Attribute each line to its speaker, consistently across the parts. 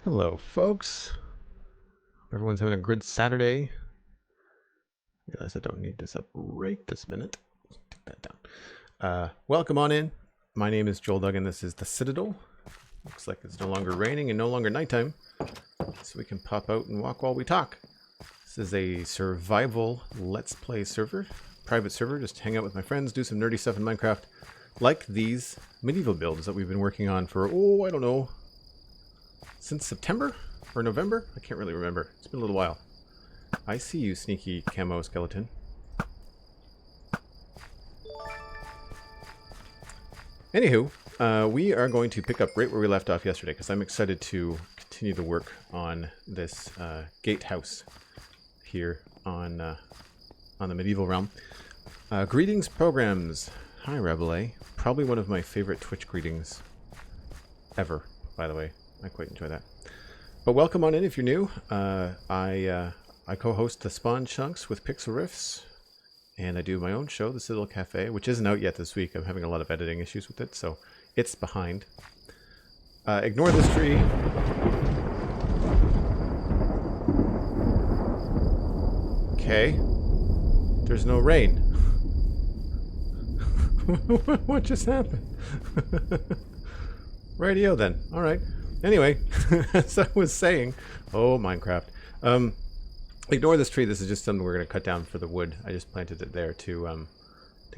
Speaker 1: Hello, folks. Everyone's having a good Saturday. I realize I don't need this up right this minute. Take that down. Welcome on in. My name is Joel Duggan. This is the Citadel. Looks like it's no longer raining and no longer nighttime, so we can pop out and walk while we talk. This is a survival Let's Play server, private server. Just hang out with my friends, do some nerdy stuff in Minecraft, like these medieval builds that we've been working on for, I don't know, since September or November? I can't really remember. It's been a little while. I see you, sneaky camo skeleton. Anywho, we are going to pick up right where we left off yesterday because I'm excited to continue to work on this gatehouse here on the medieval realm. Greetings programs. Hi, Rebele. Probably one of my favorite Twitch greetings ever, by the way. I quite enjoy that. But welcome on in if you're new. I co-host the Spawn Chunks with Pixel Riffs, and I do my own show, the Citadel Cafe, which isn't out yet this week. I'm having a lot of editing issues with it, so it's behind. Ignore this tree. Okay. There's no rain. What just happened? Radio then. All right. Anyway, as I was saying, Minecraft. Ignore this tree. This is just something we're going to cut down for the wood. I just planted it there to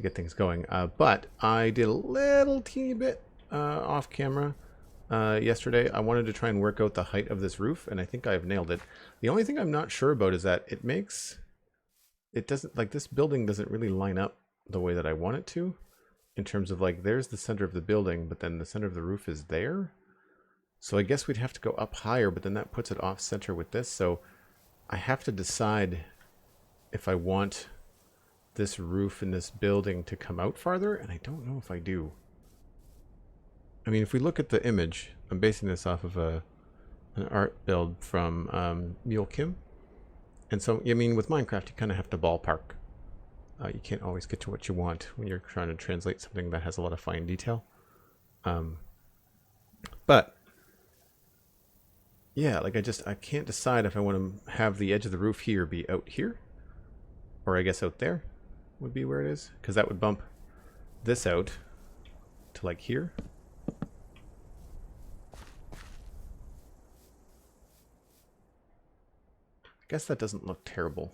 Speaker 1: get things going. But I did a little teeny bit off camera yesterday. I wanted to try and work out the height of this roof, and I think I've nailed it. The only thing I'm not sure about is that it doesn't, like, this building doesn't really line up the way that I want it to, in terms of, like, there's the center of the building, but then the center of the roof is there. So I guess we'd have to go up higher, but then that puts it off center with this. So I have to decide if I want this roof in this building to come out farther, and I don't know if I do. I mean, if we look at the image, I'm basing this off of an art build from Mule Kim. And so, I mean, with Minecraft, you kind of have to ballpark. You can't always get to what you want when you're trying to translate something that has a lot of fine detail. But yeah, like I can't decide if I want to have the edge of the roof here be out here, or I guess out there would be where it is, because that would bump this out to like here. I guess that doesn't look terrible.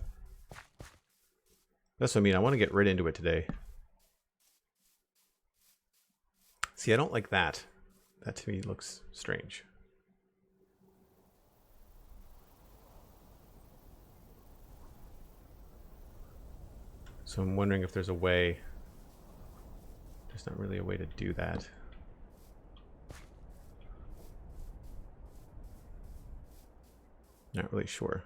Speaker 1: That's what I mean. I want to get right into it today. See, I don't like that. That to me looks strange. So I'm wondering if there's a way. There's not really a way to do that. Not really sure.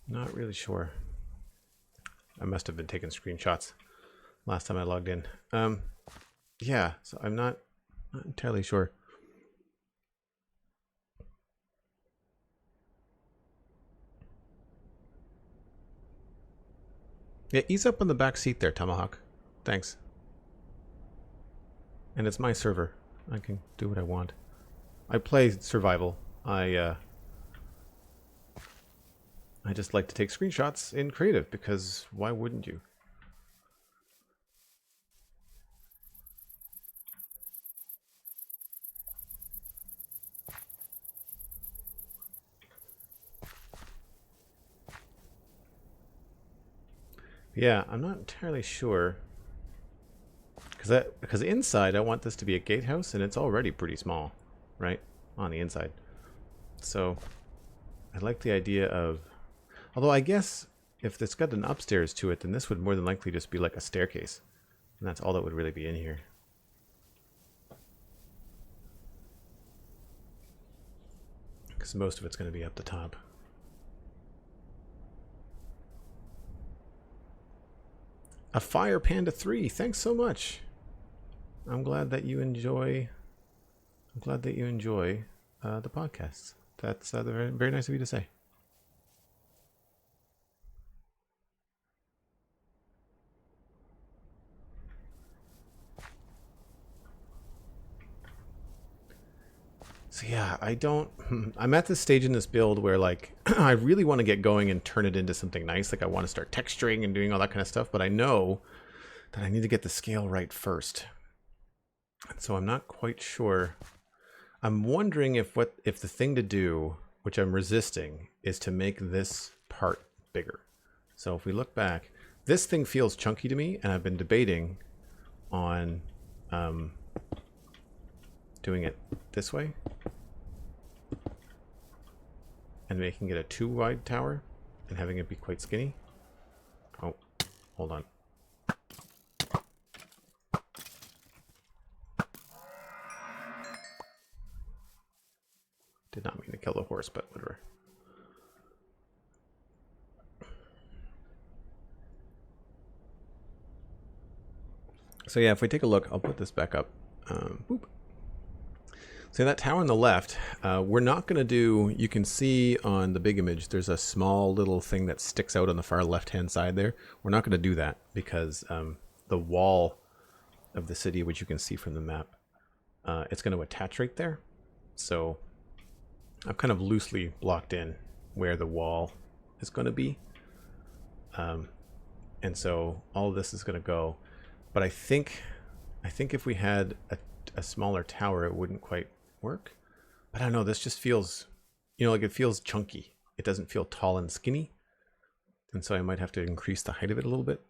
Speaker 1: Not really sure. I must have been taking screenshots last time I logged in. Yeah, so I'm not entirely sure. Yeah, ease up on the back seat there, Tomahawk. Thanks. And it's my server. I can do what I want. I play survival. I just like to take screenshots in creative, because why wouldn't you? Yeah, I'm not entirely sure. Because inside I want this to be a gatehouse, and it's already pretty small, right? On the inside. So I like the idea of, although I guess if it's got an upstairs to it, then this would more than likely just be like a staircase. And that's all that would really be in here. Because most of it's going to be up the top. A Fire Panda 3, thanks so much. I'm glad that you enjoy the podcasts. That's very, very nice of you to say. So yeah, I don't... I'm at this stage in this build where, like, I really want to get going and turn it into something nice. Like, I want to start texturing and doing all that kind of stuff, but I know that I need to get the scale right first. And so I'm not quite sure. I'm wondering if the thing to do, which I'm resisting, is to make this part bigger. So if we look back, this thing feels chunky to me, and I've been debating on doing it this way and making it a 2 wide tower and having it be quite skinny. Oh, hold on. Did not mean to kill the horse, but whatever. So yeah, if we take a look, I'll put this back up. Boop. So that tower on the left, we're not going to do, you can see on the big image, there's a small little thing that sticks out on the far left-hand side there. We're not going to do that because the wall of the city, which you can see from the map, it's going to attach right there. So I've kind of loosely blocked in where the wall is going to be. And so all of this is going to go. But I think if we had a smaller tower, it wouldn't quite work. But I don't know, this just feels, you know, like it feels chunky. It doesn't feel tall and skinny. And so I might have to increase the height of it a little bit.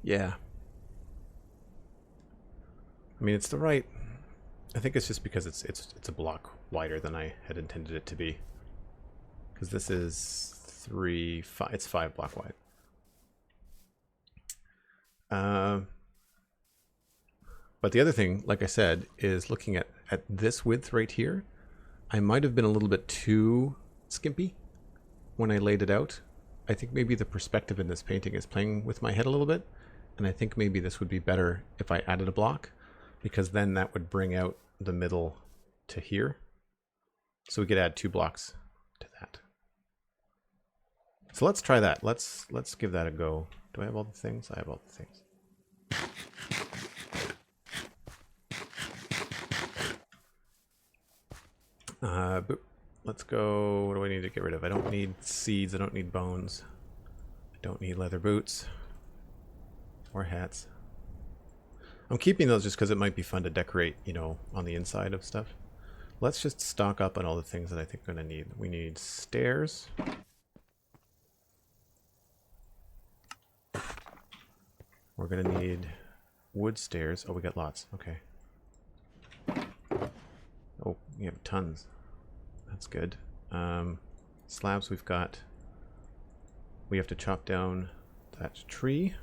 Speaker 1: Yeah. I mean, it's the right... I think it's just because it's a block wider than I had intended it to be. Because this is 3, 5, it's 5 block wide. But the other thing, like I said, is looking at this width right here. I might have been a little bit too skimpy when I laid it out. I think maybe the perspective in this painting is playing with my head a little bit. And I think maybe this would be better if I added a block, because then that would bring out the middle to here. So we could add 2 blocks to that. So let's try that. Let's give that a go. Do I have all the things? I have all the things. Boop. Let's go. What do I need to get rid of? I don't need seeds. I don't need bones. I don't need leather boots or hats. I'm keeping those just because it might be fun to decorate, you know, on the inside of stuff. Let's just stock up on all the things that I think we're going to need. We need stairs. We're going to need wood stairs. Oh, we got lots. Okay. Oh, we have tons. That's good. Slabs we've got. We have to chop down that tree.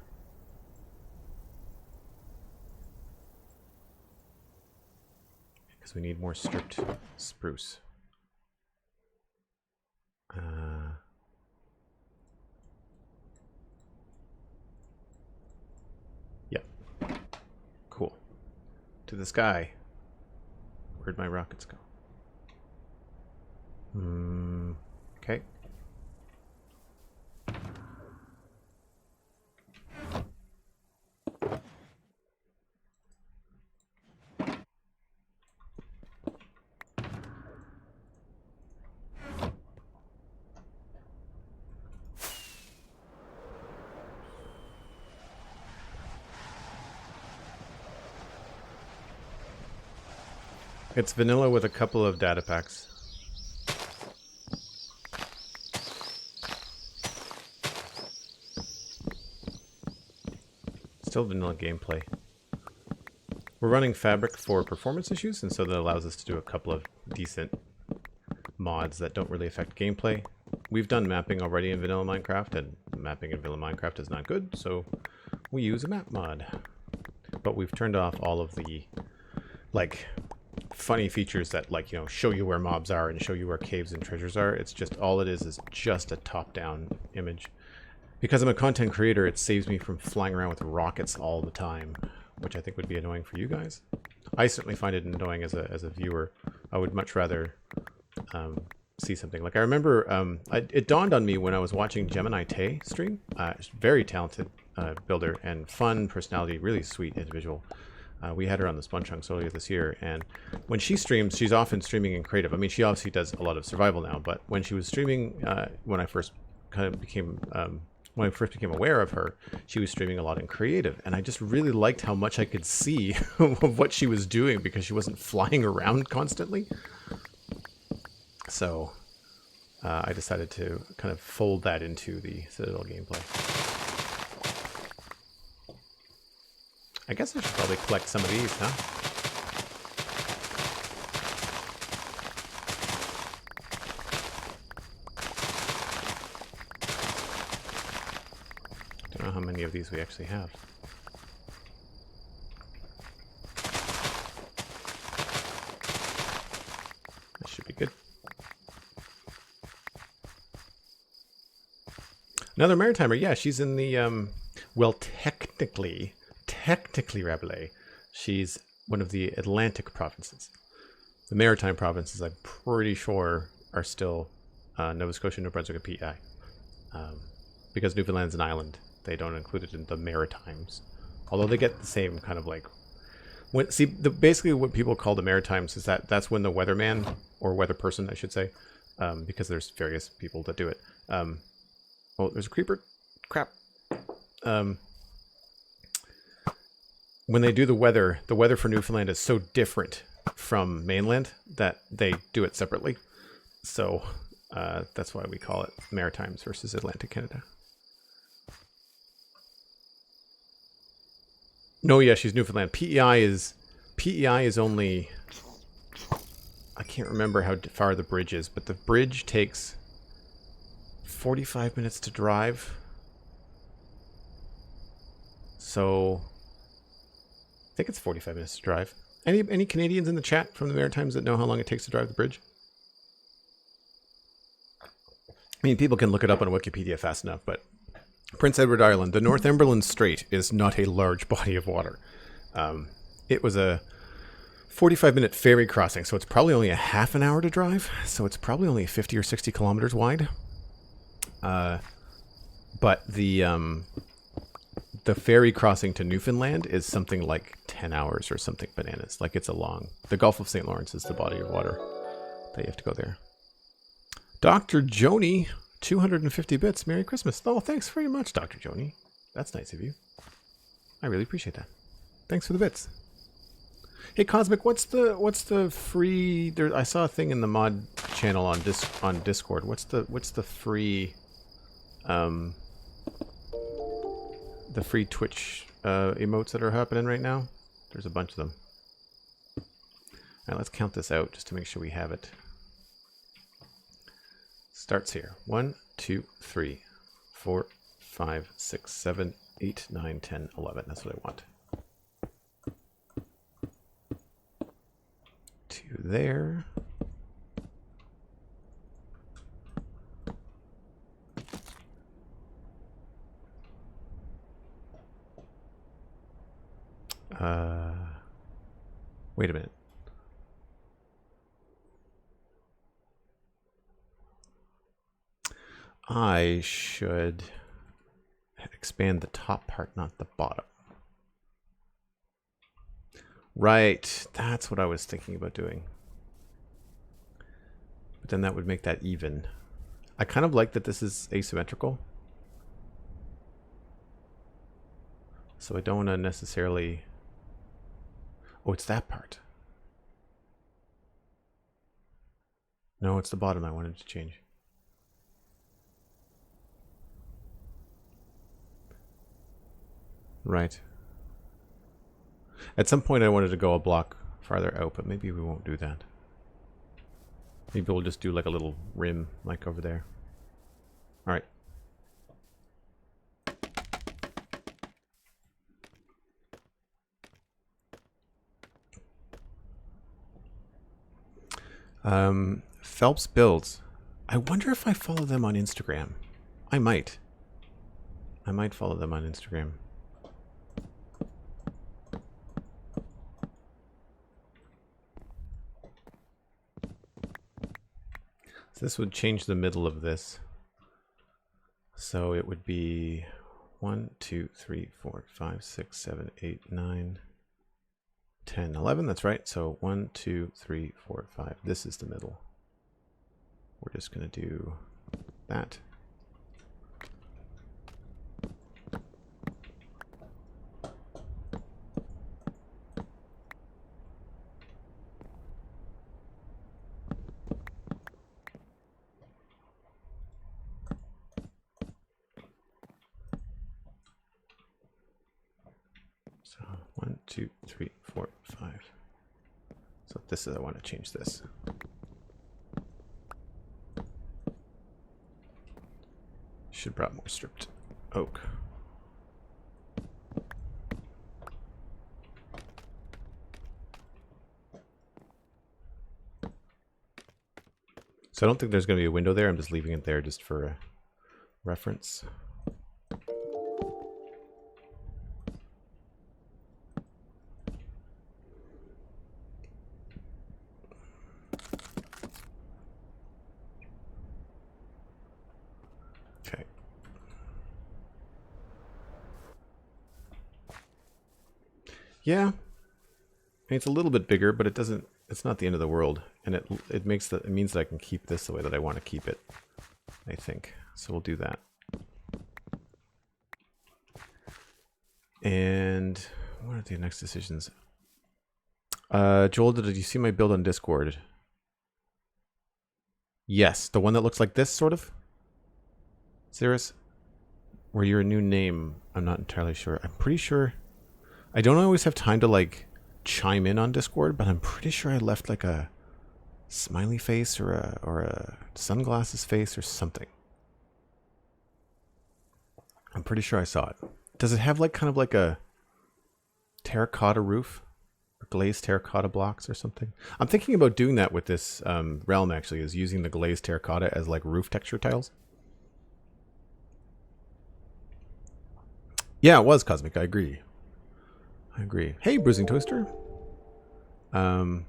Speaker 1: Because we need more stripped spruce. Yep. Cool. To the sky. Where'd my rockets go? Okay. It's vanilla with a couple of data packs. Still vanilla gameplay. We're running Fabric for performance issues, and so that allows us to do a couple of decent mods that don't really affect gameplay. We've done mapping already in vanilla Minecraft, and mapping in vanilla Minecraft is not good, so we use a map mod. But we've turned off all of the, like, funny features that, like, you know, show you where mobs are and show you where caves and treasures are. It's just, all it is just a top-down image. Because I'm a content creator, it saves me from flying around with rockets all the time, which I think would be annoying for you guys. I certainly find it annoying as a viewer. I would much rather see something. Like, I remember, it dawned on me when I was watching Gemini Tay stream. Very talented builder and fun personality, really sweet individual. We had her on the Spawn Chunks earlier this year, and when she streams, she's often streaming in creative. I mean, she obviously does a lot of survival now, but when she was streaming, when I first became aware of her, she was streaming a lot in creative, and I just really liked how much I could see of what she was doing because she wasn't flying around constantly. So I decided to kind of fold that into the Citadel gameplay. I guess I should probably collect some of these, huh? Don't know how many of these we actually have. That should be good. Another Maritimer, yeah, she's in the, well, technically, Rabelais, she's one of the Atlantic provinces. The Maritime provinces, I'm pretty sure, are still Nova Scotia, New Brunswick, and PEI. Because Newfoundland's an island, they don't include it in the Maritimes. Although they get the same kind of like... basically what people call the Maritimes is that's when the weatherman, or weather person, I should say, because there's various people that do it. Oh, there's a creeper. Crap. When they do the weather for Newfoundland is so different from mainland that they do it separately. So that's why we call it Maritimes versus Atlantic Canada. No, yeah, she's Newfoundland. PEI is only... I can't remember how far the bridge is, but the bridge takes 45 minutes to drive. So... I think it's 45 minutes to drive. Any Canadians in the chat from the Maritimes that know how long it takes to drive the bridge? I mean, people can look it up on Wikipedia fast enough, but Prince Edward Island, the Northumberland Strait is not a large body of water. It was a 45-minute ferry crossing, so it's probably only a half an hour to drive. So it's probably only 50 or 60 kilometers wide. But the ferry crossing to Newfoundland is something like 10 hours or something bananas. Like, it's a long... The Gulf of St. Lawrence is the body of water that you have to go there. Dr. Joni, 250 bits. Merry Christmas. Oh, thanks very much, Dr. Joni. That's nice of you. I really appreciate that. Thanks for the bits. Hey, Cosmic, what's the free... I saw a thing in the mod channel on Discord. What's the free... the free Twitch emotes that are happening right now? There's a bunch of them. Alright, let's count this out just to make sure we have it. Starts here. 1, 2, 3, 4, 5, 6, 7, 8, 9, 10, 11. That's what I want. 2 there. Wait a minute. I should expand the top part, not the bottom. Right, that's what I was thinking about doing. But then that would make that even. I kind of like that this is asymmetrical. So I don't want to necessarily... Oh, it's that part. No, it's the bottom I wanted to change. Right. At some point I wanted to go a block farther out, but maybe we won't do that. Maybe we'll just do like a little rim, like over there. Alright. Phelps Builds. I wonder if I follow them on Instagram. I might. I might follow them on Instagram. So this would change the middle of this. So it would be 1, 2, 3, 4, 5, 6, 7, 8, 9, 10, 11. That's right. So 1, 2, 3, 4, 5. This is the middle. We're just going to do that. So 1, 2, 3, 4, 5. So this is, I want to change this. Should brought more stripped oak. So I don't think there's going to be a window there. I'm just leaving it there just for a reference. Okay. Yeah. I mean, it's a little bit bigger, but it doesn't, it's not the end of the world. And it means that I can keep this the way that I want to keep it, I think. So we'll do that. And what are the next decisions? Joel, did you see my build on Discord? Yes, the one that looks like this, sort of? Cirrus? Or your new name? I'm not entirely sure. I'm pretty sure... I don't always have time to, like, chime in on Discord, but I'm pretty sure I left, like, a smiley face or a sunglasses face or something. I'm pretty sure I saw it. Does it have, like, kind of like a terracotta roof? Or glazed terracotta blocks or something? I'm thinking about doing that with this realm, actually, is using the glazed terracotta as, like, roof texture tiles. Yeah, it was Cosmic. I agree. I agree. Hey, Bruising Toaster. And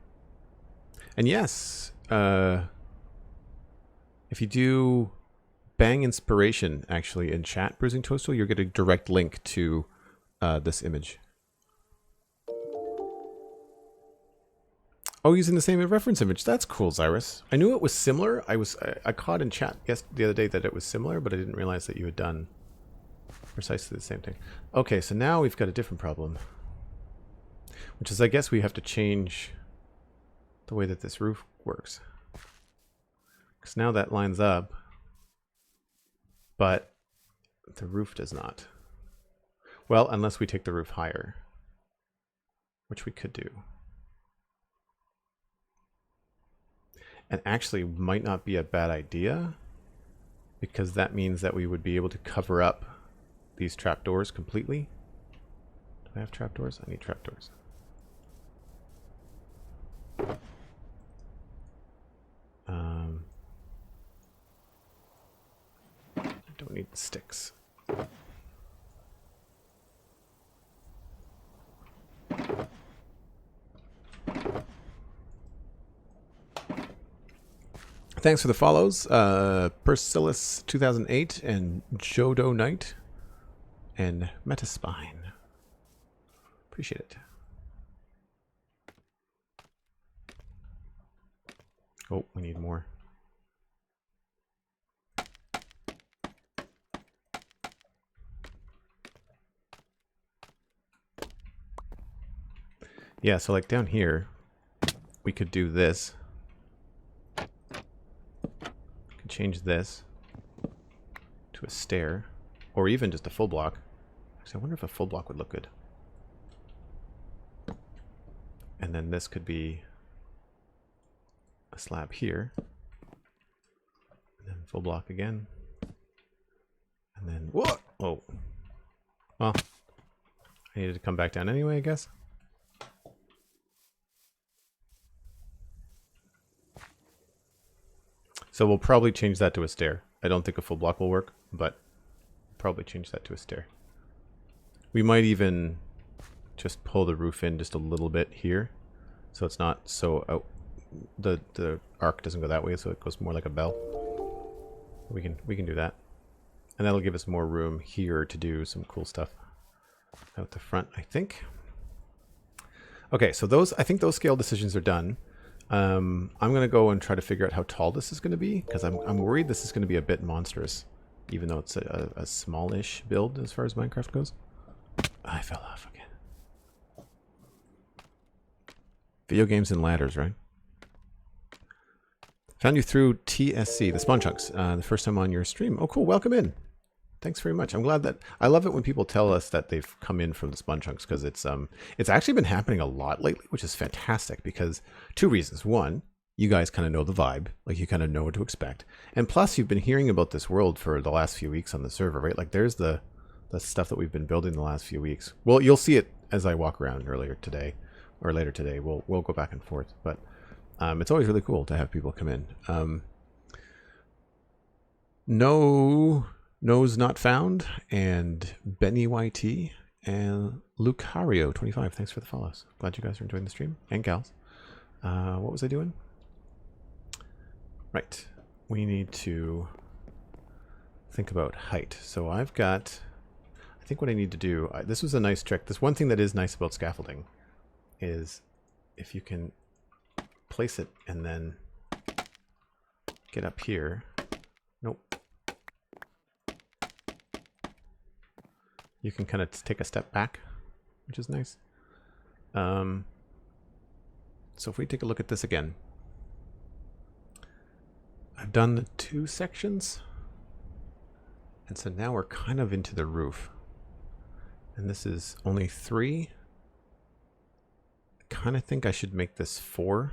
Speaker 1: yes, if you do bang inspiration, actually, in chat, Bruising Toaster, you'll get a direct link to this image. Oh, using the same reference image. That's cool, Cyrus. I knew it was similar. I caught in chat the other day that it was similar, but I didn't realize that you had done precisely the same thing. Okay, so now we've got a different problem, which is, I guess we have to change the way that this roof works. Because now that lines up, but the roof does not. Well, unless we take the roof higher, which we could do. And actually might not be a bad idea, because that means that we would be able to cover up these trapdoors completely. Do I have trapdoors? I need trapdoors. I don't need the sticks. Thanks for the follows, Persilis 2008 and Jodo Knight and Metaspine. Appreciate it. Oh, we need more. Yeah, so like down here, we could do this. Could change this to a stair, or even just a full block. Actually, I wonder if a full block would look good. And then this could be a slab here. And then full block again. And then, whoa! Oh. Well, I needed to come back down anyway, I guess. So we'll probably change that to a stair. I don't think a full block will work, but probably change that to a stair. We might even just pull the roof in just a little bit here, so it's not so out. The arc doesn't go that way, so it goes more like a bell. We can do that. And that'll give us more room here to do some cool stuff out the front, I think. Okay, so I think those scale decisions are done. I'm going to go and try to figure out how tall this is going to be, because I'm worried this is going to be a bit monstrous, even though it's a smallish build as far as Minecraft goes. I fell off again. Video games and ladders, right? Found you through TSC, the Spawn Chunks, the first time on your stream. Oh, cool. Welcome in. Thanks very much. I'm glad that I love it when people tell us that they've come in from the Spawn Chunks, because it's actually been happening a lot lately, which is fantastic because two reasons. One, you guys kind of know the vibe, like you kind of know what to expect. And plus you've been hearing about this world for the last few weeks on the server, right? Like there's the stuff that we've been building the last few weeks. Well, you'll see it as I walk around later today. We'll go back and forth, but it's always really cool to have people come in. Nose Not Found, and Benny YT, and Lucario25. Thanks for the follows. Glad you guys are enjoying the stream. And gals. What was I doing? Right. We need to think about height. So I think what I need to do, this was a nice trick. This one thing that is nice about scaffolding is if you can place it and then get up here. Nope. You can kind of take a step back, which is nice. So if we take a look at this again, I've done the 2 sections, and so now we're kind of into the roof. And this is only 3. I kind of think I should make this 4.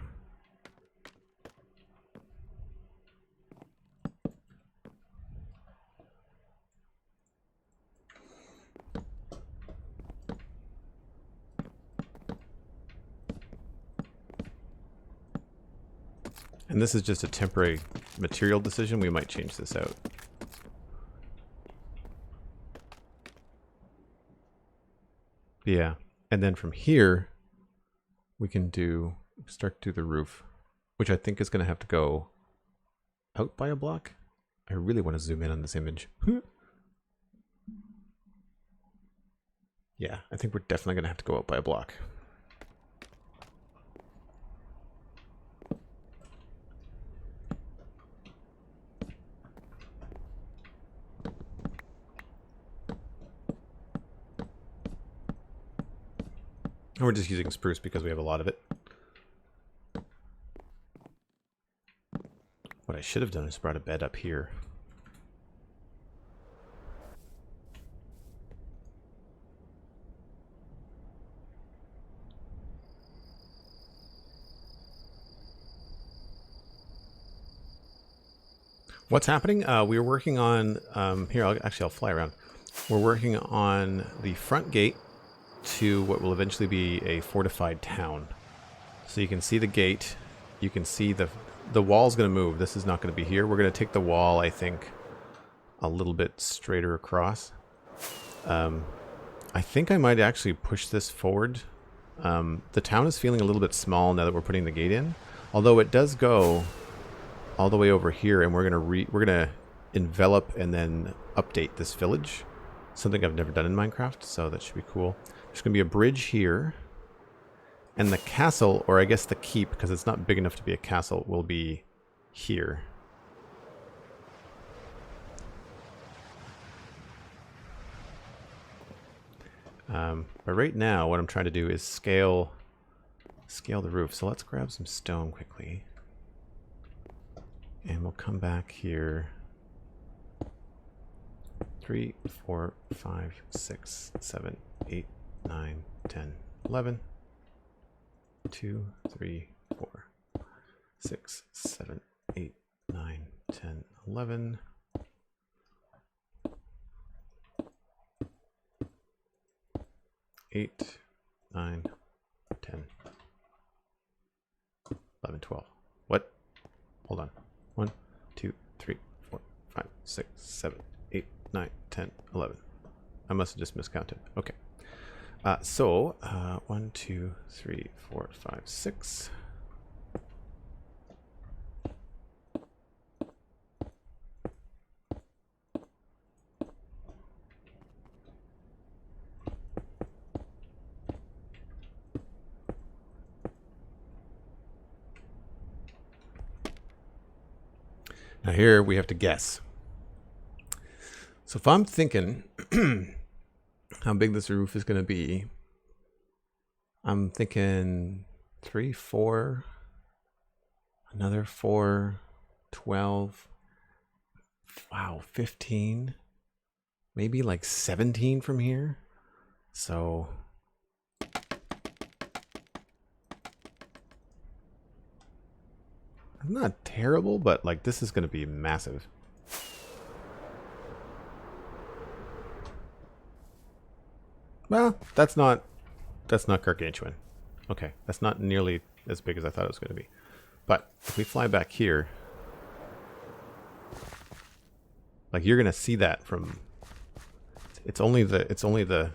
Speaker 1: And this is just a temporary material decision. We might change this out. Yeah. And then from here, we can start to do the roof, which I think is going to have to go out by a block. I really want to zoom in on this image. Yeah, I think we're definitely going to have to go out by a block. And we're just using spruce because we have a lot of it. What I should have done is brought a bed up here. What's happening? We're working on, here, I'll fly around. We're working on the front gate to what will eventually be a fortified town. So you can see the gate. You can see the wall's going to move. This is not going to be here. We're going to take the wall, I think, a little bit straighter across. I think I might actually push this forward. The town is feeling a little bit small now that we're putting the gate in. Although it does go all the way over here, and we're gonna envelop and then update this village. Something I've never done in Minecraft, so that should be cool. There's going to be a bridge here. And the castle, or I guess the keep, because it's not big enough to be a castle, will be here. But right now, what I'm trying to do is scale the roof. So let's grab some stone quickly. And we'll come back here. 3, 4, 5, 6, 7, 8, 9, 10, 11. 2, 3, 4, 6, 7, 8, 9, 10, 11. 8, 9, 10, 11, 12. What? Hold on. 1, 2, 3, 4, 5, 6, 7, 8, 9, 10, 11. I must have just miscounted. Okay. 1, 2, 3, 4, 5, 6. Now here we have to guess. So if I'm thinking how big this roof is going to be, I'm thinking 3, 4, another 4, 12, wow, 15, maybe like 17 from here. So not terrible, but like this is going to be massive. Well, that's not gargantuan. Okay, that's not nearly as big as I thought it was going to be. But if we fly back here, like you're going to see that from. It's only the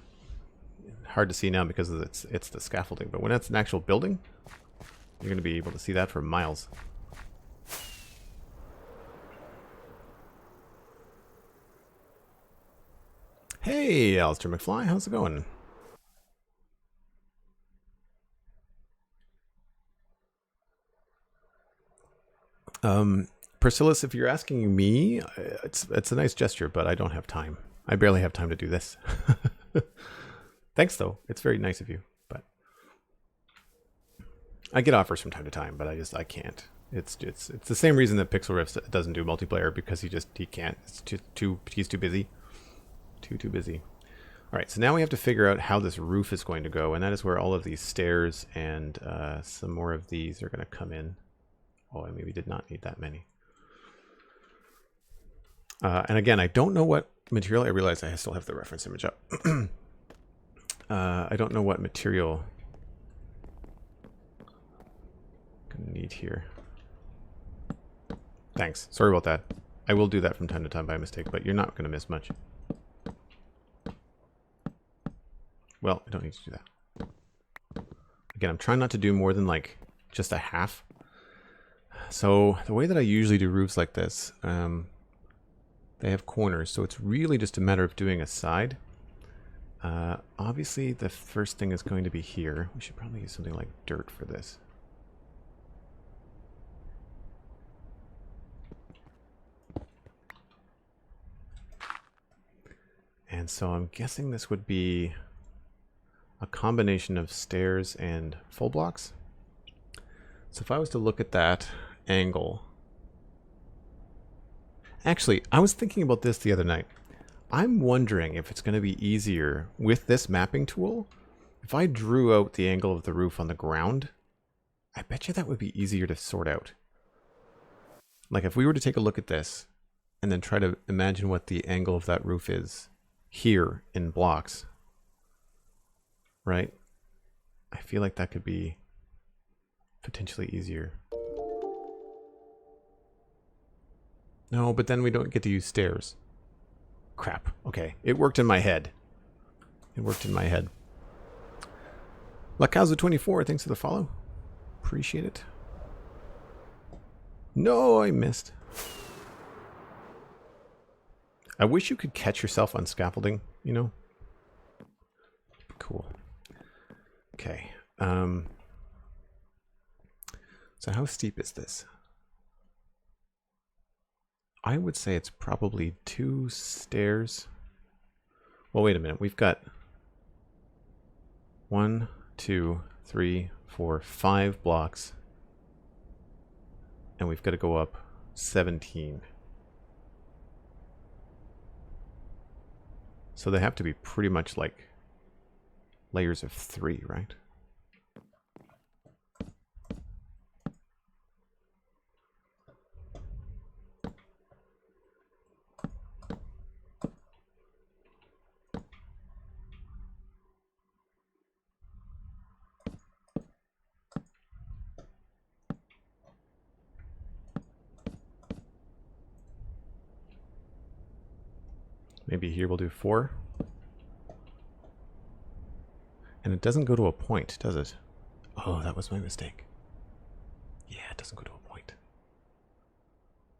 Speaker 1: hard to see now because it's the scaffolding. But when it's an actual building, you're going to be able to see that for miles. Hey, Alistair McFly, how's it going? Priscillus, if you're asking me, it's a nice gesture, but I don't have time. I barely have time to do this. Thanks, though. It's very nice of you, but I get offers from time to time, but I can't. It's the same reason that Pixel Rift doesn't do multiplayer, because he can't. It's he's too busy. Too busy. All right, so now we have to figure out how this roof is going to go, and that is where all of these stairs and some more of these are going to come in. Oh, I maybe did not need that many. And again, I don't know what material. I realize I still have the reference image up. I don't know what material I'm gonna need here. Thanks. Sorry about that. I will do that from time to time by mistake, but you're not going to miss much. Well, I don't need to do that. Again, I'm trying not to do more than like just a half. So the way that I usually do roofs like this, they have corners, so it's really just a matter of doing a side. Obviously, the first thing is going to be here. We should probably use something like dirt for this. And so I'm guessing this would be a combination of stairs and full blocks. So if I was to look at that angle... Actually, I was thinking about this the other night. I'm wondering if it's going to be easier with this mapping tool. If I drew out the angle of the roof on the ground, I bet you that would be easier to sort out. Like if we were to take a look at this and then try to imagine what the angle of that roof is here in blocks, right? I feel like that could be potentially easier. No, but then we don't get to use stairs. Crap. Okay, it worked in my head. It worked in my head. Lakazu24, thanks for the follow. Appreciate it. No, I missed. I wish you could catch yourself on scaffolding, you know? Cool. Okay. So how steep is this? I would say it's probably 2 stairs. Well, wait a minute. We've got 1, 2, 3, 4, 5 blocks. And we've got to go up 17. So they have to be pretty much like layers of 3, right? Maybe here we'll do 4. And it doesn't go to a point, does it? Oh, that was my mistake. Yeah, it doesn't go to a point.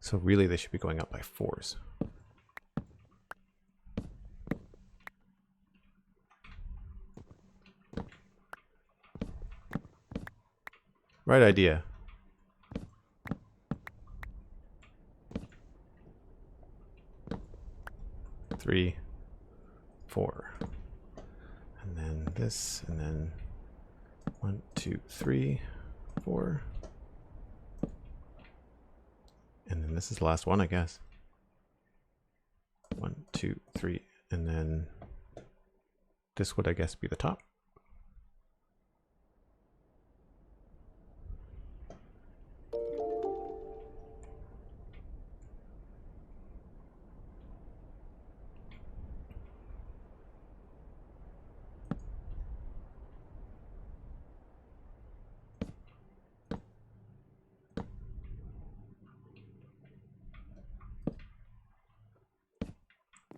Speaker 1: So really they should be going up by 4s. Right idea. 3, 4. And then this, and then 1, 2, 3, 4. And then this is the last one, I guess. 1, 2, 3, and then this would, I guess, be the top.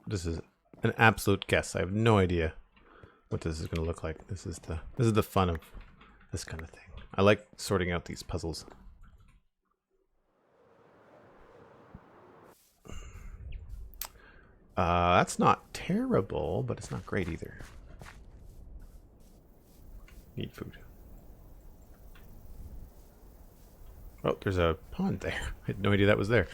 Speaker 1: This is an absolute guess. I have no idea what this is going to look like. This is the fun of this kind of thing. I like sorting out these puzzles. That's not terrible, but it's not great either. Need food. Oh, there's a pond there. I had no idea that was there.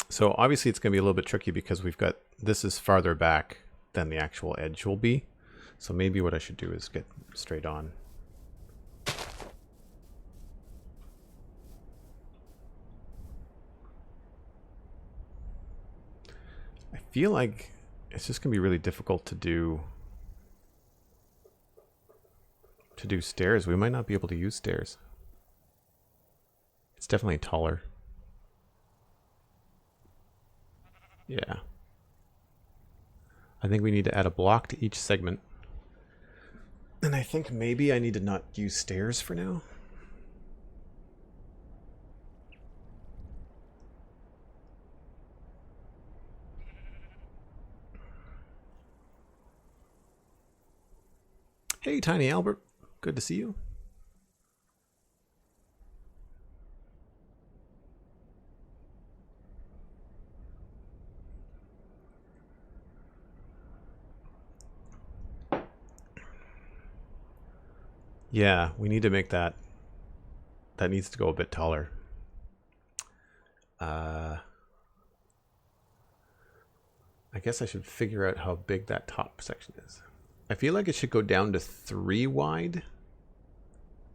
Speaker 1: So obviously it's going to be a little bit tricky because we've got, this is farther back than the actual edge will be. So maybe what I should do is get straight on. I feel like it's just going to be really difficult to do stairs. We might not be able to use stairs. It's definitely taller. Yeah. I think we need to add a block to each segment. And I think maybe I need to not use stairs for now. Hey, Tiny Albert. Good to see you. Yeah, we need to make that. That needs to go a bit taller. I guess I should figure out how big that top section is. I feel like it should go down to 3 wide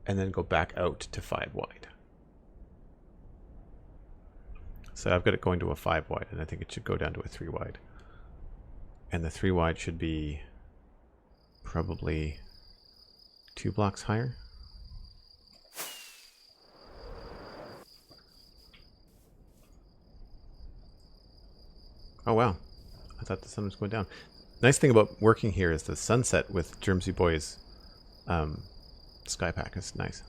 Speaker 1: and then go back out to 5 wide. So I've got it going to a 5 wide, and I think it should go down to a 3 wide. And the 3 wide should be probably 2 blocks higher. Oh wow, I thought the sun was going down. Nice thing about working here is the sunset with Germsy Boy's sky pack is nice.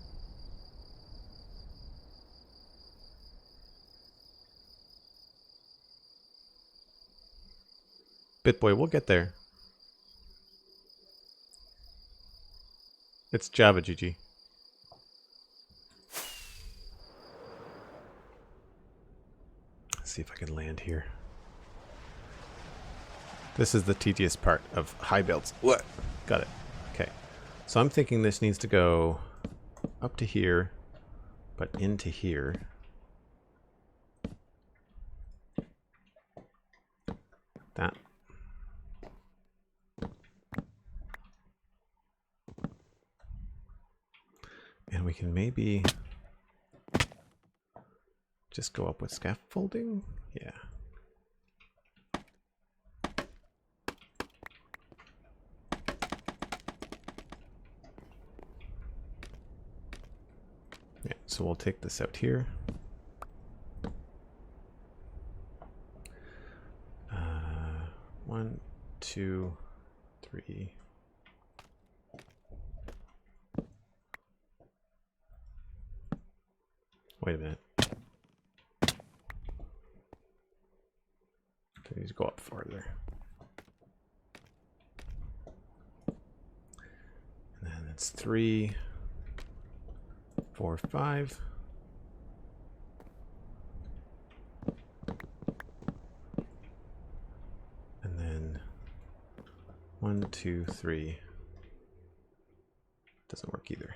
Speaker 1: BitBoy, we'll get there. It's Java GG. Let's see if I can land here. This is the tedious part of high builds. What? Got it. Okay. So I'm thinking this needs to go up to here, but into here. That. And we can maybe just go up with scaffolding. Yeah. Yeah, so we'll take this out here. 1, 2, 3. Wait a minute. I need to go up farther. And then it's 3, 4, 5. And then 1, 2, 3. Doesn't work either.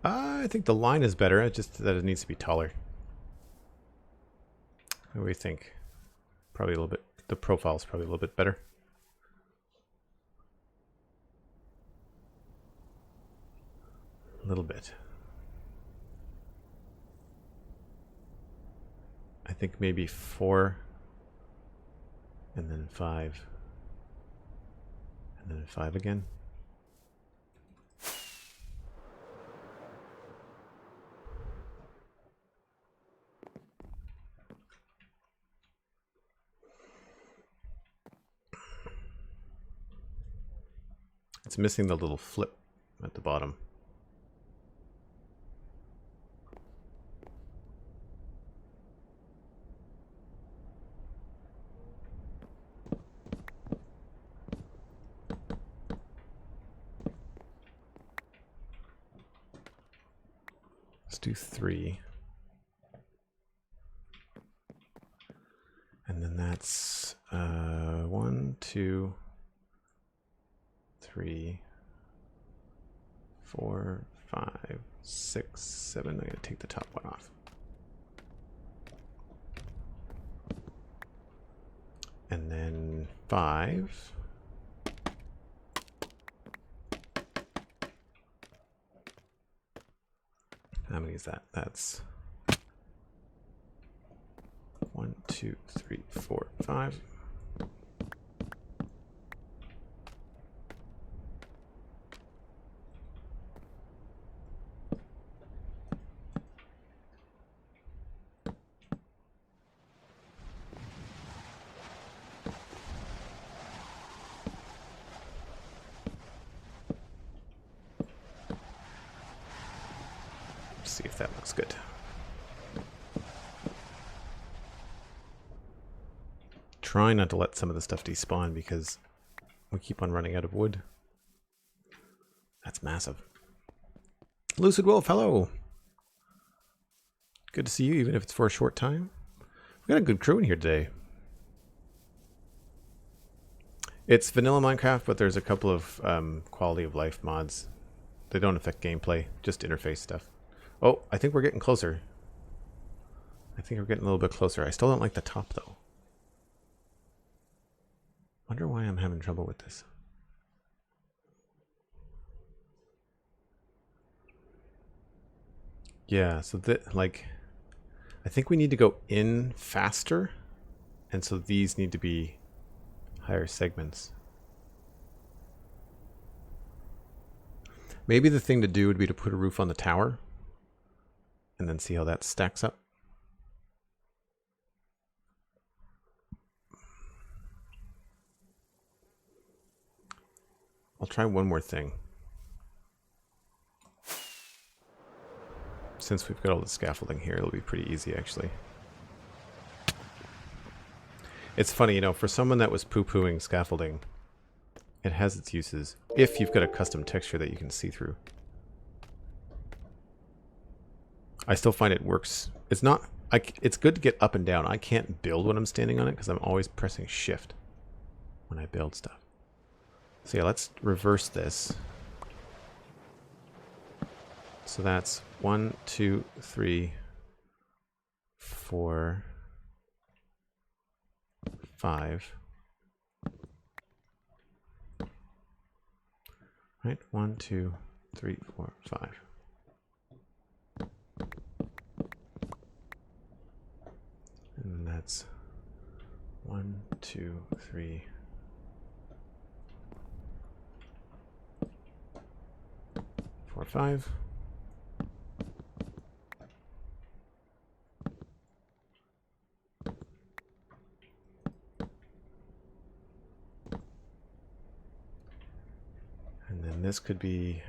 Speaker 1: I think the line is better. It's just that it needs to be taller. What do we think? Probably a little bit. The profile is probably a little bit better. A little bit. I think maybe 4 and then 5 and then 5 again. It's missing the little flip at the bottom. Let's do 3. And then that's 1, 2, 3, 4, 5, 6, 7. I'm going to take the top one off. And then 5. How many is that? That's 1, 2, 3, 4, 5. See if that looks good. Try not to let some of the stuff despawn because we keep on running out of wood. That's massive. Lucid Wolf, hello. Good to see you, even if it's for a short time. We've got a good crew in here today. It's vanilla Minecraft, but there's a couple of quality of life mods. They don't affect gameplay, just interface stuff. Oh, I think we're getting closer. I think we're getting a little bit closer. I still don't like the top, though. Wonder why I'm having trouble with this. Yeah, so that, like, I think we need to go in faster. And so these need to be higher segments. Maybe the thing to do would be to put a roof on the tower. And then see how that stacks up. I'll try one more thing. Since we've got all the scaffolding here, it'll be pretty easy, actually. It's funny, you know, for someone that was poo-pooing scaffolding, it has its uses. If you've got a custom texture that you can see through. I still find it works. It's not, it's good to get up and down. I can't build when I'm standing on it because I'm always pressing shift when I build stuff. So yeah, let's reverse this. So that's 1, 2, 3, 4, 5. Right, 1, 2, 3, 4, 5. And that's 1, 2, 3, 4, 5. And then this could be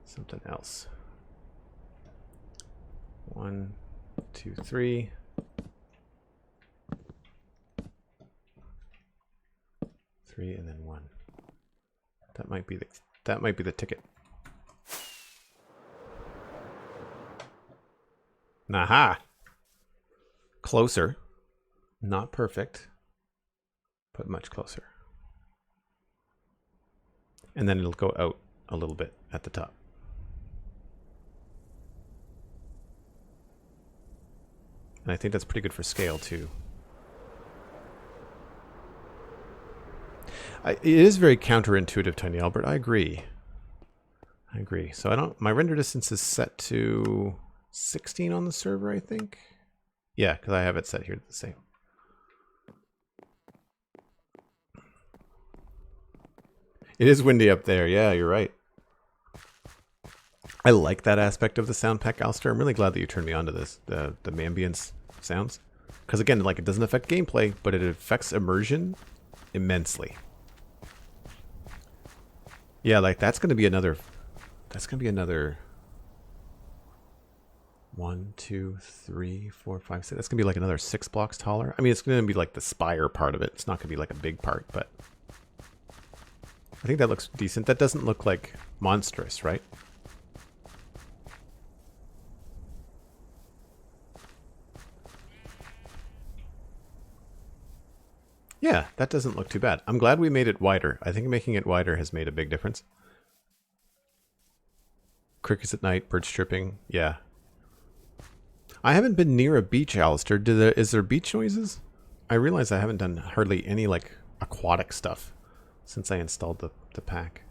Speaker 1: something else. 1, 2, 3. 3 and then 1. That might be the ticket. Aha! Closer. Not perfect, but much closer. And then it'll go out a little bit at the top. And I think that's pretty good for scale too. It is very counterintuitive, Tiny Albert. I agree. I agree. So I don't. My render distance is set to 16 on the server, I think. Yeah, because I have it set here to the same. It is windy up there. Yeah, you're right. I like that aspect of the sound pack, Alistair. I'm really glad that you turned me on to this, the ambience sounds. Because again, like, it doesn't affect gameplay, but it affects immersion immensely. Yeah, like that's going to be another 1, 2, 3, 4, 5, 6. That's going to be like another 6 blocks taller. I mean, it's going to be like the spire part of it. It's not going to be like a big part, but I think that looks decent. That doesn't look like monstrous, right? Yeah, that doesn't look too bad. I'm glad we made it wider. I think making it wider has made a big difference. Crickets at night, birds chirping. Yeah. I haven't been near a beach, Alistair. Is there beach noises? I realize I haven't done hardly any like aquatic stuff since I installed the pack.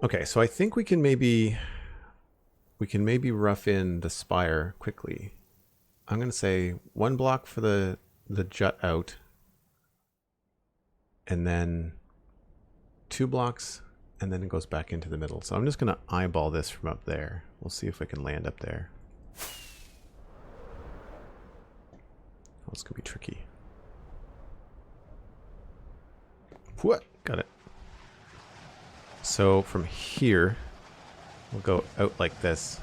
Speaker 1: Okay, so I think we can maybe rough in the spire quickly. I'm gonna say 1 block for the jut out, and then 2 blocks, and then it goes back into the middle. So I'm just gonna eyeball this from up there. We'll see if we can land up there. Oh, it's gonna be tricky. What? Got it. So from here, we'll go out like this.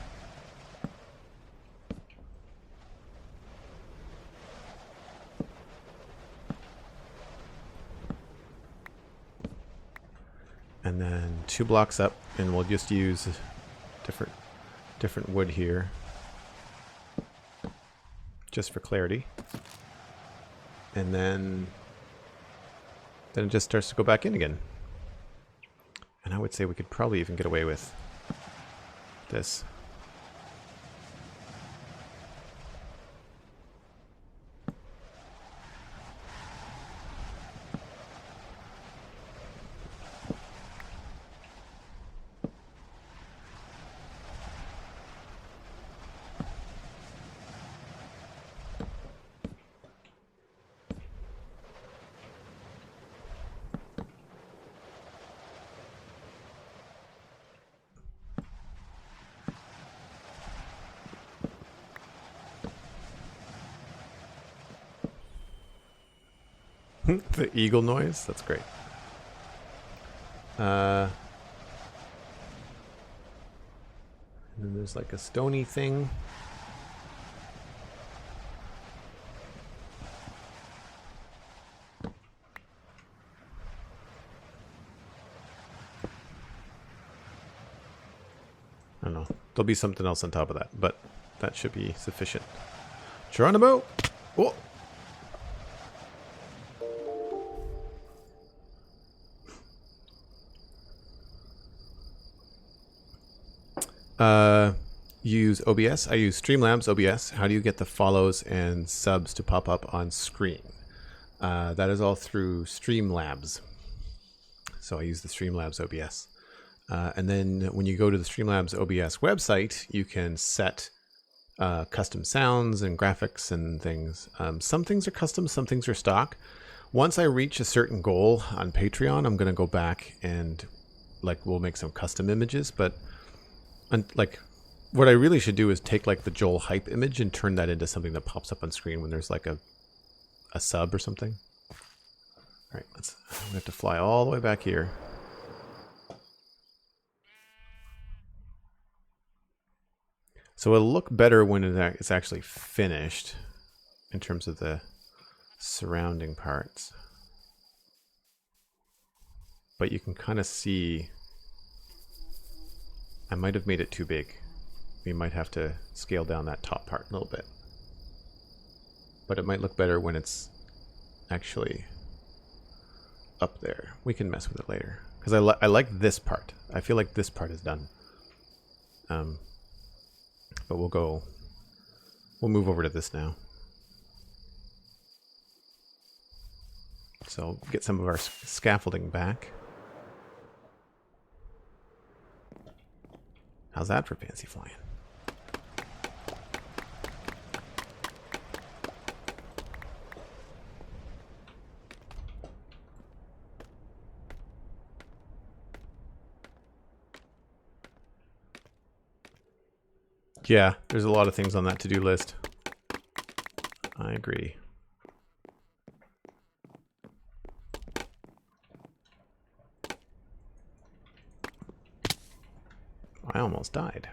Speaker 1: And then 2 blocks up, and we'll just use different wood here, just for clarity. And then it just starts to go back in again. And I would say we could probably even get away with this. The eagle noise? That's great. And then there's like a stony thing. I don't know. There'll be something else on top of that, but that should be sufficient. Geronimo! Oh! Use OBS. I use Streamlabs OBS. How do you get the follows and subs to pop up on screen? That is all through Streamlabs. So I use the Streamlabs OBS. And then when you go to the Streamlabs OBS website, you can set custom sounds and graphics and things. Some things are custom, some things are stock. Once I reach a certain goal on Patreon, I'm going to go back and we'll make some custom images, but what I really should do is take like the Joel hype image and turn that into something that pops up on screen when there's like a sub or something. All right, we have to fly all the way back here. So it'll look better when it's actually finished in terms of the surrounding parts. But you can kind of see I might have made it too big. We might have to scale down that top part a little bit. But it might look better when it's actually up there. We can mess with it later. Because I like this part. I feel like this part is done. But we'll move over to this now. So get some of our scaffolding back. How's that for fancy flying? Yeah, there's a lot of things on that to-do list. I agree. I almost died.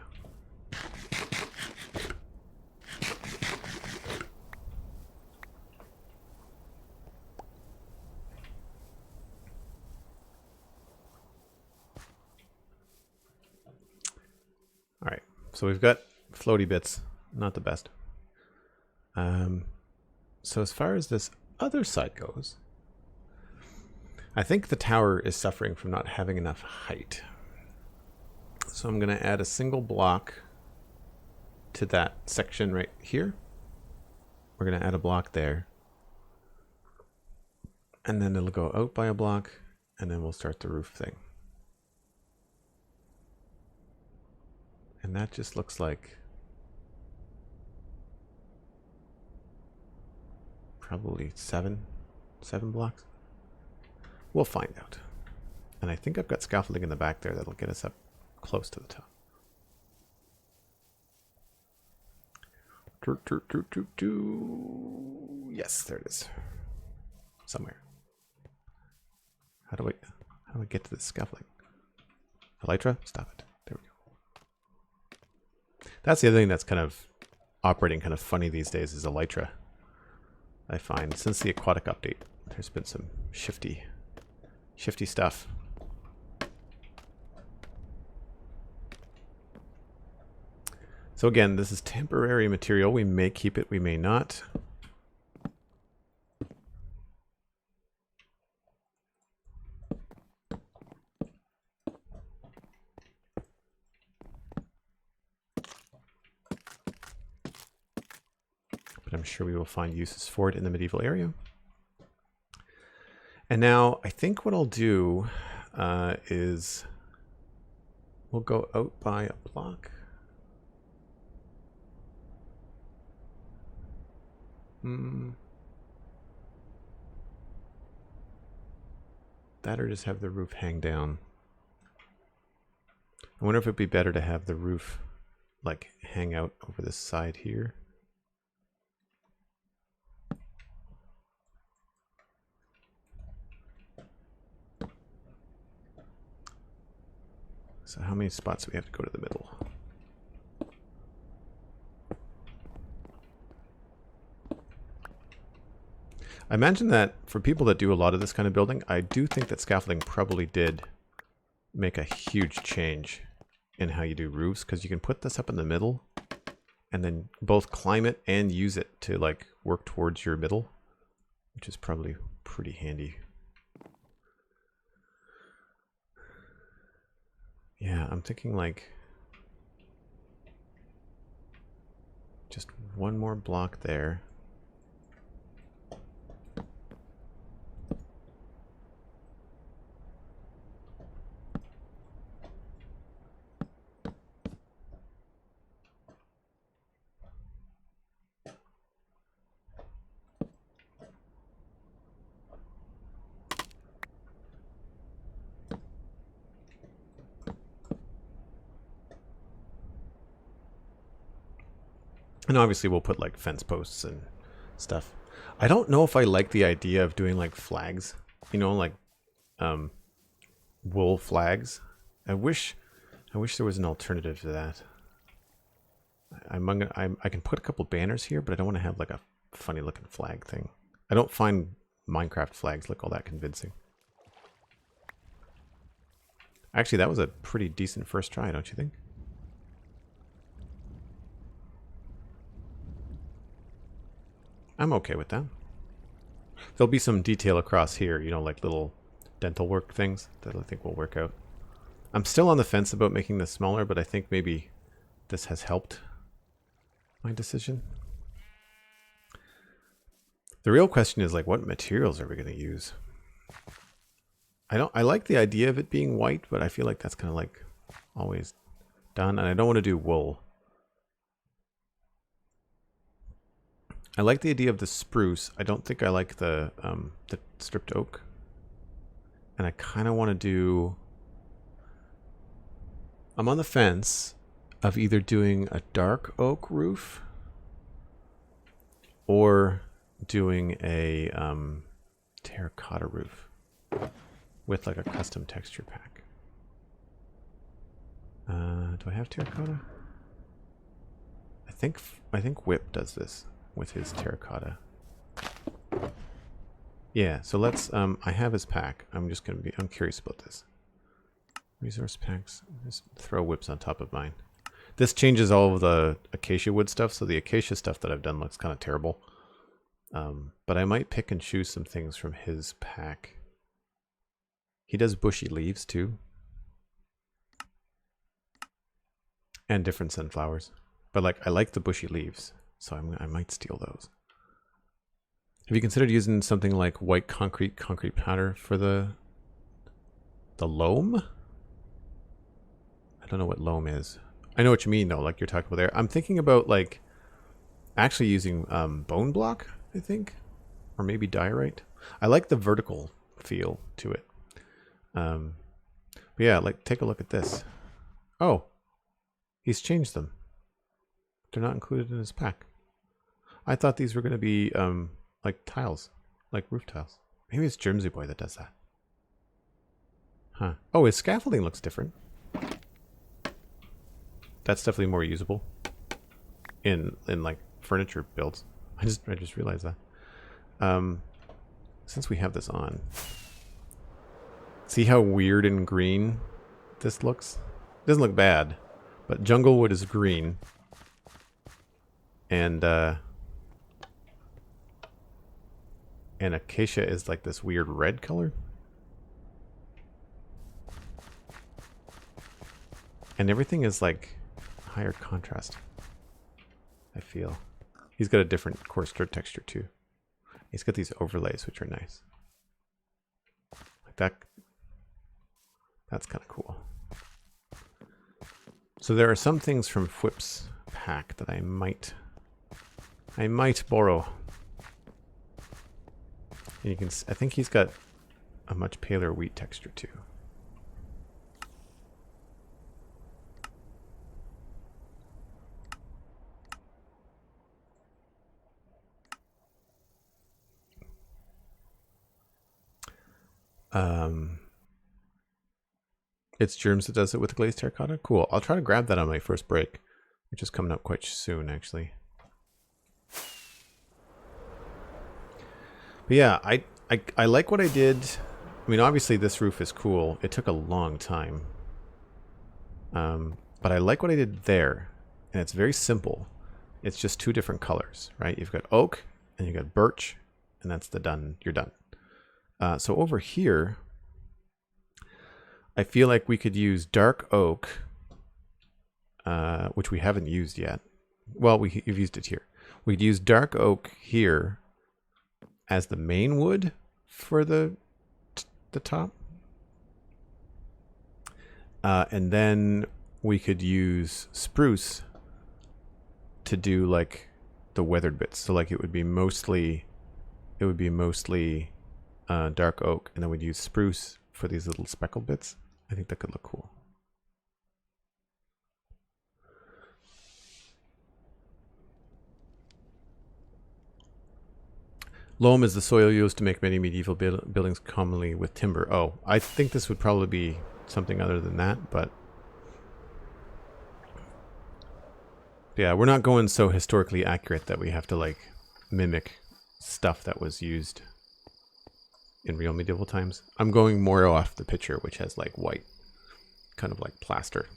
Speaker 1: All right, so we've got floaty bits, not the best. So as far as this other side goes, I think the tower is suffering from not having enough height. So I'm going to add a single block to that section right here. We're going to add a block there. And then it'll go out by a block, and then we'll start the roof thing. And that just looks like probably seven blocks. We'll find out. And I think I've got scaffolding in the back there that'll get us up close to the top. Yes, there it is. Somewhere. How do I get to the scaffolding? Elytra? Stop it. There we go. That's the other thing that's kind of operating kind of funny these days is Elytra. I find since the aquatic update, there's been some shifty stuff. So again, this is temporary material. We may keep it, we may not. But I'm sure we will find uses for it in the medieval area. And now I think what I'll do is we'll go out by a block. That or just have the roof hang down. I wonder if it'd be better to have the roof like hang out over this side here. So how many spots do we have to go to the middle? I imagine that for people that do a lot of this kind of building, I do think that scaffolding probably did make a huge change in how you do roofs, because you can put this up in the middle and then both climb it and use it to like work towards your middle, which is probably pretty handy. Yeah, I'm thinking like just one more block there. And obviously we'll put like fence posts and stuff. I don't know if I like the idea of doing like flags, you know, like wool flags. I wish there was an alternative to that. I can put a couple banners here, but I don't want to have like a funny looking flag thing. I don't find Minecraft flags look all that convincing. Actually, that was a pretty decent first try, don't you think? I'm okay with that. There'll be some detail across here, you know, like little dental work things that I think will work out. I'm still on the fence about making this smaller, but I think maybe this has helped my decision. The real question is like, what materials are we going to use? I like the idea of it being white, but I feel like that's kind of like always done, and I don't want to do wool. I like the idea of the spruce. I don't think I like the stripped oak. And I kind of want to do... I'm on the fence of either doing a dark oak roof or doing a terracotta roof with like a custom texture pack. Do I have terracotta? I think Whip does this with his terracotta. Yeah, so let's I have his pack. I'm curious about this. Resource packs. Just throw Whips on top of mine. This changes all of the acacia wood stuff, so the acacia stuff that I've done looks kind of terrible. But I might pick and choose some things from his pack. He does bushy leaves too. And different sunflowers. But like I like the bushy leaves, so I might steal those. Have you considered using something like white concrete powder for the loam? I don't know what loam is. I know what you mean though, like you're talking about there. I'm thinking about like actually using bone block, I think, or maybe diorite. I like the vertical feel to it. But yeah, like take a look at this. Oh, he's changed them. They're not included in his pack. I thought these were going to be like tiles, like roof tiles. Maybe it's Jersey Boy that does that. Huh. Oh, his scaffolding looks different. That's definitely more usable in like furniture builds. I just realized that. Since we have this on, see how weird and green this looks? It doesn't look bad, but jungle wood is green, and acacia is like this weird red color. And everything is like higher contrast, I feel. He's got a different coarse dirt texture too. He's got these overlays, which are nice. Like that. That's kind of cool. So there are some things from Whip's pack that I might borrow. And you can, I think he's got a much paler wheat texture too. It's Germs that does it with the glazed terracotta. Cool. I'll try to grab that on my first break, which is coming up quite soon, actually. But yeah, I like what I did. I mean, obviously this roof is cool. It took a long time. But I like what I did there. And it's very simple. It's just two different colors, right? You've got oak and you've got birch, and that's you're done. So over here, I feel like we could use dark oak, which we haven't used yet. Well, we've used it here. We'd use dark oak here as the main wood for the top. And then we could use spruce to do like the weathered bits. So like it would be mostly dark oak, and then we'd use spruce for these little speckled bits. I think that could look cool. Loam is the soil used to make many medieval buildings, commonly with timber. Oh, I think this would probably be something other than that, but yeah, we're not going so historically accurate that we have to like mimic stuff that was used in real medieval times. I'm going more off the picture, which has like white, kind of like plaster.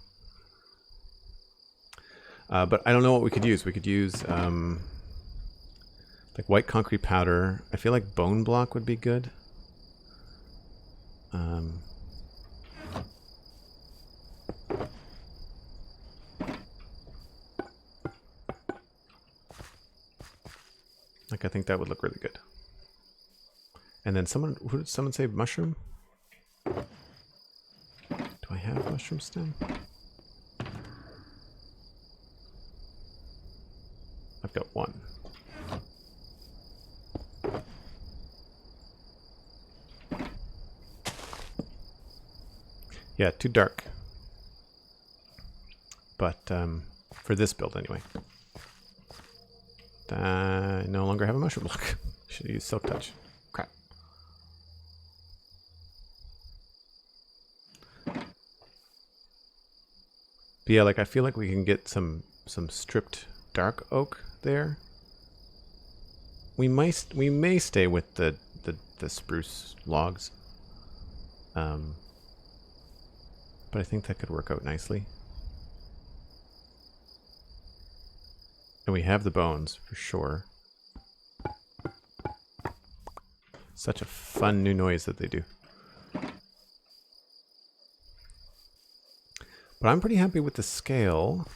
Speaker 1: But I don't know what we could use. We could use like white concrete powder. I feel like bone block would be good. Like, I think that would look really good. And then who did someone say mushroom? Do I have mushroom stem? I've got one. Yeah, too dark. But for this build anyway. I no longer have a mushroom block. Should use silk touch. Crap. But yeah, like I feel like we can get some stripped dark oak there. We may stay with the spruce logs. But I think that could work out nicely. And we have the bones, for sure. Such a fun new noise that they do. But I'm pretty happy with the scale.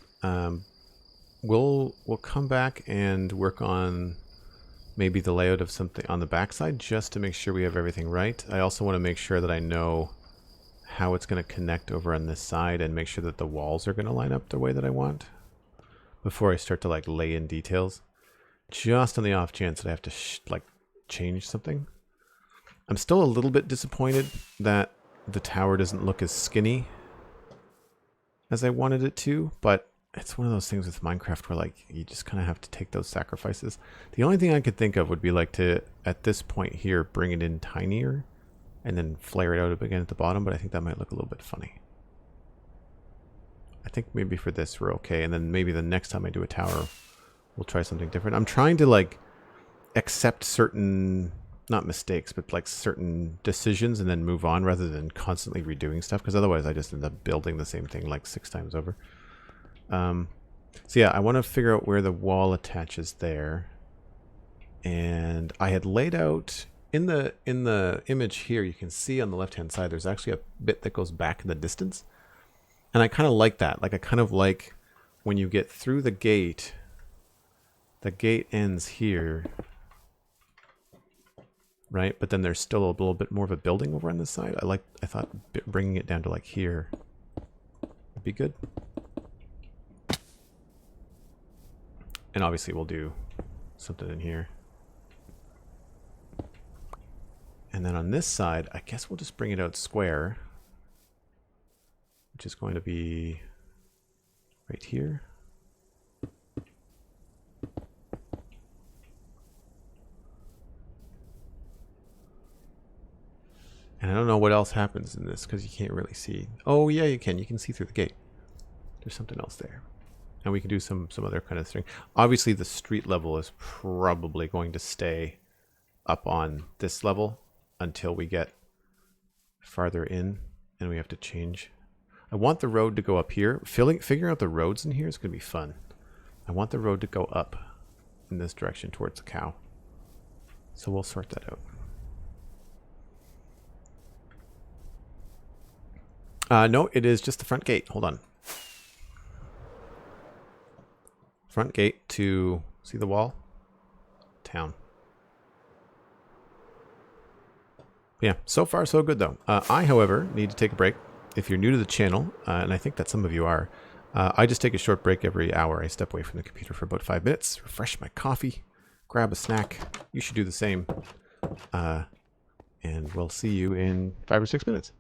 Speaker 1: We'll come back and work on maybe the layout of something on the backside just to make sure we have everything right. I also want to make sure that I know how it's going to connect over on this side and make sure that the walls are going to line up the way that I want before I start to like lay in details, just on the off chance that I have to like change something. I'm still a little bit disappointed that the tower doesn't look as skinny as I wanted it to, but it's one of those things with Minecraft where like you just kind of have to take those sacrifices. The only thing I could think of would be like to, at this point here, bring it in tinier and then flare it out again at the bottom, but I think that might look a little bit funny. I think maybe for this we're okay, and then maybe the next time I do a tower, we'll try something different. I'm trying to like accept certain, not mistakes, but like certain decisions and then move on rather than constantly redoing stuff, because otherwise I just end up building the same thing like 6 times over. So yeah, I want to figure out where the wall attaches there. And I had laid out in the image here, you can see on the left hand side there's actually a bit that goes back in the distance. And I kind of like that. Like I kind of like when you get through the gate ends here, right? But then there's still a little bit more of a building over on this side. I thought bringing it down to like here would be good. And obviously we'll do something in here. And then on this side, I guess we'll just bring it out square, which is going to be right here. And I don't know what else happens in this because you can't really see. Oh yeah, you can. You can see through the gate. There's something else there. And we can do some other kind of thing. Obviously the street level is probably going to stay up on this level until we get farther in and we have to change. I want the road to go up here. Figuring out the roads in here is going to be fun. I want the road to go up in this direction towards the cow. So we'll sort that out. No, it is just the front gate. Hold on. Front gate to, see the wall? Town. Yeah, so far so good though. I, however, need to take a break. If you're new to the channel, and I think that some of you are, I just take a short break every hour. I step away from the computer for about 5 minutes, refresh my coffee, grab a snack. You should do the same. And we'll see you in 5 or 6 minutes.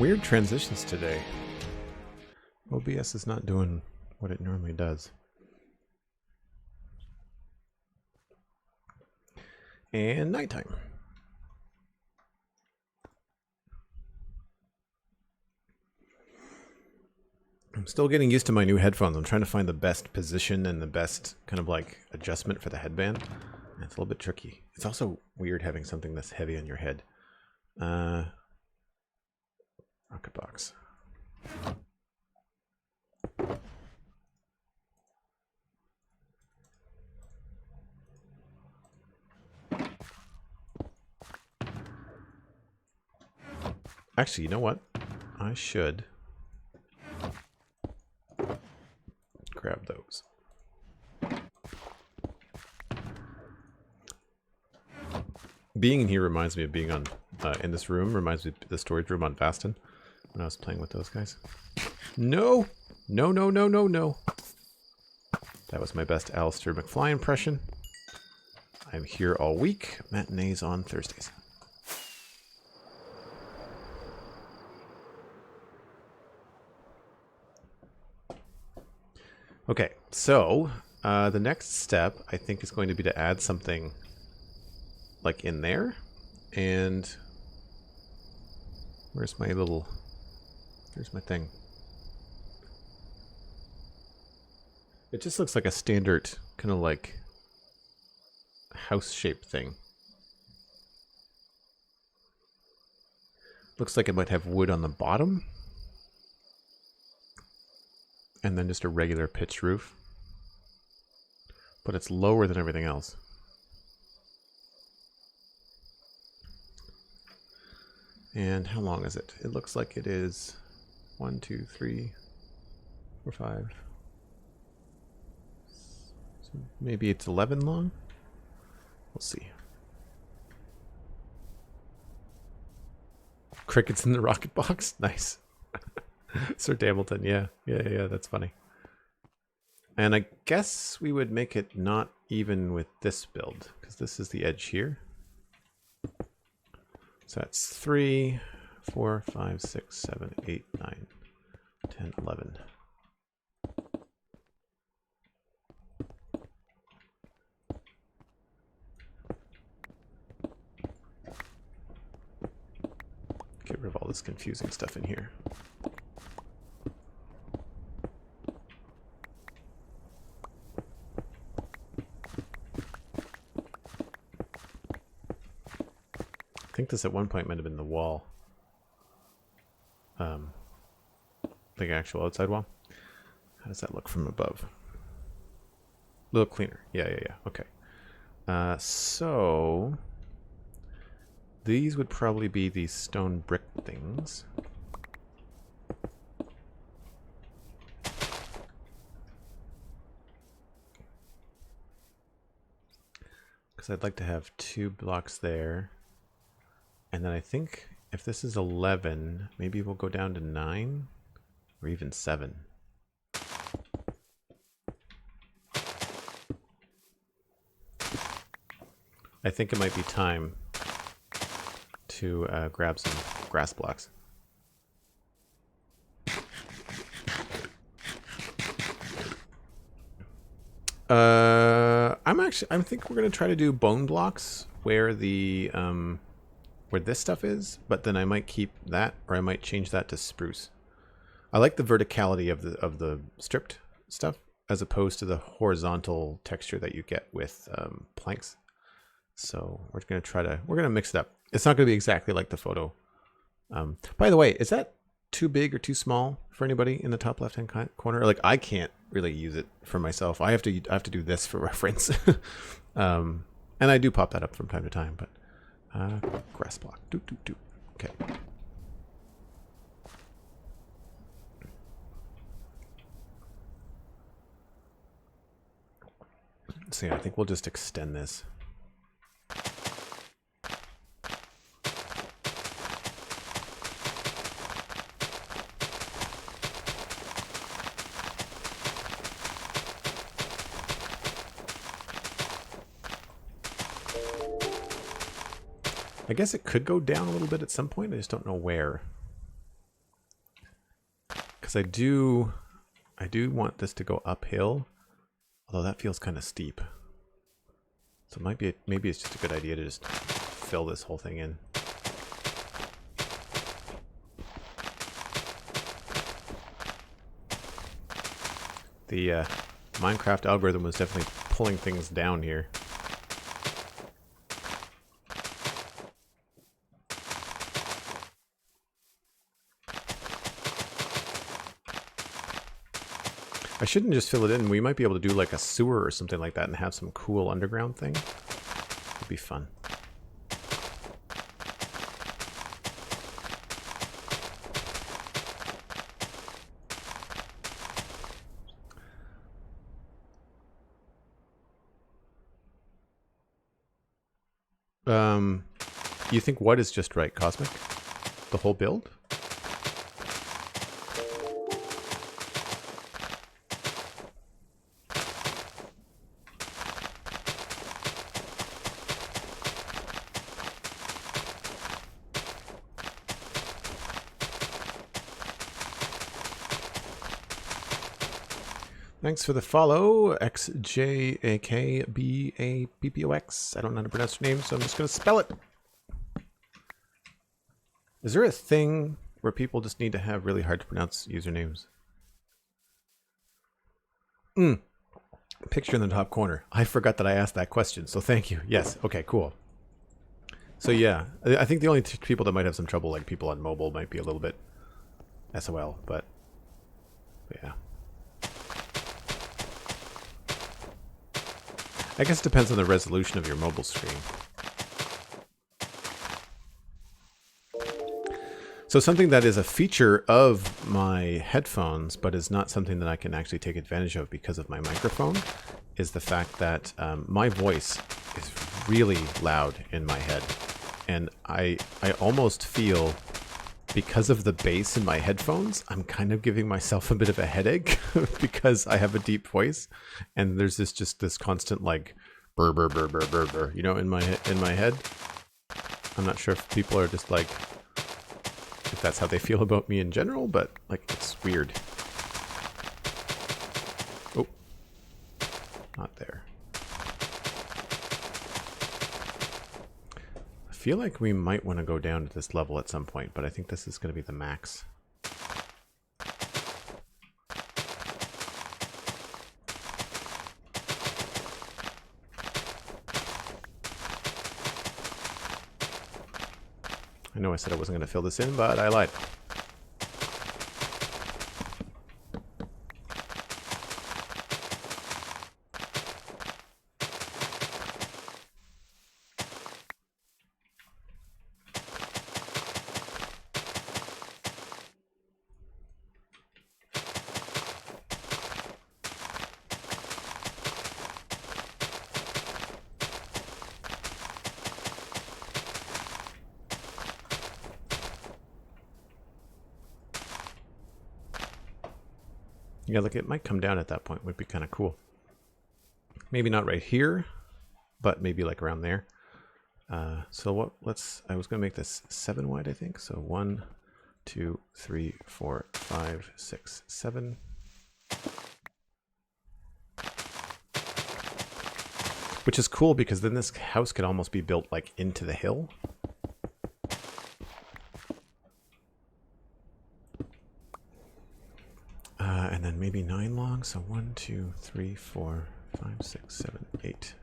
Speaker 1: Weird transitions today. OBS is not doing what it normally does. And nighttime. I'm still getting used to my new headphones. I'm trying to find the best position and the best kind of like adjustment for the headband. And it's a little bit tricky. It's also weird having something that's heavy on your head. Rocket box. Actually, you know what? I should grab those. Being in here reminds me of being on in this room. Reminds me of the storage room on Bastion when I was playing with those guys. No, no, no, no, no, no. That was my best Alistair McFly impression. I'm here all week. Matinees on Thursdays. Okay, so the next step I think is going to be to add something like in there. And where's my little, here's my thing. It just looks like a standard kind of like house shaped thing. Looks like it might have wood on the bottom. And then just a regular pitched roof. But it's lower than everything else. And how long is it? It looks like it is 1, 2, 3, 4, 5. So maybe it's 11 long? We'll see. Crickets in the rocket box? Nice. Sir Damilton, yeah, that's funny. And I guess we would make it not even with this build, because this is the edge here. So that's 3, 4, 5, 6, 7, 8, 9, 10, 11. Get rid of all this confusing stuff in here. I think this at one point might have been the wall. The actual outside wall. How does that look from above? A little cleaner. Yeah. Okay. So these would probably be these stone brick things. Because I'd like to have 2 blocks there. And then I think if this is 11, maybe we'll go down to 9 or even 7. I think it might be time to grab some grass blocks. I think we're gonna try to do bone blocks where the where this stuff is, but then I might keep that, or I might change that to spruce. I like the verticality of the stripped stuff as opposed to the horizontal texture that you get with planks. So we're gonna mix it up. It's not gonna be exactly like the photo. By the way, is that too big or too small for anybody in the top left hand corner? Like, I can't really use it for myself. I have to do this for reference. And I do pop that up from time to time, but grass block. Okay. So yeah, I think we'll just extend this. I guess it could go down a little bit at some point. I just don't know where. because I do want this to go uphill, although that feels kind of steep. So it might be maybe it's just a good idea to just fill this whole thing in. The Minecraft algorithm was definitely pulling things down here. I shouldn't just fill it in. We might be able to do like a sewer or something like that and have some cool underground thing. It'd be fun. You think what is just right, Cosmic? The whole build? Thanks for the follow, XJAKBAPPOX. I don't know how to pronounce your name, so I'm just going to spell it. Is there a thing where people just need to have really hard to pronounce usernames? Picture in the top corner. I forgot that I asked that question, so thank you. Yes, okay, cool. So yeah, I think the only people that might have some trouble, like people on mobile, might be a little bit SOL, but yeah. I guess it depends on the resolution of your mobile screen. So something that is a feature of my headphones, but is not something that I can actually take advantage of because of my microphone, is the fact that my voice is really loud in my head. And I almost feel, because of the bass in my headphones, I'm kind of giving myself a bit of a headache because I have a deep voice. And there's just this constant like burr, burr, burr, burr, burr, burr, you know, in my head. I'm not sure if people are just like, if that's how they feel about me in general, but like it's weird. Oh, not there. I feel like we might want to go down to this level at some point, but I think this is going to be the max. I know I said I wasn't going to fill this in, but I lied. Yeah, look, it might come down at that point. Would be kind of cool. Maybe not right here, but maybe like around there. So what? I was gonna make this 7 wide, I think. So 1, 2, 3, 4, 5, 6, 7. Which is cool because then this house could almost be built like into the hill. And then maybe 9 long. So 1, 2, 3, 4, 5, 6, 7, 8.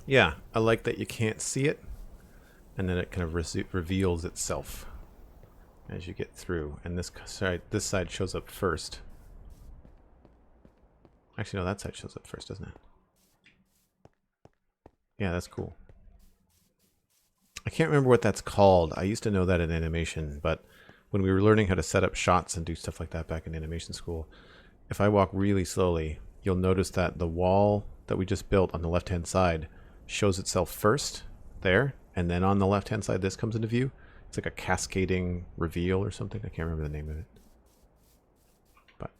Speaker 1: Yeah, I like that you can't see it, and then it kind of reveals itself as you get through. And this side shows up first. Actually, no, that side shows up first, doesn't it? Yeah, that's cool. I can't remember what that's called. I used to know that in animation, but when we were learning how to set up shots and do stuff like that back in animation school, if I walk really slowly, you'll notice that the wall that we just built on the left-hand side shows itself first there, and then on the left-hand side, this comes into view. It's like a cascading reveal or something. I can't remember the name of it. But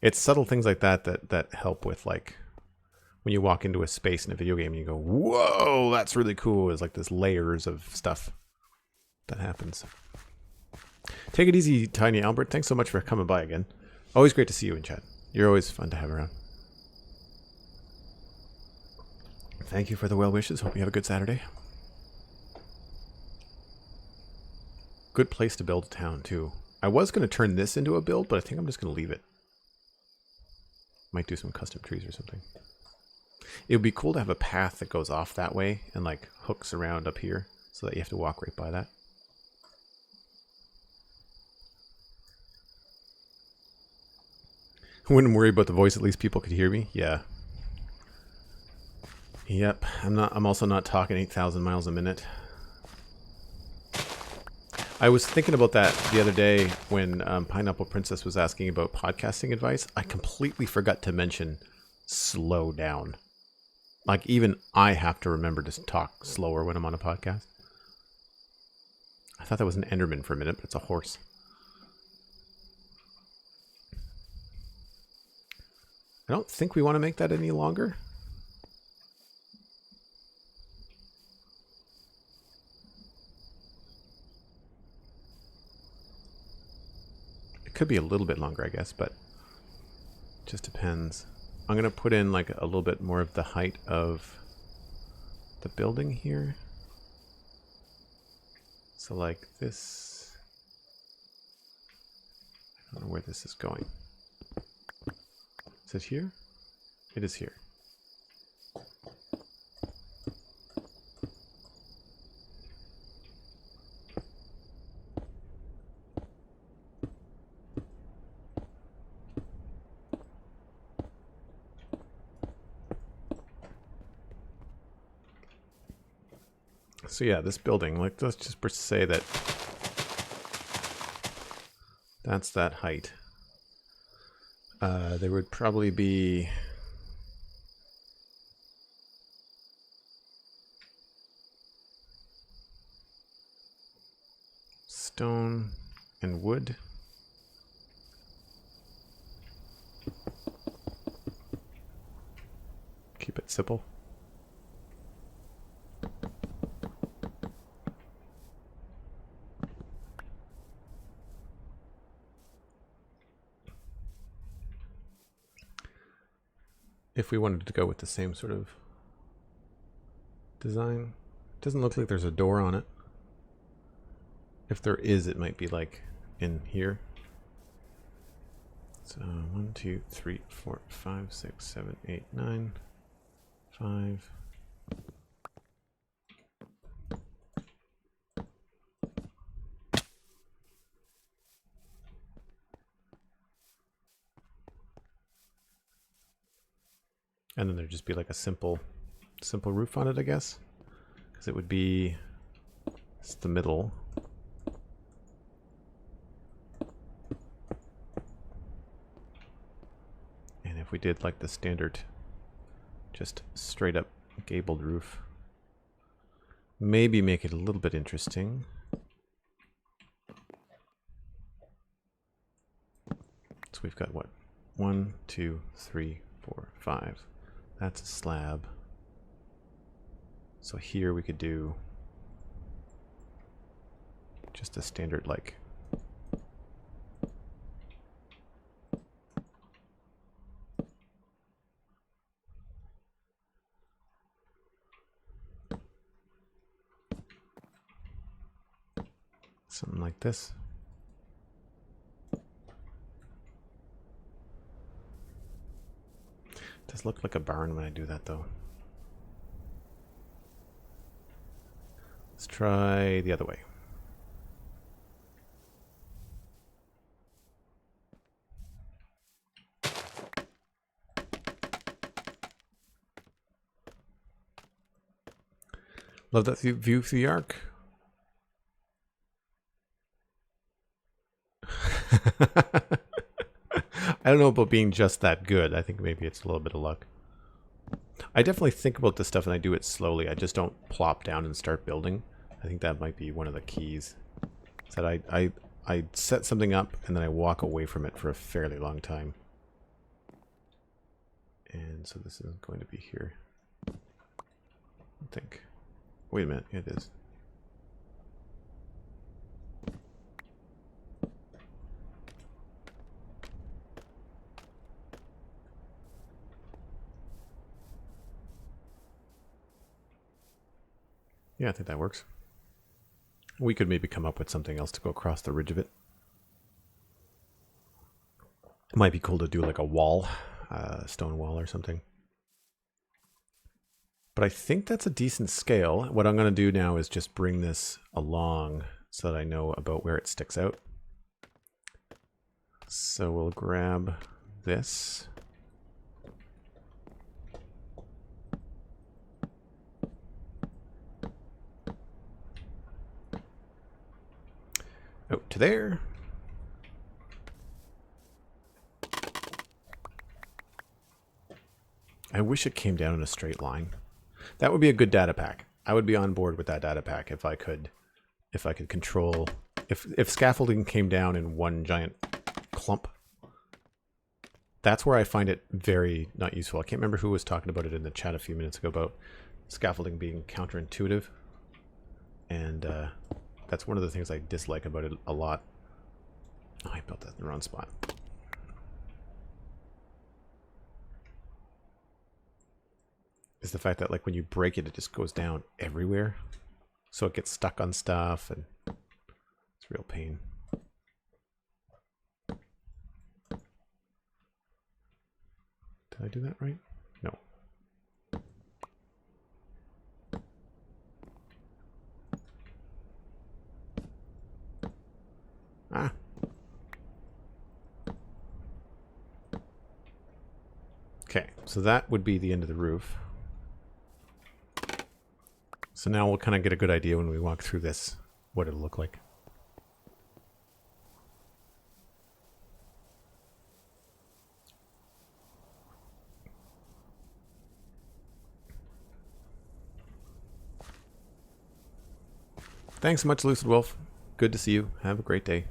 Speaker 1: it's subtle things like that that help with, like, when you walk into a space in a video game and you go, whoa, that's really cool. It's like this layers of stuff that happens. Take it easy, Tiny Albert. Thanks so much for coming by again. Always great to see you in chat. You're always fun to have around. Thank you for the well wishes. Hope you have a good Saturday. Good place to build a town, too. I was going to turn this into a build, but I think I'm just going to leave it. Might do some custom trees or something. It would be cool to have a path that goes off that way and, like, hooks around up here so that you have to walk right by that. Wouldn't worry about the voice, at least people could hear me. Yeah. Yep, I'm also not talking 8,000 miles a minute. I was thinking about that the other day when Pineapple Princess was asking about podcasting advice. I completely forgot to mention slow down. Like, even I have to remember to talk slower when I'm on a podcast. I thought that was an Enderman for a minute, but it's a horse. I don't think we want to make that any longer. It could be a little bit longer, I guess, but it just depends. I'm going to put in like a little bit more of the height of the building here. So like this. I don't know where this is going. Is it here? It is here. So yeah, this building, like, let's just say that that's that height. There would probably be stone and wood. Keep it simple. If we wanted to go with the same sort of design. Doesn't look like there's a door on it. If there is, it might be like in here. So 1, 2, 3, 4, 5, 6, 7, 8, 9, 5. And then there'd just be like a simple roof on it, I guess. Because it would be, it's the middle. And if we did like the standard, just straight up gabled roof, maybe make it a little bit interesting. So we've got what? 1, 2, 3, 4, 5. That's a slab. So here we could do just a standard like something like this. It does look like a barn when I do that though. Let's try the other way. Love that view through the arc. I don't know about being just that good. I think maybe it's a little bit of luck. I definitely think about this stuff and I do it slowly. I just don't plop down and start building. I think that might be one of the keys. Is that I set something up and then I walk away from it for a fairly long time. And so this is going to be here. I think. Wait a minute, it is. Yeah, I think that works. We could maybe come up with something else to go across the ridge of it. It might be cool to do like a wall, stone wall or something. But I think that's a decent scale. What I'm going to do now is just bring this along so that I know about where it sticks out. So we'll grab this. Out to there. I wish it came down in a straight line. That would be a good data pack. I would be on board with that data pack if I could control if scaffolding came down in one giant clump. That's where I find it very not useful. I can't remember who was talking about it in the chat a few minutes ago about scaffolding being counterintuitive. And that's one of the things I dislike about it a lot. Oh, I built that in the wrong spot. Is the fact that like when you break it, it just goes down everywhere. So it gets stuck on stuff and it's a real pain. Did I do that right? No. Ah. Okay, so that would be the end of the roof. So now we'll kind of get a good idea when we walk through this, what it'll look like. Thanks so much, Lucid Wolf. Good to see you. Have a great day.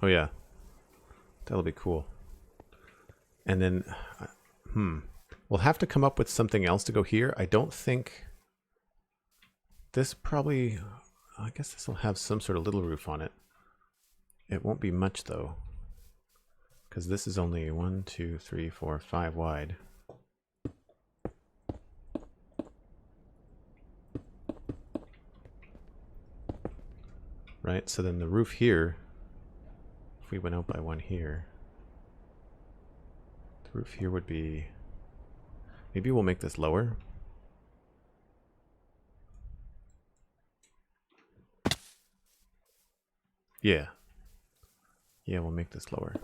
Speaker 1: Oh yeah. That'll be cool. And then, we'll have to come up with something else to go here. I don't think this probably, I guess this will have some sort of little roof on it. It won't be much though, because this is only 1, 2, 3, 4, 5 wide. Right, so then the roof here, if we went out by one here, the roof here would be, maybe we'll make this lower. Yeah. Yeah, we'll make this lower.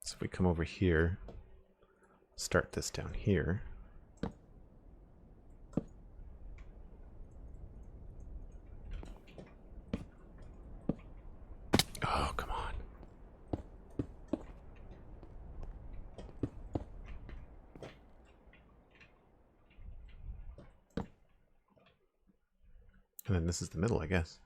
Speaker 1: So if we come over here, start this down here. Oh, come on. And then this is the middle, I guess.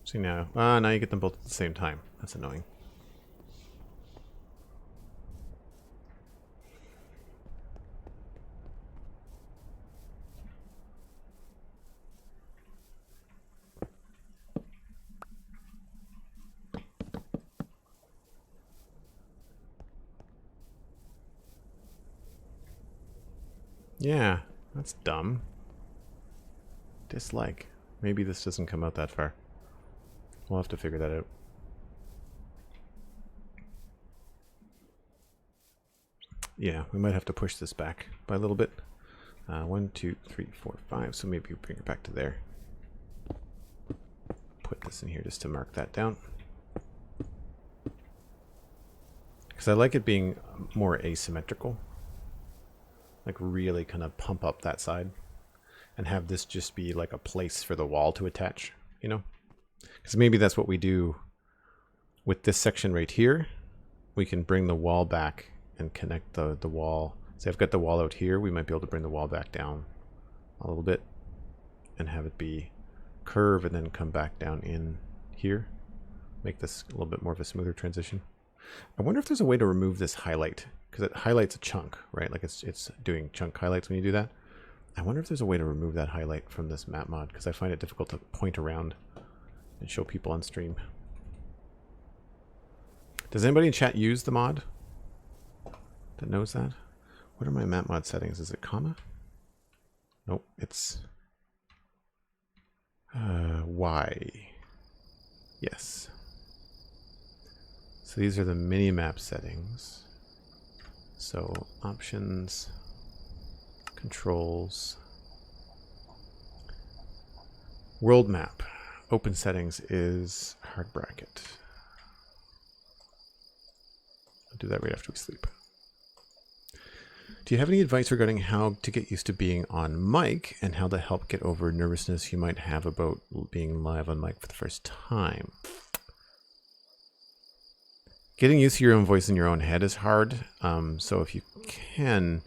Speaker 1: See now, now you get them both at the same time. That's annoying. Yeah, that's dumb. Dislike. Maybe this doesn't come out that far. We'll have to figure that out. Yeah, we might have to push this back by a little bit. 1, 2, 3, 4, 5. So maybe we bring it back to there. Put this in here just to mark that down. Because I like it being more asymmetrical. Like really kind of pump up that side. And have this just be like a place for the wall to attach, you know? Because maybe that's what we do with this section right here. We can bring the wall back and connect the wall. So I've got the wall out here. We might be able to bring the wall back down a little bit and have it be curve and then come back down in here. Make this a little bit more of a smoother transition. I wonder if there's a way to remove this highlight, because it highlights a chunk, right? Like it's doing chunk highlights when you do that. I wonder if there's a way to remove that highlight from this map mod, because I find it difficult to point around and show people on stream. Does anybody in chat use the mod that knows that? What are my map mod settings? Is it comma? Nope, it's Y. Yes. So these are the mini map settings. So options, controls, world map, open settings is hard bracket. I'll do that right after we sleep. Do you have any advice regarding how to get used to being on mic and how to help get over nervousness you might have about being live on mic for the first time? Getting used to your own voice in your own head is hard. So if you can,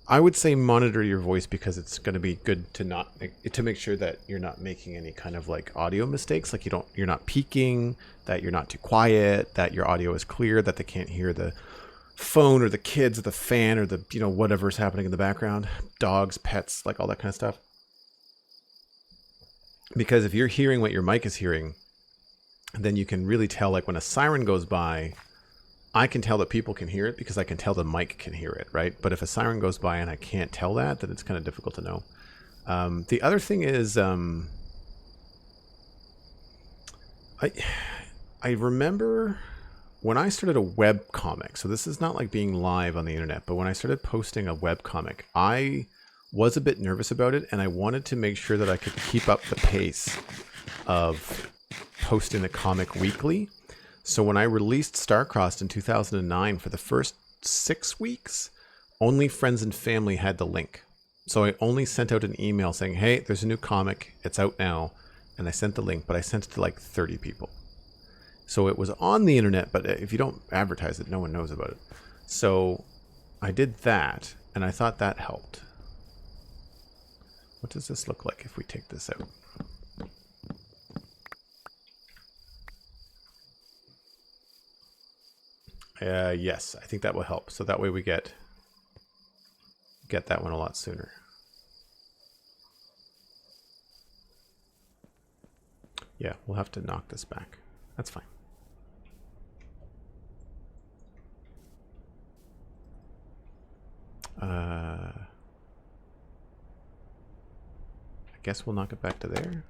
Speaker 1: I would say monitor your voice, because it's going to be good to make sure that you're not making any kind of like audio mistakes. Like you're not peaking, that you're not too quiet, that your audio is clear, that they can't hear the phone or the kids or the fan or the, you know, whatever's happening in the background, dogs, pets, like all that kind of stuff. Because if you're hearing what your mic is hearing, then you can really tell, like when a siren goes by, I can tell that people can hear it because I can tell the mic can hear it, right? But if a siren goes by and I can't tell that, then it's kind of difficult to know. The other thing is, I remember when I started a web comic, so this is not like being live on the internet, but when I started posting a web comic, I was a bit nervous about it, and I wanted to make sure that I could keep up the pace of posting the comic weekly. So when I released Starcrossed in 2009, for the first 6 weeks, only friends and family had the link. So I only sent out an email saying, hey, there's a new comic, it's out now. And I sent the link, but I sent it to like 30 people. So it was on the internet, but if you don't advertise it, no one knows about it. So I did that, and I thought that helped. What does this look like if we take this out? Yes, I think that will help. So that way we get that one a lot sooner. Yeah, we'll have to knock this back. That's fine. I guess we'll knock it back to there.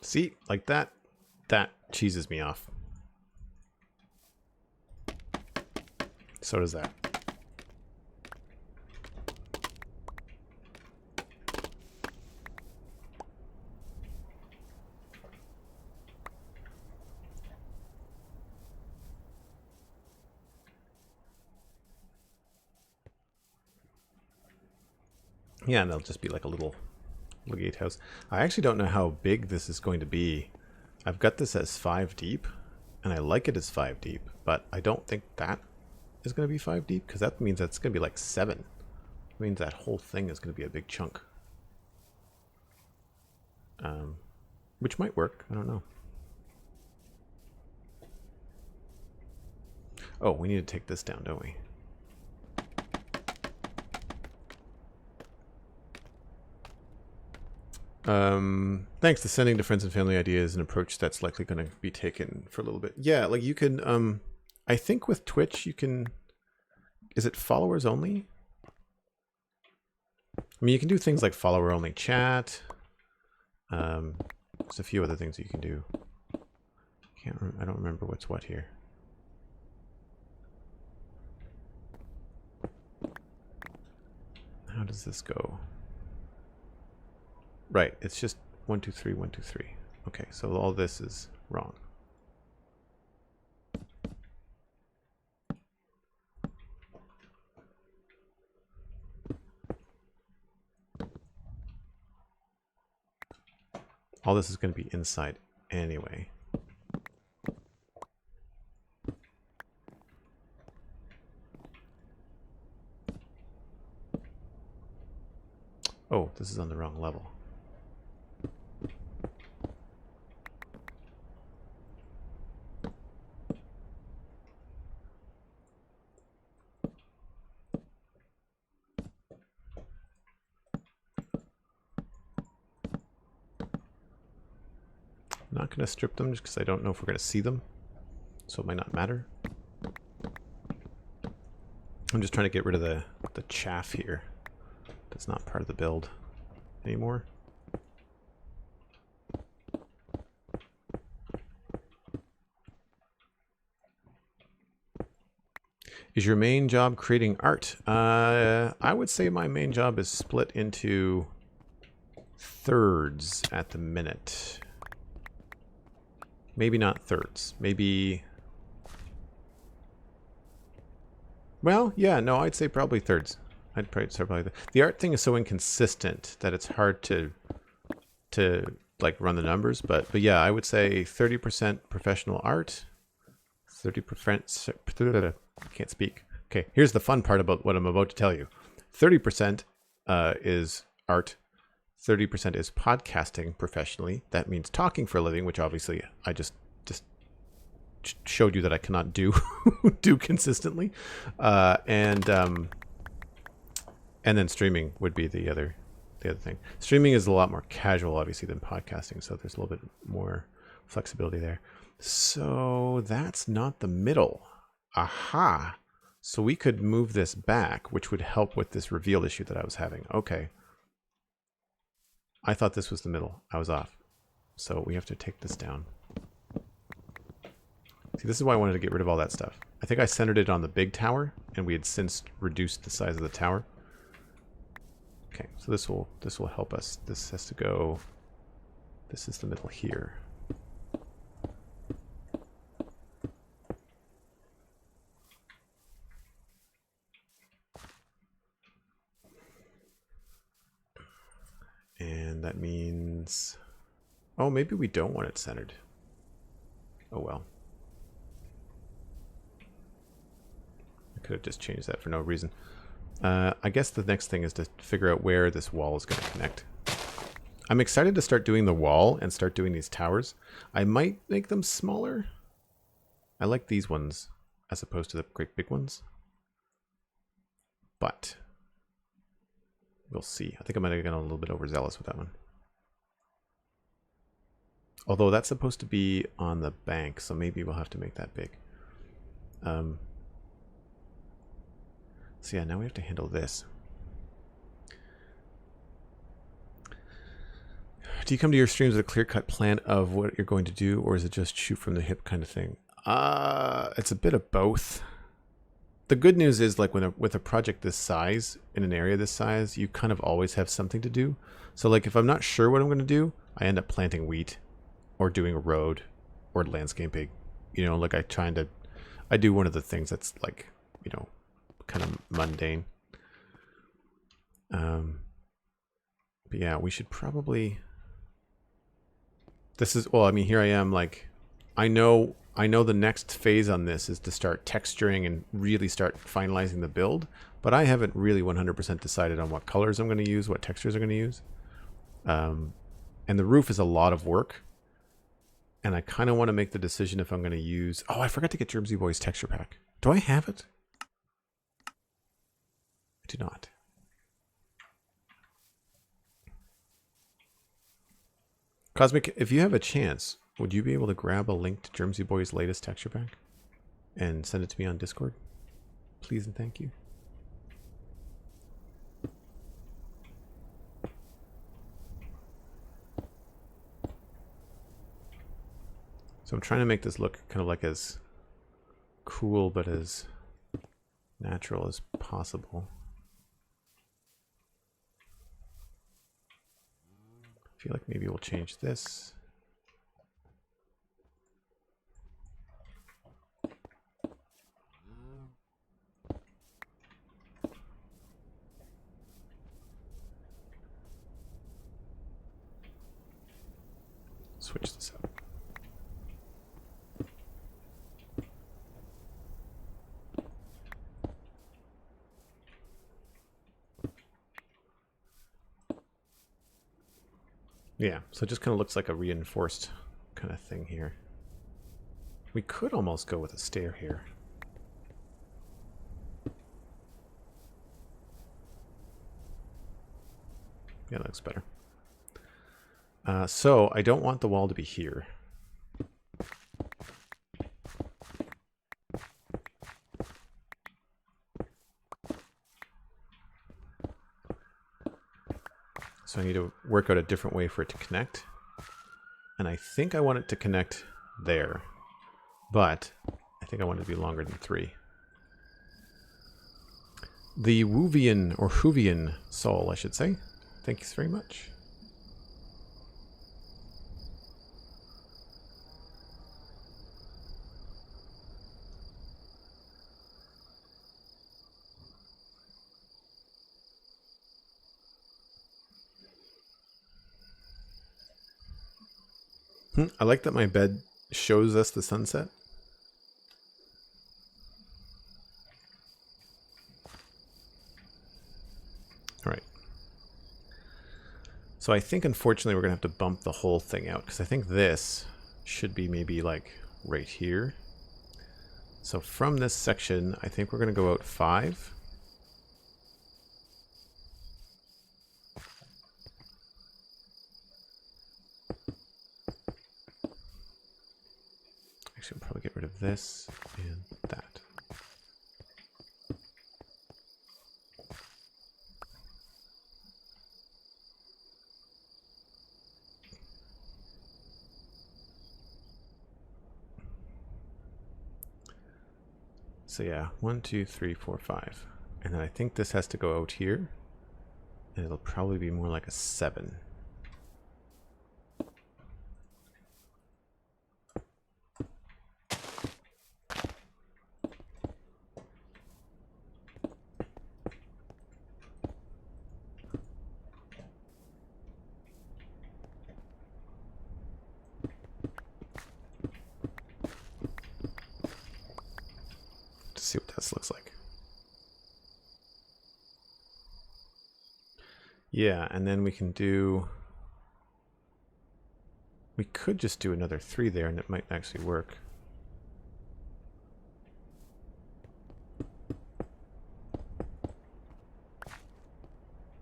Speaker 1: See, like that cheeses me off. So does that. Yeah, and it'll just be like a little gatehouse. I actually don't know how big this is going to be. I've got this as 5 deep, and I like it as 5 deep, but I don't think that is going to be 5 deep, because that means that's going to be like 7. It means that whole thing is going to be a big chunk. Which might work. I don't know. Oh, we need to take this down, don't we? Thanks. The sending to friends and family idea is an approach that's likely going to be taken for a little bit. Yeah, like you can, I think with Twitch you can, is it followers only? I mean, you can do things like follower only chat. There's a few other things you can do. I don't remember what's what here. How does this go? Right, it's just 1, 2, 3, 1, 2, 3. Okay, so all this is wrong. All this is going to be inside anyway. Oh, this is on the wrong level. I'm not going to strip them just because I don't know if we're going to see them, so it might not matter. I'm just trying to get rid of the chaff here. That's not part of the build anymore. Is your main job creating art? I would say my main job is split into thirds at the minute. Maybe not thirds. Maybe... Well, yeah, no, I'd say probably thirds. I'd probably say probably the art thing is so inconsistent that it's hard to like run the numbers. But yeah, I would say 30% professional art, 30%. Can't speak. Okay, here's the fun part about what I'm about to tell you. 30% is art. 30% is podcasting professionally. That means talking for a living, which obviously I just showed you that I cannot do consistently. And then streaming would be the other thing. Streaming is a lot more casual, obviously, than podcasting, so there's a little bit more flexibility there. So that's not the middle. Aha! So we could move this back, which would help with this reveal issue that I was having. Okay. I thought this was the middle. I was off. So we have to take this down. See, this is why I wanted to get rid of all that stuff. I think I centered it on the big tower, and we had since reduced the size of the tower. Okay, so this will help us. This has to go. This is the middle here. And that means, oh, maybe we don't want it centered. Oh well. I could have just changed that for no reason. I guess the next thing is to figure out where this wall is going to connect. I'm excited to start doing the wall and start doing these towers. I might make them smaller. I like these ones as opposed to the great big ones. But we'll see. I think I might have gotten a little bit overzealous with that one. Although that's supposed to be on the bank, so maybe we'll have to make that big. So yeah, now we have to handle this. Do you come to your streams with a clear-cut plan of what you're going to do, or is it just shoot from the hip kind of thing? It's a bit of both. The good news is, like, with a project this size, in an area this size, you kind of always have something to do. So like if I'm not sure what I'm going to do, I end up planting wheat or doing a road or landscaping. You know, like I do one of the things that's like, you know, kind of mundane. But yeah, we should probably, well, I mean, here I am, like, I know the next phase on this is to start texturing and really start finalizing the build, but I haven't really 100% decided on what colors I'm going to use, what textures I'm going to use. And the roof is a lot of work, and I kind of want to make the decision if I'm going to use, oh, I forgot to get Jersey Boy's texture pack. Do I have it? I do not. Cosmic, if you have a chance, would you be able to grab a link to Germsy Boy's latest texture pack and send it to me on Discord? Please and thank you. So I'm trying to make this look kind of like as cool but as natural as possible. I feel like maybe we'll change this. Switch this up. Yeah, so it just kind of looks like a reinforced kind of thing here. We could almost go with a stair here. Yeah, that looks better. So I don't want the wall to be here. So I need to work out a different way for it to connect. And I think I want it to connect there. But I think I want it to be longer than 3. The Woovian, or Hoovian soul, I should say. Thanks very much. I like that my bed shows us the sunset. All right. So I think, unfortunately, we're going to have to bump the whole thing out, because I think this should be maybe like right here. So from this section, I think we're going to go out 5. Actually, we'll probably get rid of this and that. So yeah, 1, 2, 3, 4, 5. And then I think this has to go out here. And it'll probably be more like a 7. To see what this looks like. Yeah, and then we can do... We could just do another 3 there and it might actually work.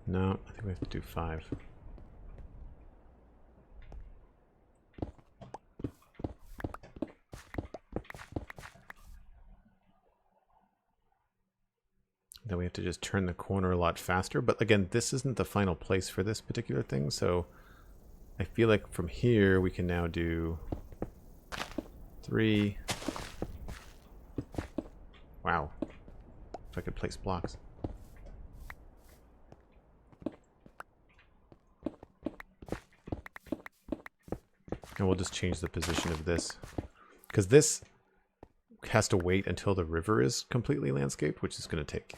Speaker 1: No, I think we have to do 5. Then we have to just turn the corner a lot faster. But again, this isn't the final place for this particular thing, so I feel like from here we can now do 3. Wow. If I could place blocks. And we'll just change the position of this. Because this has to wait until the river is completely landscaped, which is going to take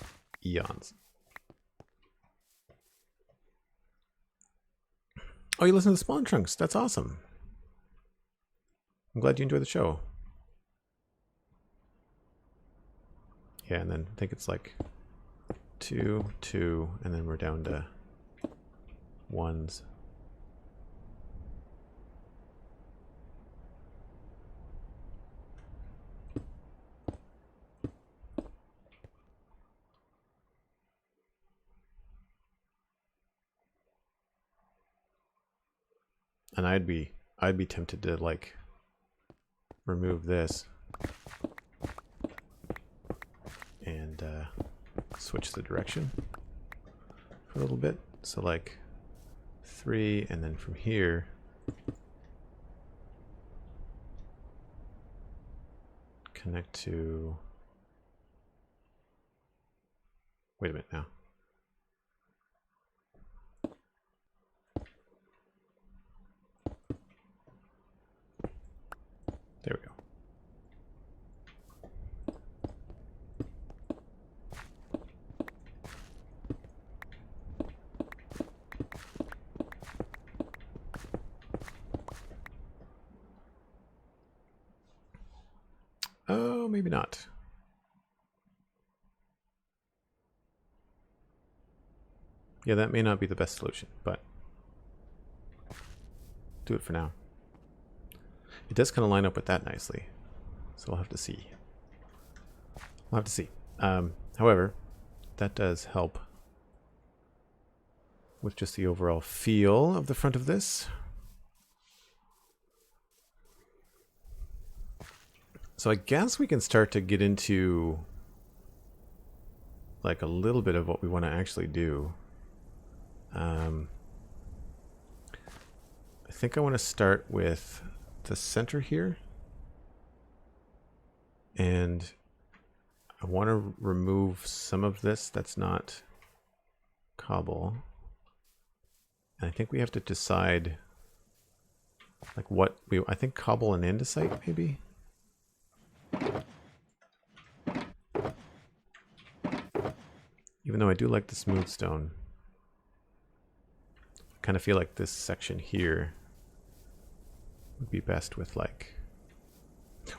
Speaker 1: eons. Oh, you listen to Spawn Trunks. That's awesome. I'm glad you enjoyed the show. Yeah, and then I think it's like 2, 2, and then we're down to 1s. And I'd be tempted to like remove this and switch the direction for a little bit. So like 3, and then from here connect to, wait a minute now. There we go. Oh, maybe not. Yeah, that may not be the best solution, but do it for now. It does kind of line up with that nicely, so we'll have to see. We'll have to see. However, that does help with just the overall feel of the front of this. So I guess we can start to get into like a little bit of what we want to actually do. I think I want to start with the center here. And I want to remove some of this that's not cobble. And I think we have to decide like what we, I think cobble and andesite maybe. Even though I do like the smooth stone, I kind of feel like this section here would be best with like,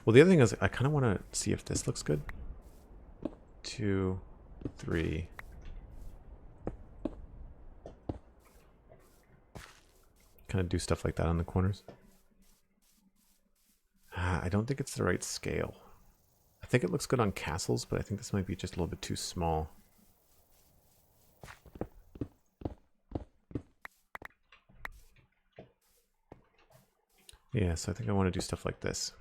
Speaker 1: well, the other thing is I kind of want to see if this looks good. 2, 3. Kind of do stuff like that on the corners. I don't think it's the right scale. I think it looks good on castles, but I think this might be just a little bit too small. Yeah, so I think I want to do stuff like this.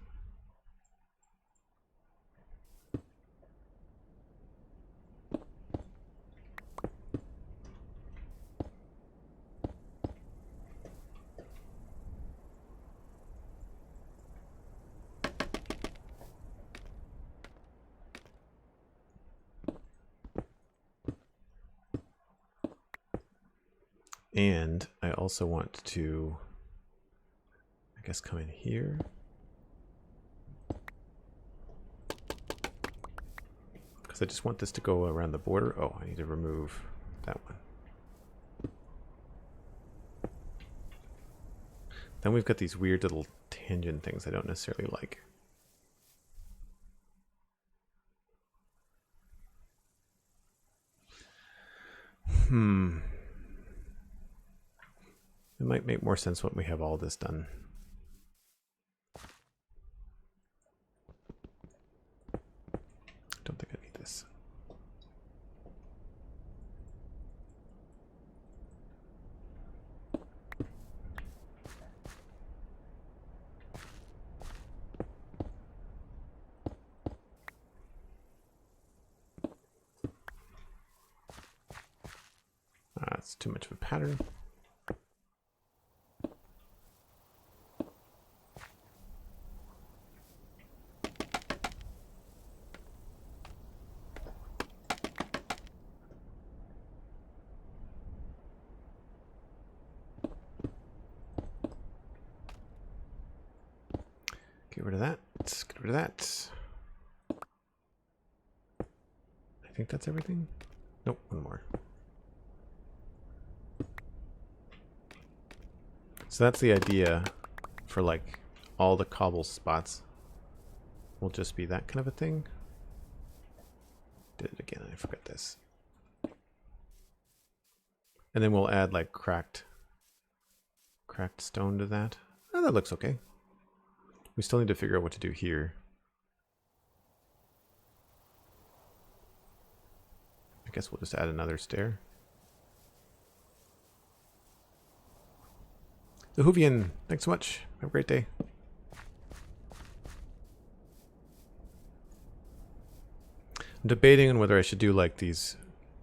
Speaker 1: And I also want to, I guess, come in here. Because I just want this to go around the border. Oh, I need to remove that one. Then we've got these weird little tangent things I don't necessarily like. It might make more sense when we have all this done. Don't think I need this. That's too much of a pattern. Get rid of that. Get rid of that. I think that's everything. Nope, one more. So that's the idea for like all the cobble spots. Will just be that kind of a thing. Did it again, I forgot this. And then we'll add like cracked stone to that. Oh, that looks okay. We still need to figure out what to do here. I guess we'll just add another stair. The Hoovian, thanks so much. Have a great day. I'm debating on whether I should do like these.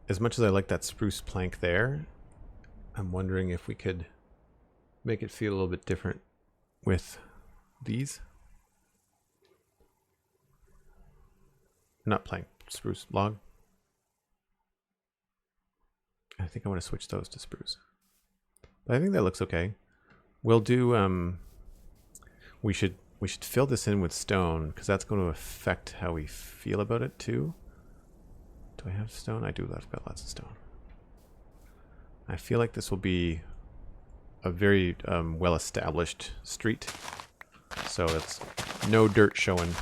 Speaker 1: As much as I like that spruce plank there, I'm wondering if we could make it feel a little bit different with these. Not plank, spruce, log. I think I want to switch those to spruce. But I think that looks okay. We'll do, we should fill this in with stone because that's going to affect how we feel about it too. Do I have stone? I do. I've got lots of stone. I feel like this will be a very well-established street. So it's no dirt showing.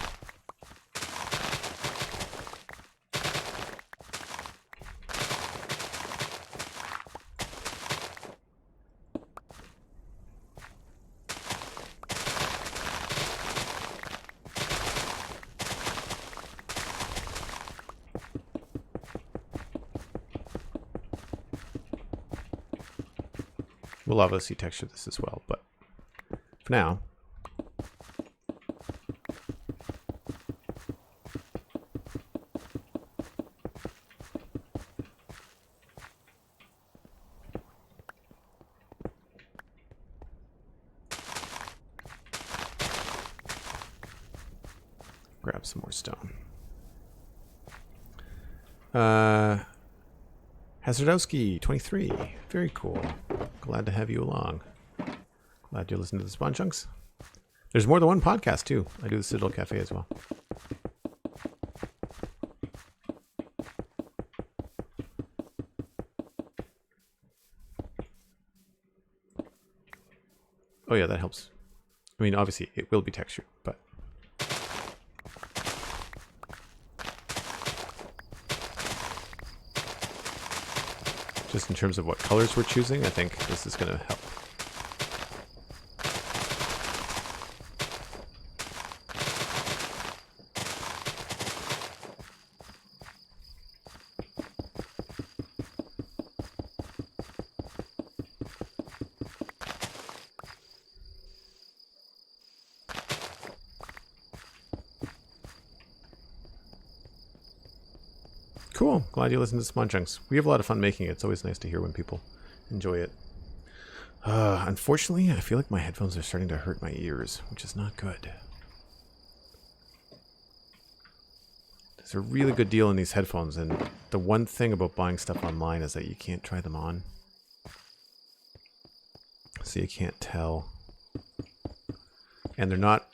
Speaker 1: We'll obviously texture this as well, but for now, grab some more stone. Hazardowski 23, very cool. Glad to have you along. Glad you listen to the Spawn Chunks. There's more than one podcast too. I do the Citadel Cafe as well. Oh yeah, that helps. I mean, obviously it will be textured, but just in terms of what colors we're choosing, I think this is going to help. Cool. Glad you listened to Spawn Chunks. We have a lot of fun making it. It's always nice to hear when people enjoy it. Unfortunately, I feel like my headphones are starting to hurt my ears, which is not good. There's a really good deal in these headphones, and the one thing about buying stuff online is that you can't try them on. So you can't tell. And they're not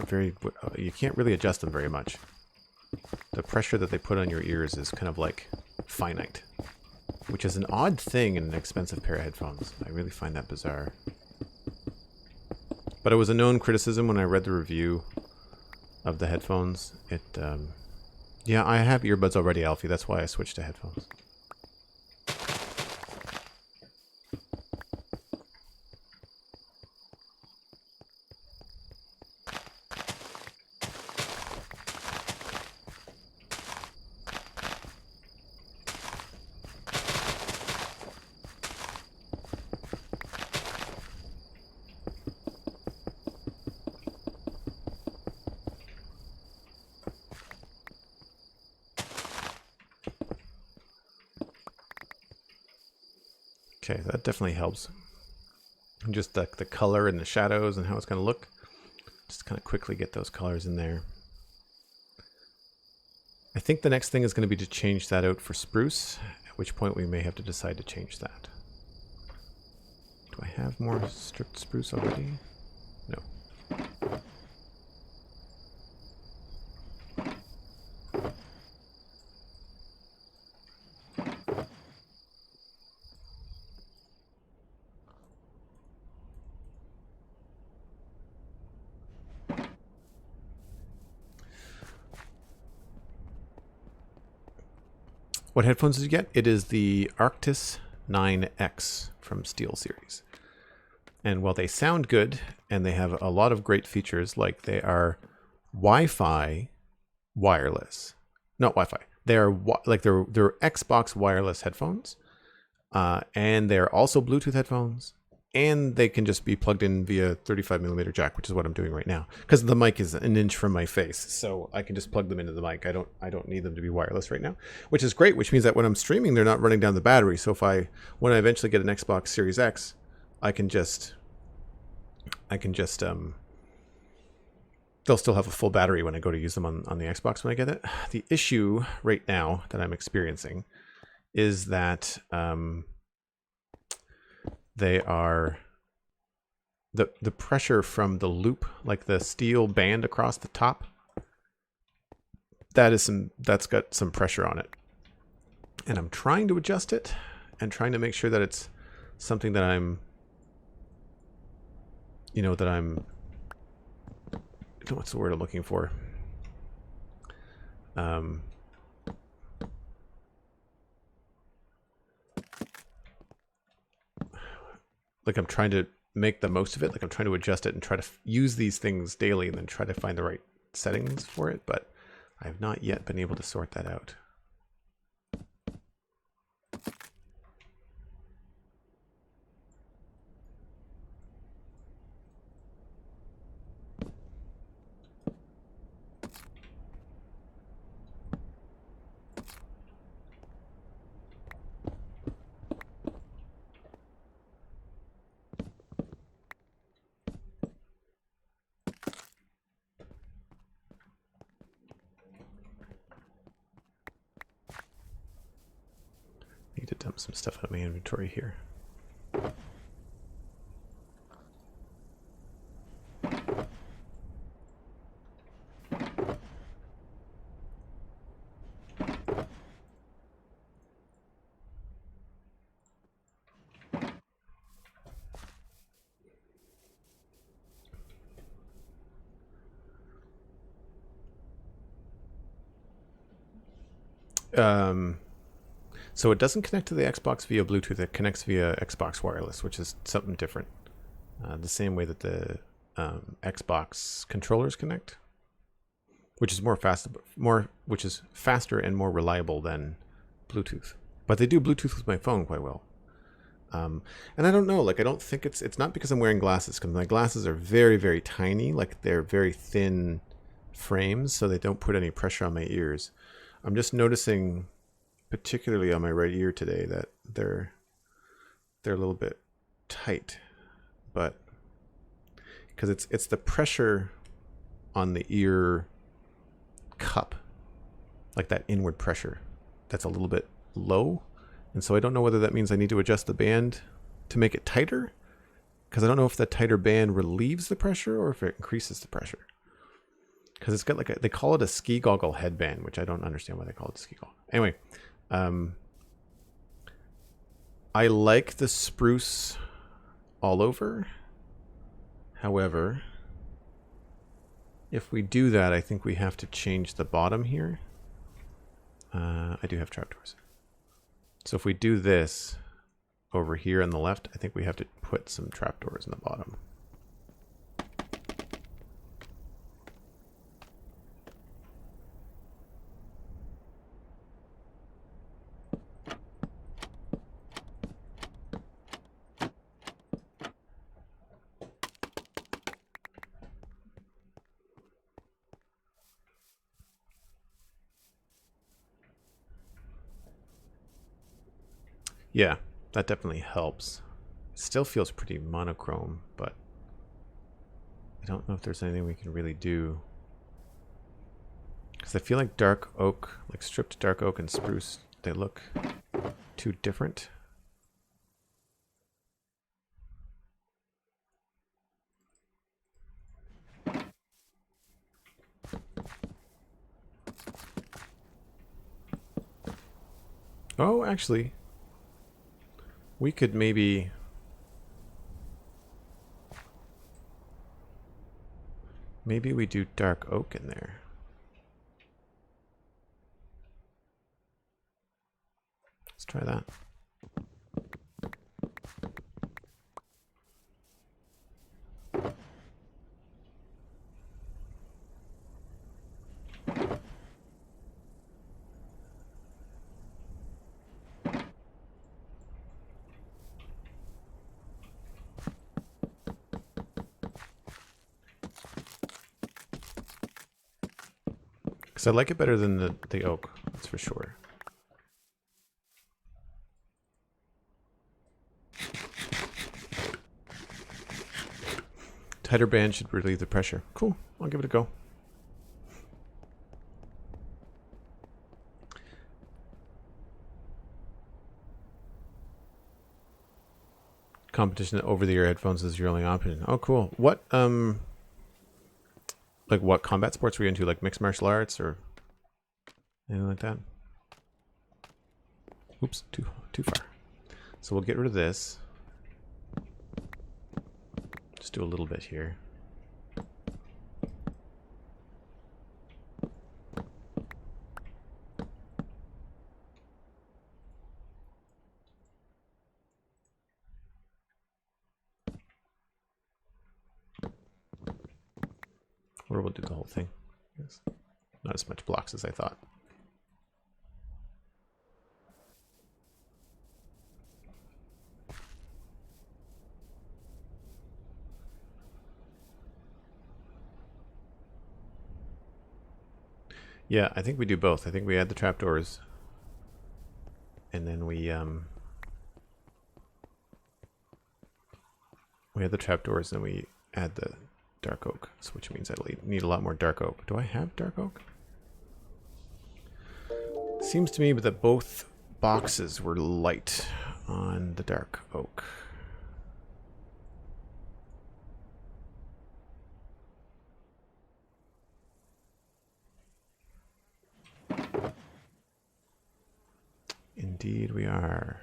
Speaker 1: very, you can't really adjust them very much. The pressure that they put on your ears is kind of like finite, which is an odd thing in an expensive pair of headphones. I really find that bizarre. But it was a known criticism when I read the review of the headphones. Yeah, I have earbuds already, Alfie. That's why I switched to headphones. Okay, that definitely helps. Just the color and the shadows and how it's going to look. Just kind of quickly get those colors in there. I think the next thing is going to be to change that out for spruce, at which point we may have to decide to change that. Do I have more stripped spruce already? No. What headphones did you get? It is the Arctis 9X from SteelSeries. And while they sound good and they have a lot of great features, like they are Wi-Fi wireless. Not Wi-Fi. They're Xbox wireless headphones. And they're also Bluetooth headphones. and they can just be plugged in via 35mm jack, which is what I'm doing right now, because the mic is an inch from my face, so I can just plug them into the mic. I don't need them to be wireless right now, which is great. Which means that when I'm streaming, they're not running down the battery. So when I eventually get an Xbox Series X, I can just they'll still have a full battery when I go to use them on the Xbox when I get it. The issue right now that I'm experiencing is that they are the pressure from the loop, like the steel band across the top, that's got some pressure on it, and I'm trying to adjust it and trying to make sure that it's something that I'm what's the word I'm looking for? Like I'm trying to make the most of it. Like I'm trying to adjust it and try to use these things daily and then try to find the right settings for it. But I have not yet been able to sort that out. Need to dump some stuff out of my inventory here. So it doesn't connect to the Xbox via Bluetooth. It connects via Xbox Wireless, which is something different. The same way that the Xbox controllers connect, which is which is faster and more reliable than Bluetooth. But they do Bluetooth with my phone quite well. And I don't know, like I don't think it's not because I'm wearing glasses, because my glasses are very, very tiny, like they're very thin frames, so they don't put any pressure on my ears. I'm just noticing, particularly on my right ear today, that they're a little bit tight, but because it's the pressure on the ear cup, like that inward pressure, that's a little bit low, and so I don't know whether that means I need to adjust the band to make it tighter, because I don't know if the tighter band relieves the pressure or if it increases the pressure. Because it's got like they call it a ski goggle headband, which I don't understand why they call it a ski goggle. Anyway, I like the spruce all over. However, if we do that, I think we have to change the bottom here. I do have trapdoors. So if we do this over here on the left, I think we have to put some trapdoors in the bottom. Yeah, that definitely helps. It still feels pretty monochrome, but I don't know if there's anything we can really do. Because I feel like dark oak, like stripped dark oak and spruce, they look too different. Oh, actually, we could maybe we do dark oak in there. Let's try that. Because I like it better than the oak, that's for sure. Tighter band should relieve the pressure. Cool, I'll give it a go. Competition over-the-ear headphones is your only option. Oh, cool. What, like what combat sports were you into? Like mixed martial arts or anything like that? Oops, too far. So we'll get rid of this. Just do a little bit here. Or we'll do the whole thing. Yes. Not as much blocks as I thought. Yeah, I think we do both. I think we add the trapdoors, and then we add the trapdoors, and we add the dark oak, which means I need a lot more dark oak. Do I have dark oak? Seems to me that both boxes were light on the dark oak. Indeed we are.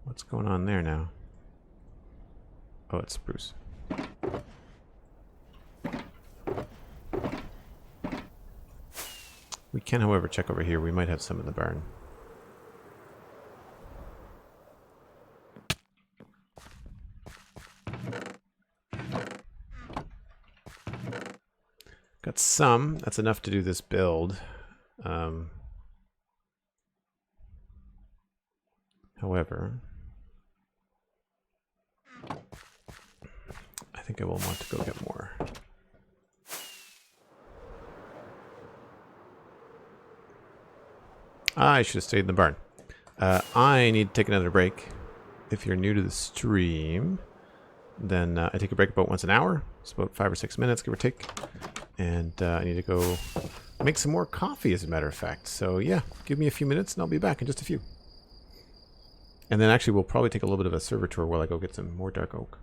Speaker 1: What's going on there now? Oh, it's spruce. We can, however, check over here. We might have some in the barn. Got some. That's enough to do this build. However, I think I will want to go get more. I should have stayed in the barn. I need to take another break. If you're new to the stream, then I take a break about once an hour. It's about 5 or 6 minutes, give or take. And I need to go make some more coffee, as a matter of fact. So yeah, give me a few minutes and I'll be back in just a few. And then actually we'll probably take a little bit of a server tour while I go get some more dark oak.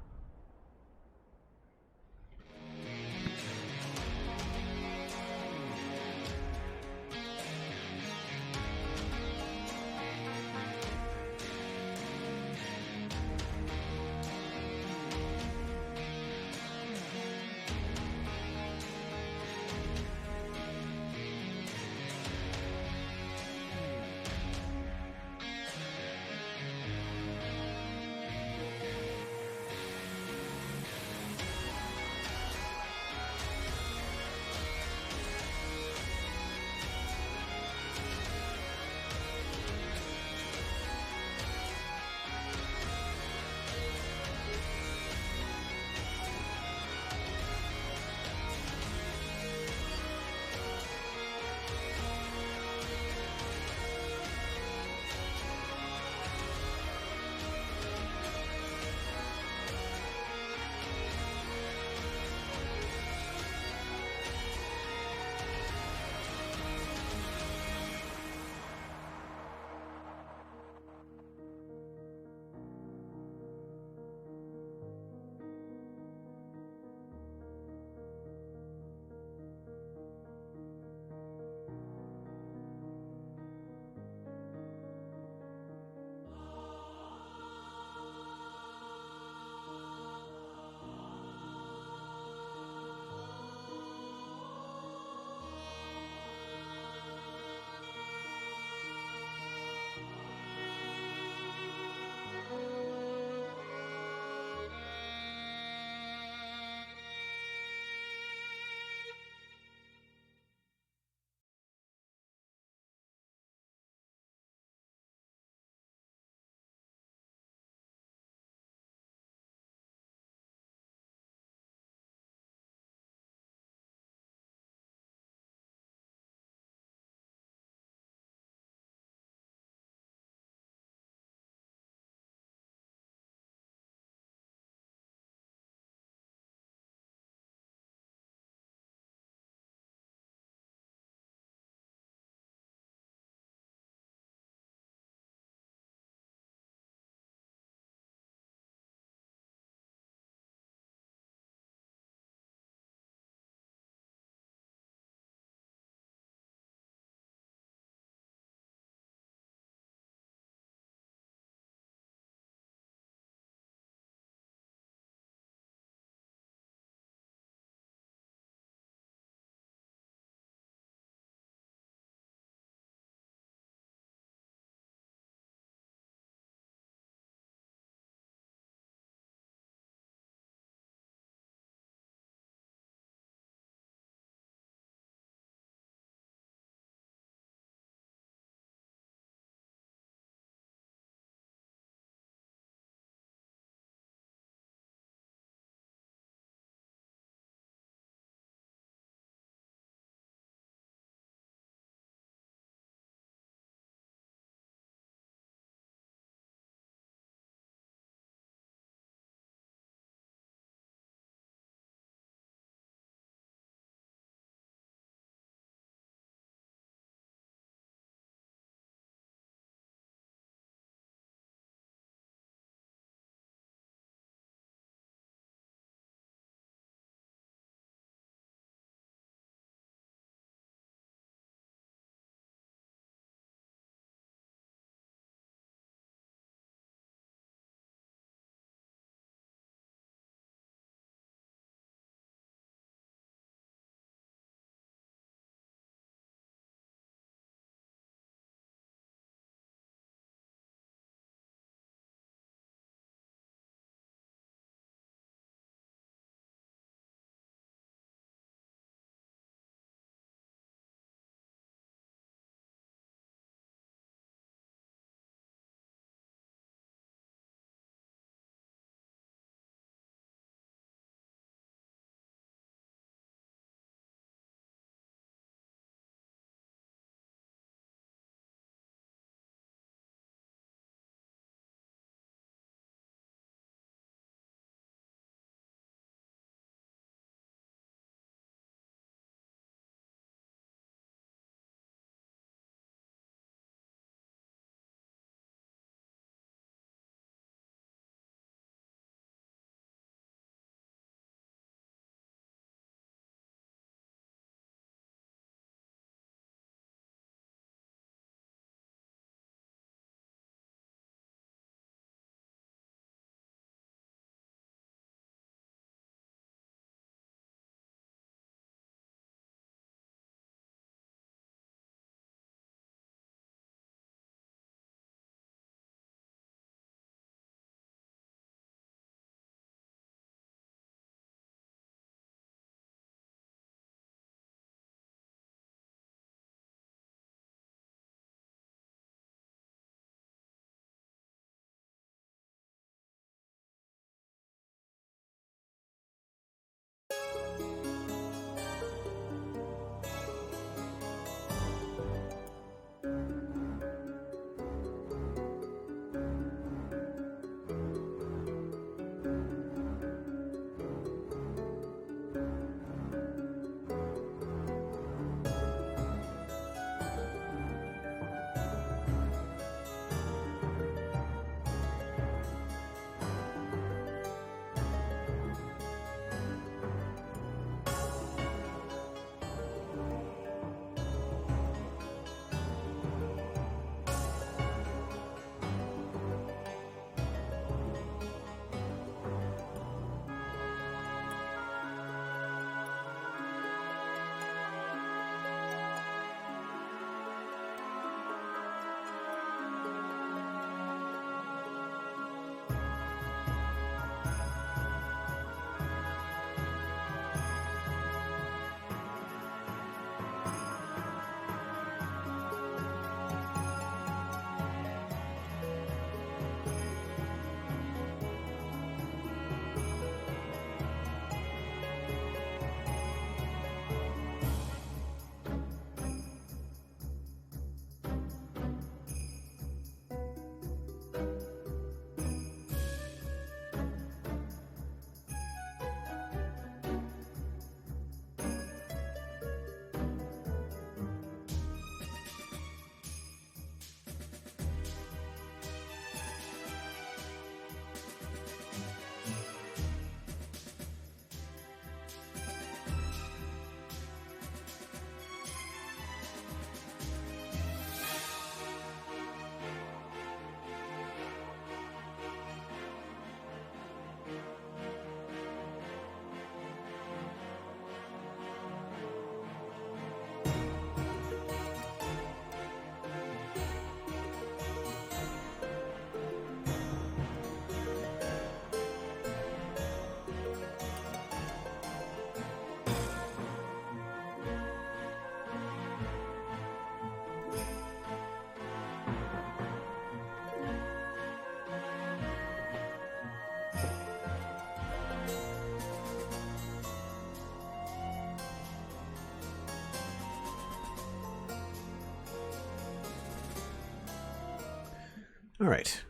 Speaker 1: All right.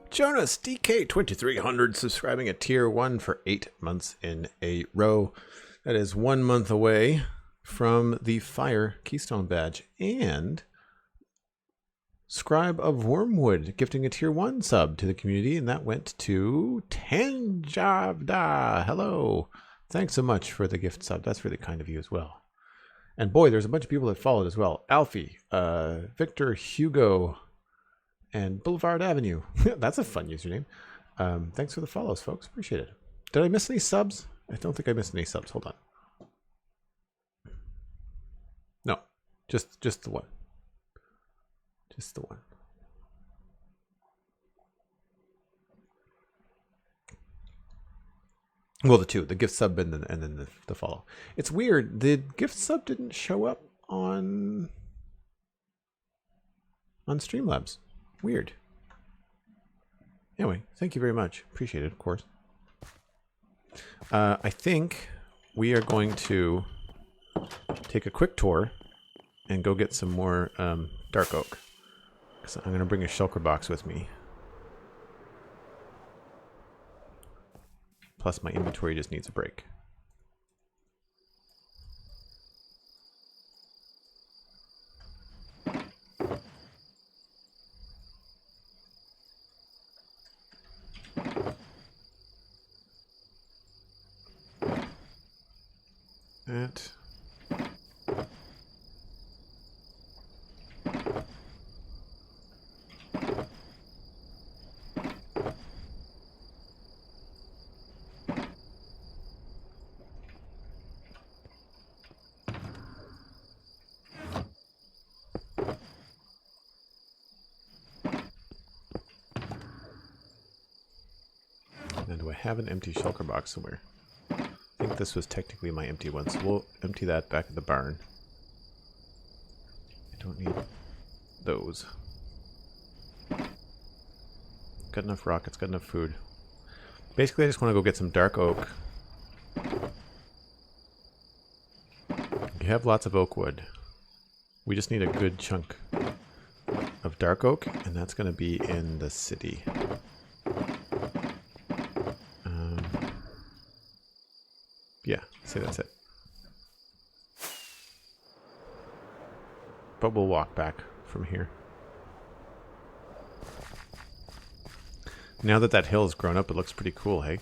Speaker 1: Jonas DK2300 subscribing at tier 1 for 8 months in a row. That is 1 month away from the Fire Keystone badge. And Scribe of Wormwood gifting a tier 1 sub to the community, and that went to Tanjavda. Hello. Thanks so much for the gift sub. That's really kind of you as well. And boy, there's a bunch of people that followed as well. Alfie, Victor Hugo, and Boulevard Avenue. That's a fun username. Thanks for the follows, folks. Appreciate it. Did I miss any subs? I don't think I missed any subs. Hold on. No, just the one. Just the one. Well, the two. The gift sub and then the follow. It's weird. The gift sub didn't show up on Streamlabs. Weird. Anyway, thank you very much. Appreciate it, of course. I think we are going to take a quick tour and go get some more dark oak. Because I'm going to bring a shulker box with me. Plus my inventory just needs a break. That. And do I have an empty shulker box somewhere? I think this was technically my empty one, so we'll empty that back at the barn. I don't need those. Got enough rockets, got enough food. Basically, I just want to go get some dark oak. We have lots of oak wood. We just need a good chunk of dark oak, and that's going to be in the city. Yeah, say that's it. But we'll walk back from here. Now that hill has grown up, it looks pretty cool, hey?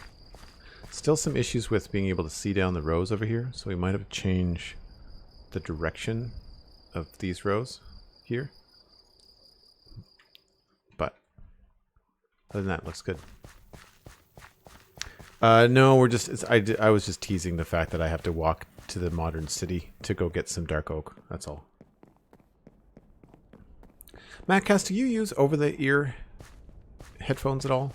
Speaker 1: Still some issues with being able to see down the rows over here, so we might have to change the direction of these rows here. But other than that, it looks good. No, we're just. I was just teasing the fact that I have to walk to the modern city to go get some dark oak. That's all. Mattcast, do you use over-the-ear headphones at all?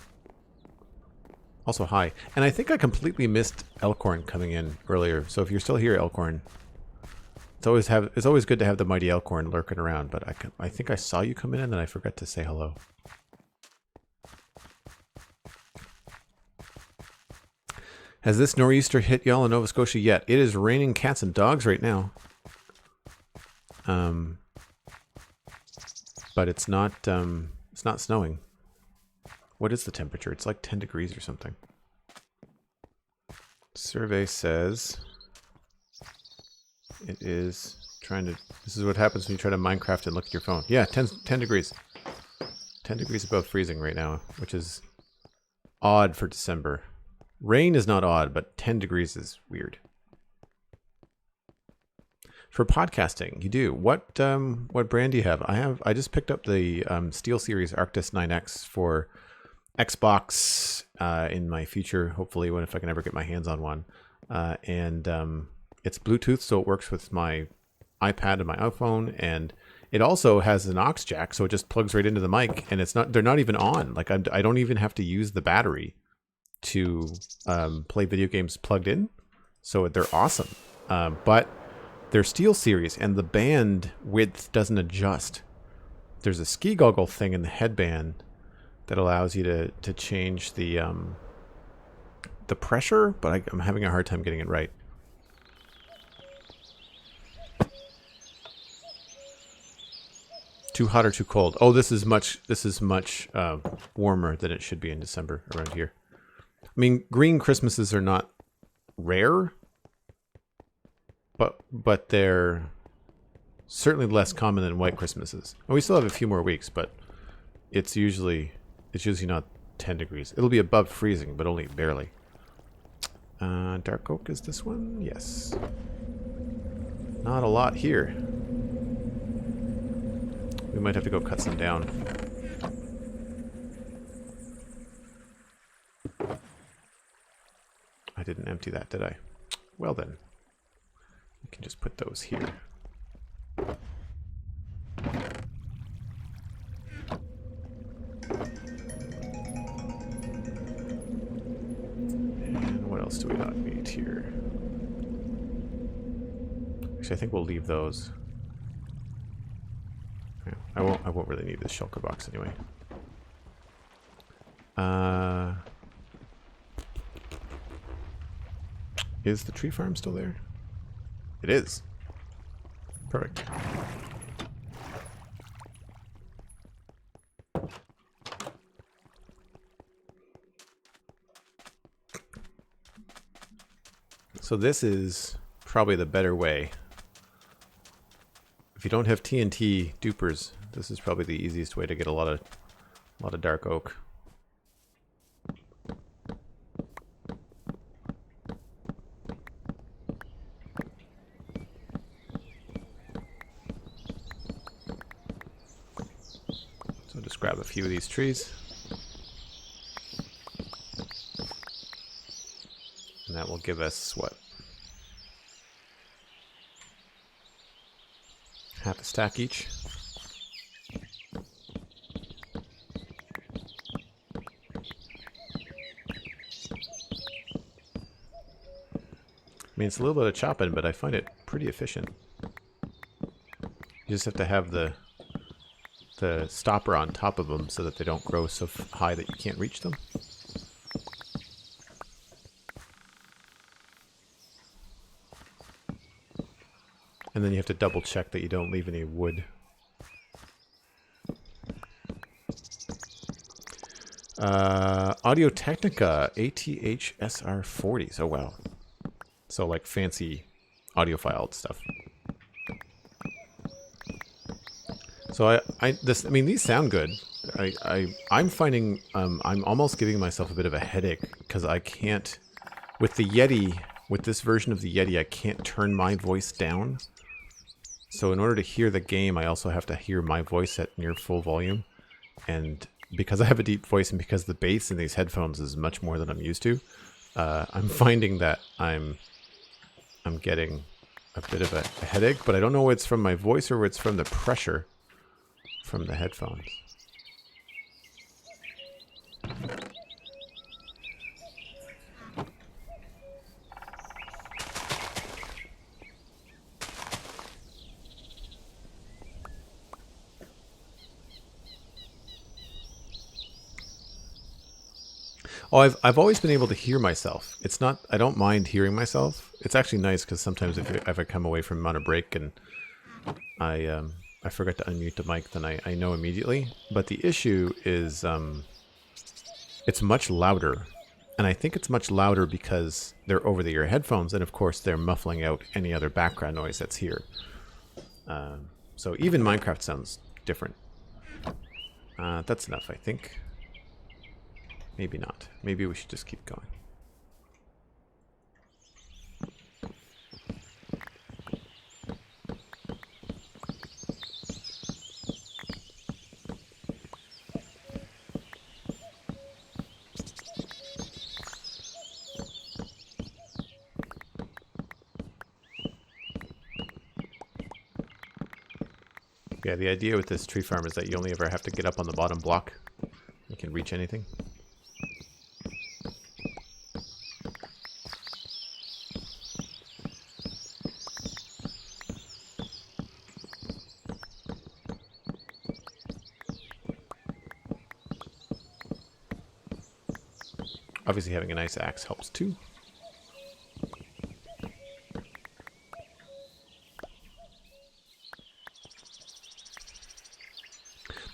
Speaker 1: Also, hi. And I think I completely missed Elkhorn coming in earlier. So if you're still here, Elkhorn, it's always good to have the mighty Elkhorn lurking around. But I think I saw you come in and then I forgot to say hello. Has this nor'easter hit y'all in Nova Scotia yet? It is raining cats and dogs right now. But it's not snowing. What is the temperature? It's like 10 degrees or something. Survey says it is trying to... This is what happens when you try to Minecraft and look at your phone. Yeah, 10 degrees. 10 degrees above freezing right now, which is odd for December. Rain is not odd, but 10 degrees is weird. For podcasting, you do. What brand do you have? I just picked up the SteelSeries Arctis 9X for Xbox in my future, hopefully, if I can ever get my hands on one. And it's Bluetooth, so it works with my iPad and my iPhone, and it also has an aux jack, so it just plugs right into the mic, and they're not even on. Like I don't even have to use the battery to play video games plugged in, so they're awesome. But they're SteelSeries, and the band width doesn't adjust. There's a ski goggle thing in the headband that allows you to change the pressure, but I'm having a hard time getting it right. Too hot or too cold? Oh, this is much warmer than it should be in December around here. I mean, green Christmases are not rare, but they're certainly less common than white Christmases. And we still have a few more weeks, but it's usually not 10 degrees. It'll be above freezing, but only barely. Dark oak is this one? Yes. Not a lot here. We might have to go cut some down. I didn't empty that, did I? Well then. We can just put those here. And what else do we not need here? Actually, I think we'll leave those. Yeah, I won't really need this shulker box anyway. Is the tree farm still there? It is. Perfect. So this is probably the better way. If you don't have TNT dupers, this is probably the easiest way to get a lot of dark oak. So just grab a few of these trees. And that will give us what? Half a stack each. I mean, it's a little bit of chopping, but I find it pretty efficient. You just have to have the stopper on top of them so that they don't grow so high that you can't reach them. And then you have to double check that you don't leave any wood. Audio Technica ATH-SR40s. Oh wow. So like fancy audiophile stuff. So I mean these sound good. I'm finding I'm almost giving myself a bit of a headache because I can't with the Yeti, with this version of the Yeti, I can't turn my voice down. So in order to hear the game, I also have to hear my voice at near full volume. And because I have a deep voice and because the bass in these headphones is much more than I'm used to, I'm finding that I'm getting a bit of a headache, but I don't know if it's from my voice or if it's from the pressure from the headphones. Oh, I've always been able to hear myself. It's not, I don't mind hearing myself. It's actually nice because sometimes if I come away from on a break and I forget to unmute the mic, then I know immediately. But the issue is it's much louder. And I think it's much louder because they're over-the-ear headphones, and of course they're muffling out any other background noise that's here. So even Minecraft sounds different. That's enough, I think. Maybe not. Maybe we should just keep going. Yeah, the idea with this tree farm is that you only ever have to get up on the bottom block. You can reach anything. Obviously having a nice axe helps too.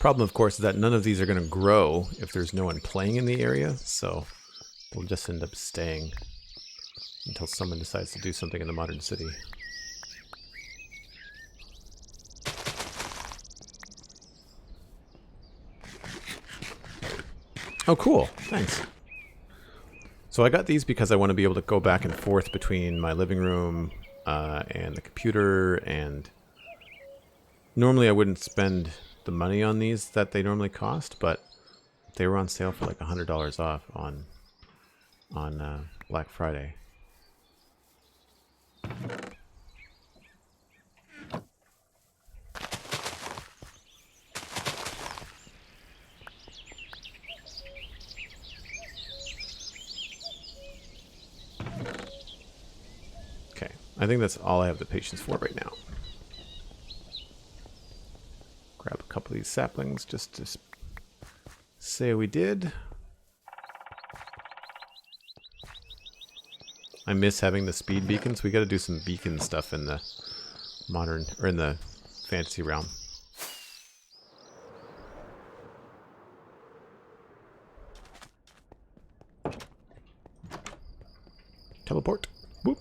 Speaker 1: Problem, of course, is that none of these are going to grow if there's no one playing in the area, so they'll just end up staying until someone decides to do something in the modern city. Oh, cool. Thanks. So I got these because I want to be able to go back and forth between my living room and the computer, and normally I wouldn't spend the money on these that they normally cost, but they were on sale for like $100 off on Black Friday. Okay, I think that's all I have the patience for right now. Grab a couple of these saplings just to say we did. I miss having the speed beacons. We got to do some beacon stuff in the modern, or in the fantasy realm. Teleport. Whoop.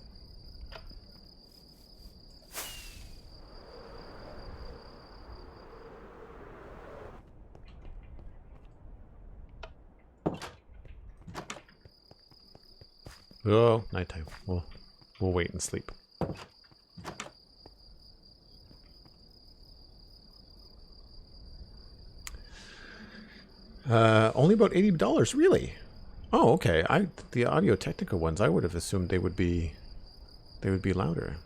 Speaker 1: Oh, nighttime. We'll wait and sleep. Only about $80, really? Oh, okay. The Audio Technica ones, I would have assumed they would be louder.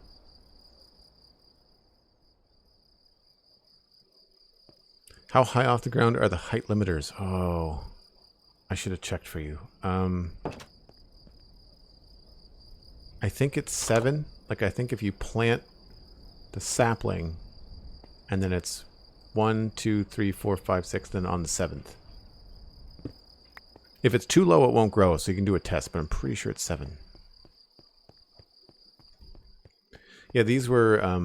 Speaker 1: How high off the ground are the height limiters? Oh, I should have checked for you. I think it's 7. Like, I think if you plant the sapling, and then it's 1, 2, 3, 4, 5, 6, then on the 7th. If it's too low, it won't grow, so you can do a test, but I'm pretty sure it's 7. Yeah, these were, I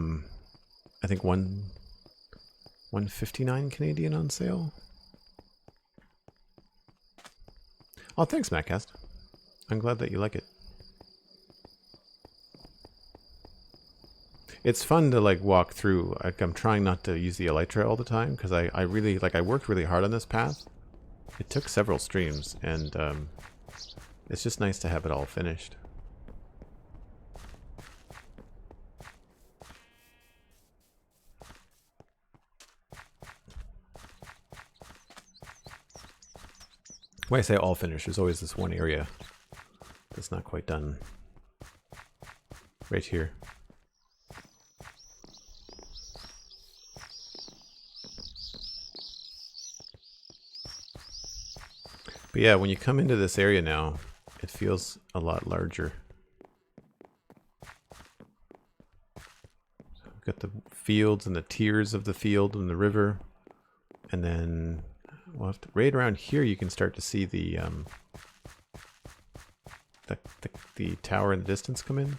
Speaker 1: think, 159 Canadian on sale. Oh, thanks, Mattcast. I'm glad that you like it. It's fun to like walk through. I'm trying not to use the elytra all the time because I really I worked really hard on this path. It took several streams, and it's just nice to have it all finished. When I say all finished, there's always this one area that's not quite done. Right here. But yeah, when you come into this area now, it feels a lot larger. We've got the fields and the tiers of the field and the river. And then we'll have to, right around here you can start to see the tower in the distance come in.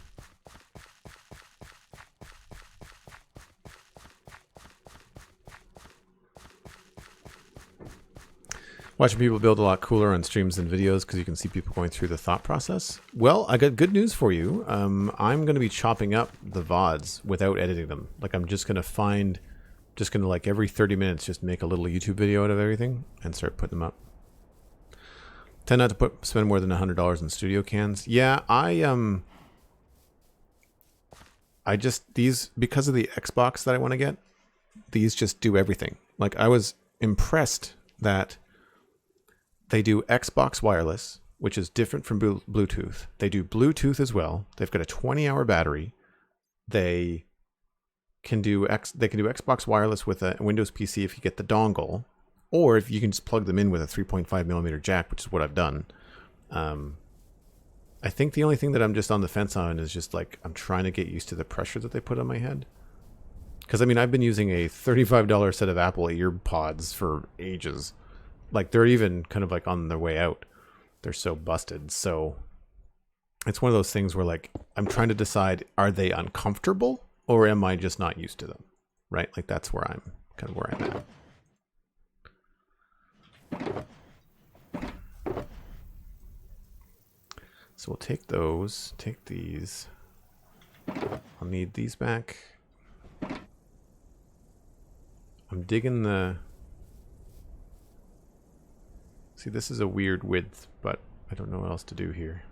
Speaker 1: Watching people build a lot cooler on streams and videos because you can see people going through the thought process. Well, I got good news for you. I'm going to be chopping up the VODs without editing them. Like, I'm just going to like every 30 minutes just make a little YouTube video out of everything and start putting them up. Tend not to spend more than $100 in studio cans. Yeah, I just, these, because of the Xbox that I want to get, these just do everything. Like, I was impressed that they do Xbox wireless, which is different from Bluetooth. They do Bluetooth as well. They've got a 20-hour battery. They can do Xbox wireless with a Windows PC if you get the dongle, or if you can just plug them in with a 3.5mm jack, which is what I've done. I think the only thing that I'm just on the fence on is just like I'm trying to get used to the pressure that they put on my head. Because I mean, I've been using a $35 set of Apple EarPods for ages. Like, they're even kind of like on their way out. They're so busted. So it's one of those things where like I'm trying to decide, are they uncomfortable or am I just not used to them? Right? Like, that's where I'm at. So we'll take those, take these. I'll need these back. I'm digging the... See, this is a weird width, but I don't know what else to do here.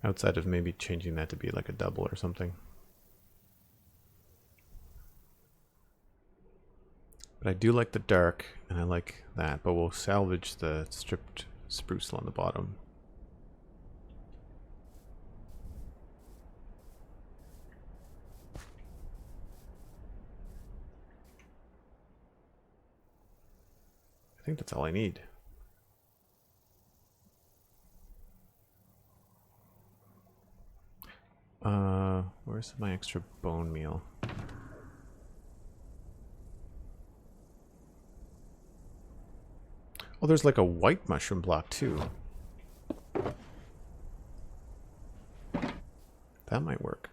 Speaker 1: Outside of maybe changing that to be like a double or something. But I do like the dark, and I like that, but we'll salvage the stripped spruce on the bottom. I think that's all I need. Where's my extra bone meal? Oh, there's like a white mushroom block too. That might work.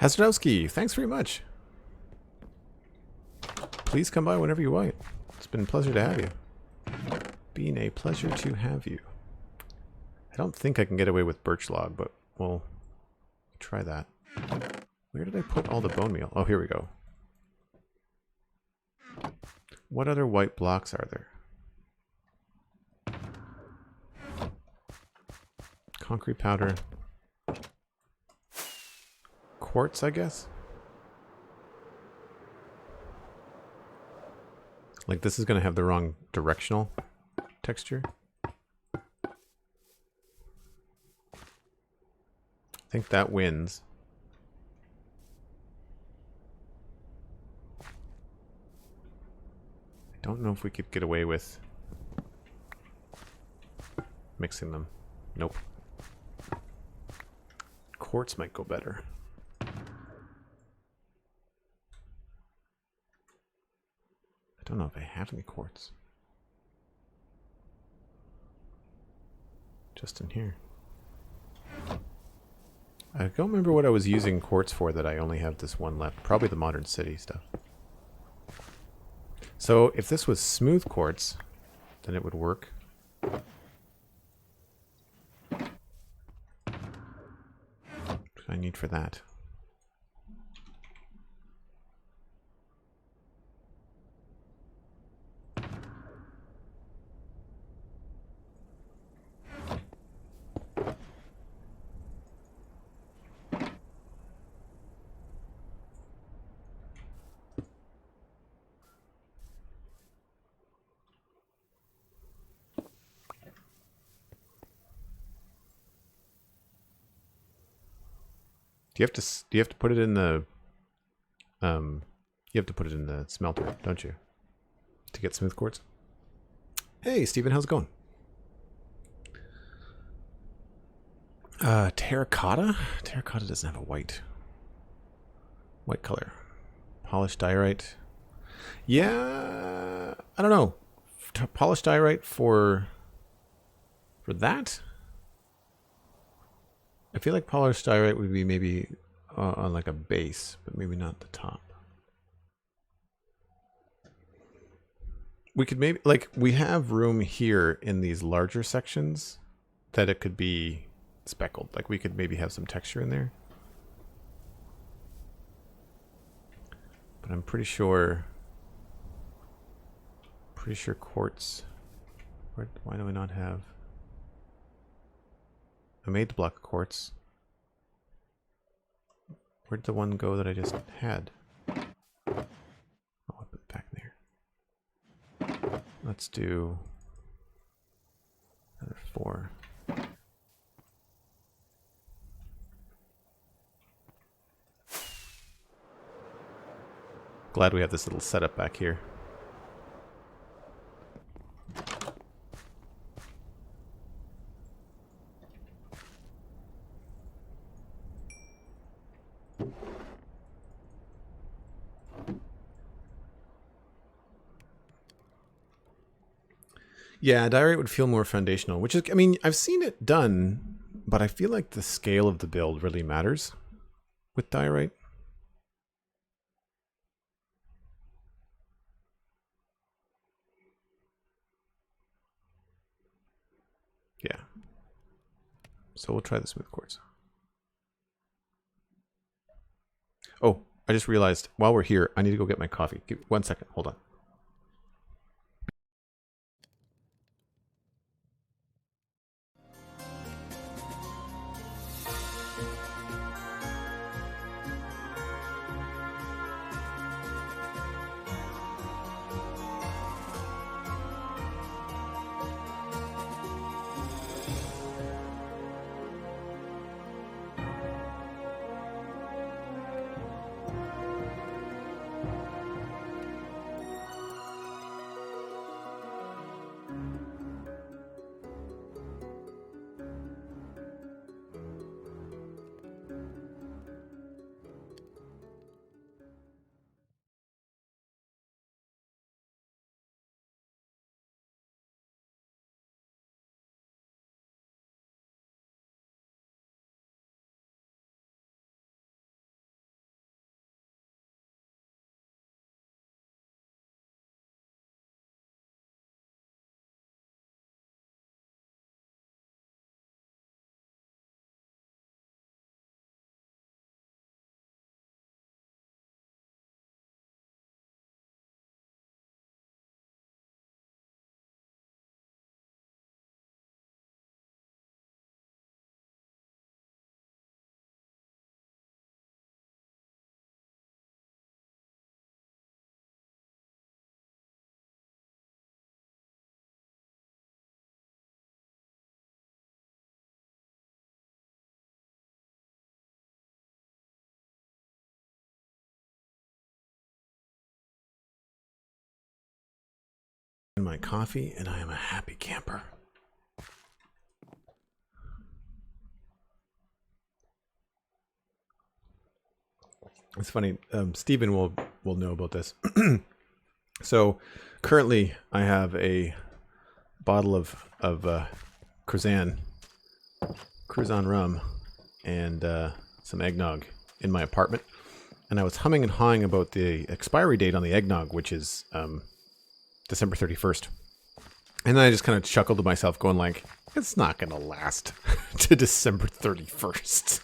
Speaker 1: Hasdowski, thanks very much. Please come by whenever you want. It's been a pleasure to have you. Been a pleasure to have you. I don't think I can get away with birch log, but we'll try that. Where did I put all the bone meal? Oh, here we go. What other white blocks are there? Concrete powder. Quartz, I guess? Like, this is going to have the wrong directional texture. I think that wins. I don't know if we could get away with mixing them. Nope. Quartz might go better. I don't know if I have any quartz. Just in here. I don't remember what I was using quartz for that I only have this one left. Probably the modern city stuff. So if this was smooth quartz, then it would work. What do I need for that? Do you have to put it in the you have to put it in the smelter, don't you? To get smooth quartz? Hey Steven, how's it going? Terracotta? Terracotta doesn't have a white color. Polished diorite. Yeah, I don't know. Polished diorite for that? I feel like polished diorite would be maybe on like a base, but maybe not the top. We could maybe, like, we have room here in these larger sections that it could be speckled. Like, we could maybe have some texture in there. But I'm pretty sure quartz. Why do I not have? I made the block of quartz. Where'd the one go that I just had? Oh, I put it back there. Let's do another 4. Glad we have this little setup back here. Yeah, diorite would feel more foundational, which is, I mean, I've seen it done, but I feel like the scale of the build really matters with diorite. Yeah. So we'll try the smooth quartz. Oh, I just realized while we're here, I need to go get my coffee. Give 1 second. Hold on. My coffee, and I am a happy camper. It's funny. Stephen will know about this. So, currently, I have a bottle of Cruzan rum and some eggnog in my apartment, and I was humming and hawing about the expiry date on the eggnog, which is December 31st. And then I just kind of chuckled to myself, going like, it's not going to last to December 31st.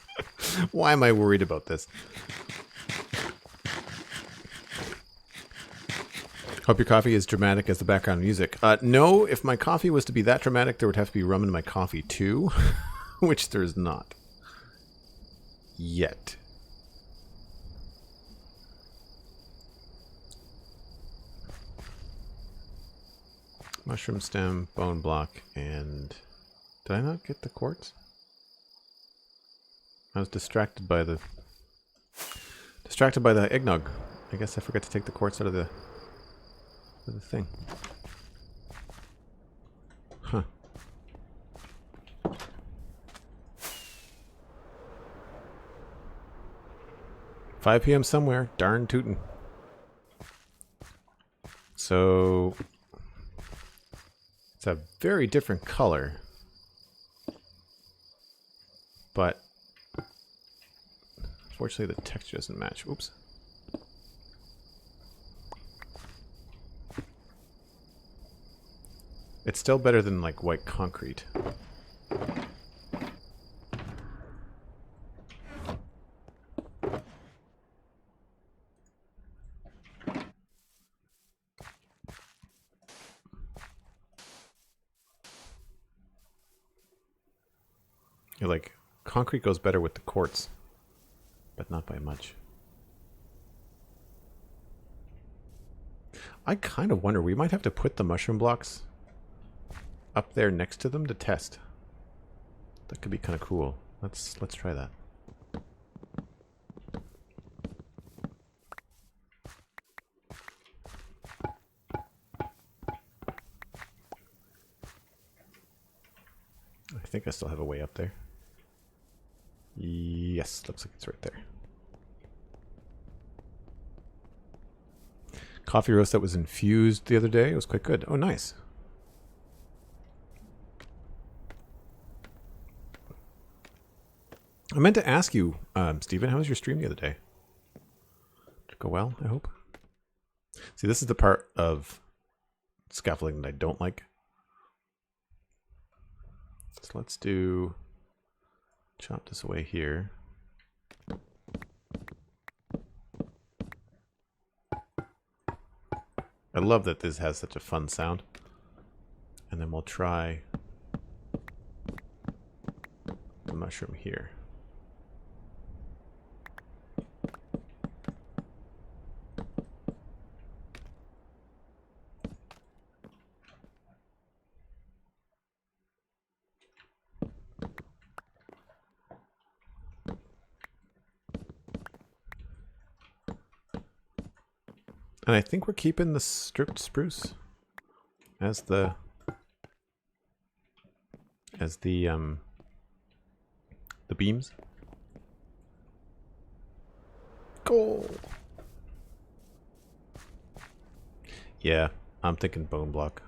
Speaker 1: Why am I worried about this? Hope your coffee is dramatic as the background music. No, if my coffee was to be that dramatic, there would have to be rum in my coffee too, which there's not. Yet. Mushroom stem, bone block, and... Did I not get the quartz? I was distracted by the eggnog. I guess I forgot to take the quartz out of the thing. Huh. $5 p.m. somewhere. Darn tootin'. So... It's a very different color. But... Unfortunately, the texture doesn't match. Oops. It's still better than, like, white concrete. You're like, concrete goes better with the quartz, but not by much. I kind of wonder, we might have to put the mushroom blocks up there next to them to test. That could be kind of cool. Let's try that. I think I still have a way up there. Yes, looks like it's right there. Coffee roast that was infused the other day. It was quite good. Oh, nice. I meant to ask you, Stephen, how was your stream the other day? Did it go well, I hope? See, this is the part of scaffolding that I don't like. So let's chop this away here. I love that this has such a fun sound. And then we'll try the mushroom here. And I think we're keeping the stripped spruce as the beams. Goal. Yeah, I'm thinking bone block.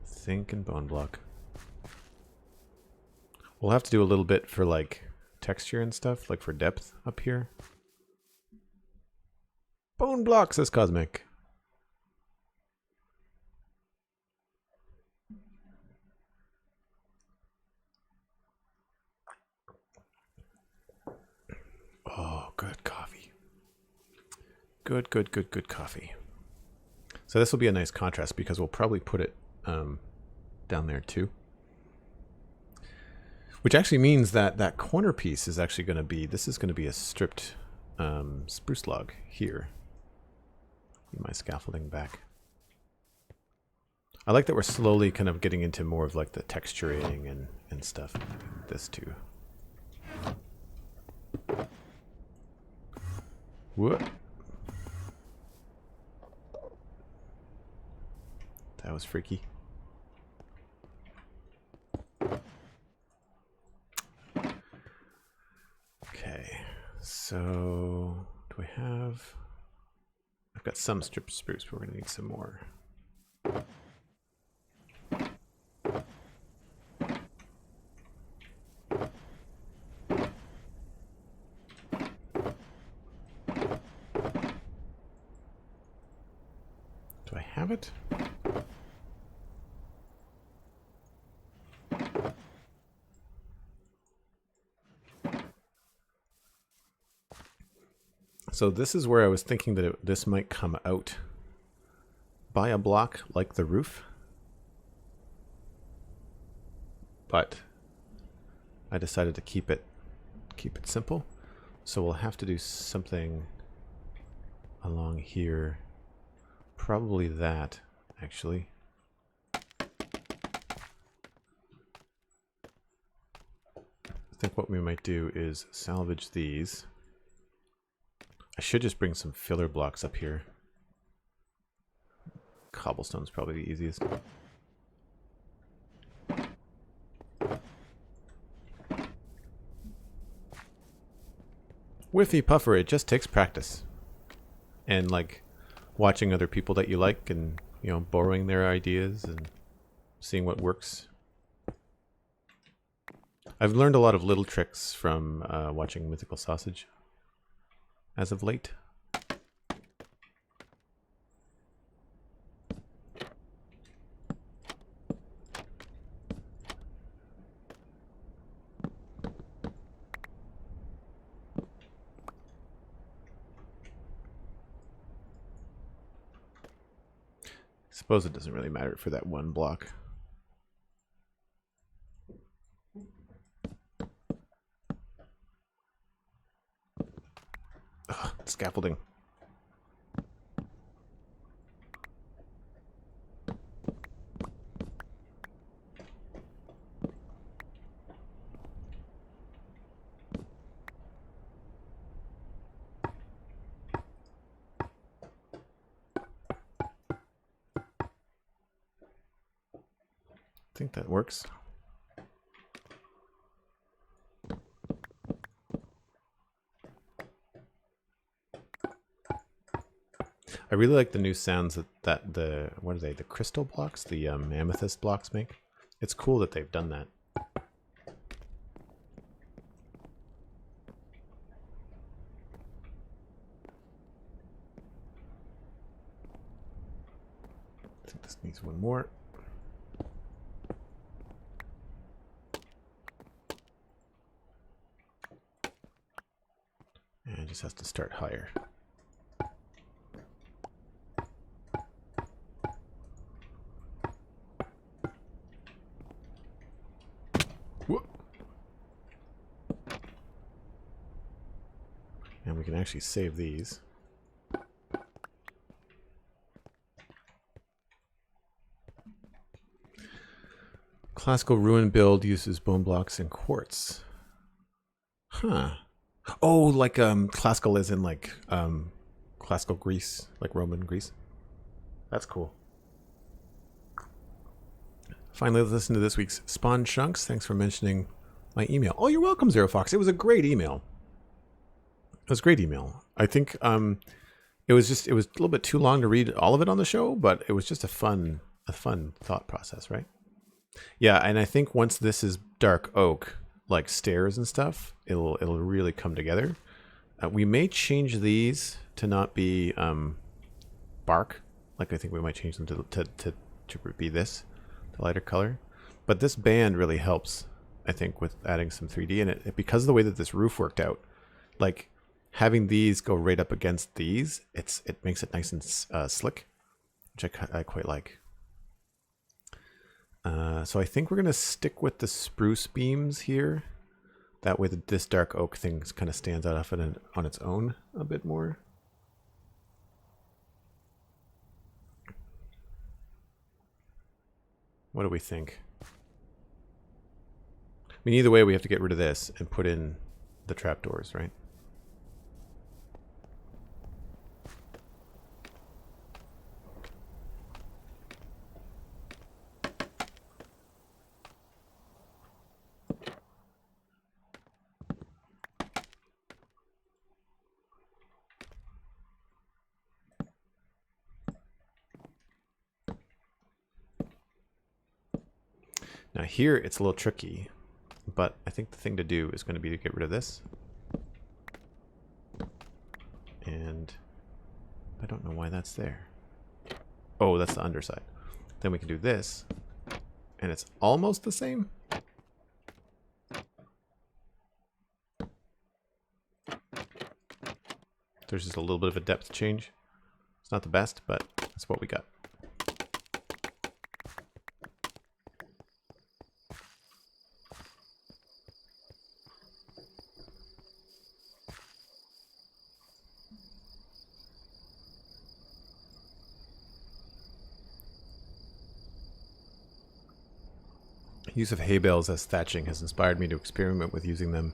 Speaker 1: Thinking bone block. We'll have to do a little bit for like texture and stuff, like for depth up here. Bone block, says Cosmic. Oh, good coffee. Good coffee. So this will be a nice contrast because we'll probably put it down there too. Which actually means that that corner piece is actually going to be, this is going to be a stripped spruce log here. My scaffolding back. I like that we're slowly kind of getting into more of like the texturing and stuff. This too. Whoop. That was freaky. Okay, so do I have... I've got some stripped spruce, but we're going to need some more. Do I have it? So this is where I was thinking that this might come out by a block like the roof. But I decided to keep it simple. So we'll have to do something along here. Probably that, actually. I think what we might do is salvage these. I should just bring some filler blocks up here. Cobblestone's probably the easiest. With the puffer, it just takes practice. And like watching other people that you like and, you know, borrowing their ideas and seeing what works. I've learned a lot of little tricks from watching Mythical Sausage as of late. I suppose it doesn't really matter for that one block. Ugh, scaffolding. I think that works. I really like the new sounds that the, what are they, the crystal blocks, the amethyst blocks make. It's cool that they've done that. Needs one more. And it just has to start higher. Whoop. And we can actually save these. Classical ruin build uses bone blocks and quartz. Huh. Oh, like classical as in like classical Greece, like Roman Greece. That's cool. Finally, let's listen to this week's Spawn Chunks. Thanks for mentioning my email. Oh, you're welcome, Zero Fox. It was a great email. It was a great email. I think it was a little bit too long to read all of it on the show, but it was just a fun thought process, right? Yeah, and I think once this is dark oak, like stairs and stuff, it'll really come together. We may change these to not be bark. Like I think we might change them to be this, the lighter color. But this band really helps, I think, with adding some 3D in it. Because of the way that this roof worked out, like having these go right up against these, it makes it nice and slick, which I quite like. So I think we're going to stick with the spruce beams here. That way this dark oak thing kind of stands out on its own a bit more. What do we think? I mean, either way, we have to get rid of this and put in the trapdoors, right? Now here it's a little tricky, but I think the thing to do is going to be to get rid of this. And I don't know why that's there. Oh, that's the underside. Then we can do this, and it's almost the same. There's just a little bit of a depth change. It's not the best, but that's what we got. Use of hay bales as thatching has inspired me to experiment with using them,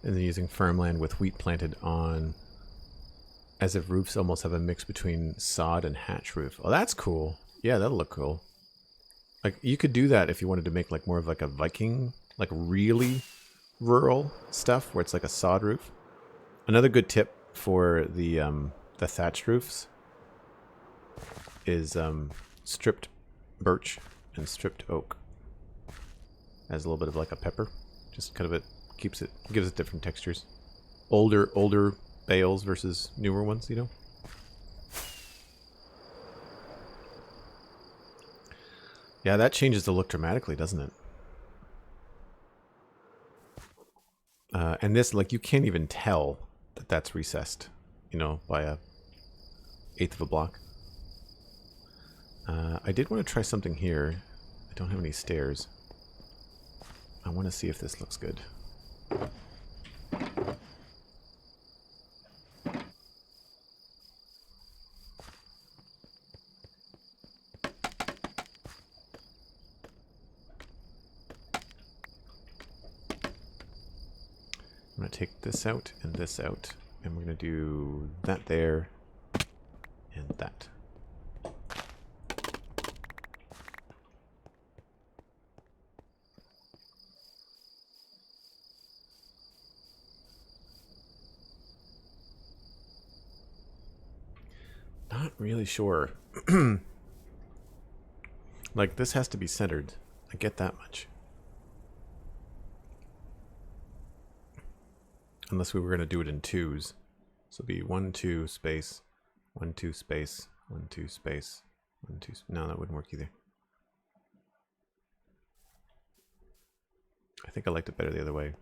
Speaker 1: and then using farmland with wheat planted on, as if roofs almost have a mix between sod and hatch roof. Oh, that's cool. Yeah, that'll look cool. Like, you could do that if you wanted to make like more of like a Viking, like really rural stuff where it's like a sod roof. Another good tip for the thatched roofs is stripped birch and stripped oak. Has a little bit of like a pepper. Just kind of gives it different textures. Older bales versus newer ones, you know? Yeah, that changes the look dramatically, doesn't it? And this, like, you can't even tell that that's recessed, you know, by a eighth of a block. I did want to try something here. I don't have any stairs. I want to see if this looks good. I'm going to take this out, and we're going to do that there, and that. Not really sure. Like, this has to be centered. I get that much. Unless we were going to do it in twos. So it'd be 1, 2, space, 1, 2, space, 1, 2, space, 1, 2. No, that wouldn't work either. I think I liked it better the other way.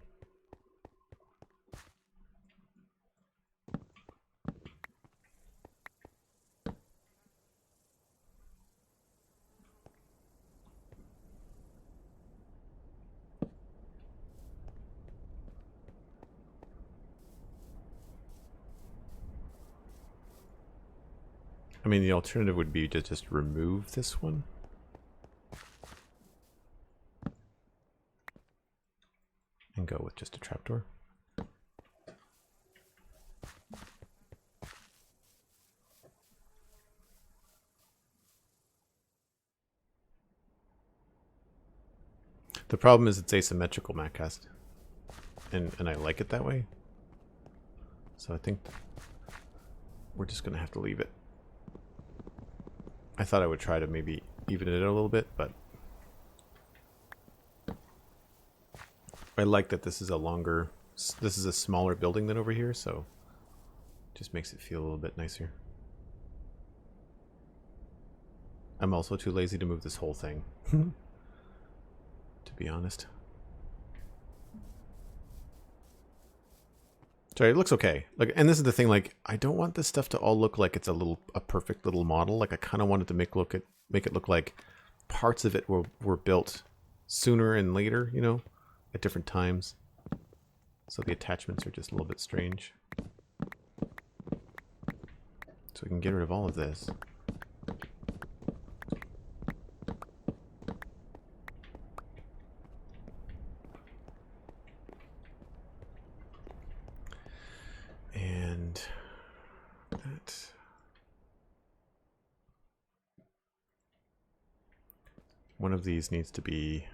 Speaker 1: I mean, the alternative would be to just remove this one. And go with just a trapdoor. The problem is it's asymmetrical Maccast. And I like it that way. So I think we're just going to have to leave it. I thought I would try to maybe even it a little bit, but I like that this is a smaller building than over here, so it just makes it feel a little bit nicer. I'm also too lazy to move this whole thing, to be honest. Sorry, it looks okay. Like, and this is the thing. Like, I don't want this stuff to all look like it's a perfect little model. Like, I kind of wanted to make it look like parts of it were built sooner and later, you know, at different times. So the attachments are just a little bit strange. So we can get rid of all of this. And that. One of these needs to be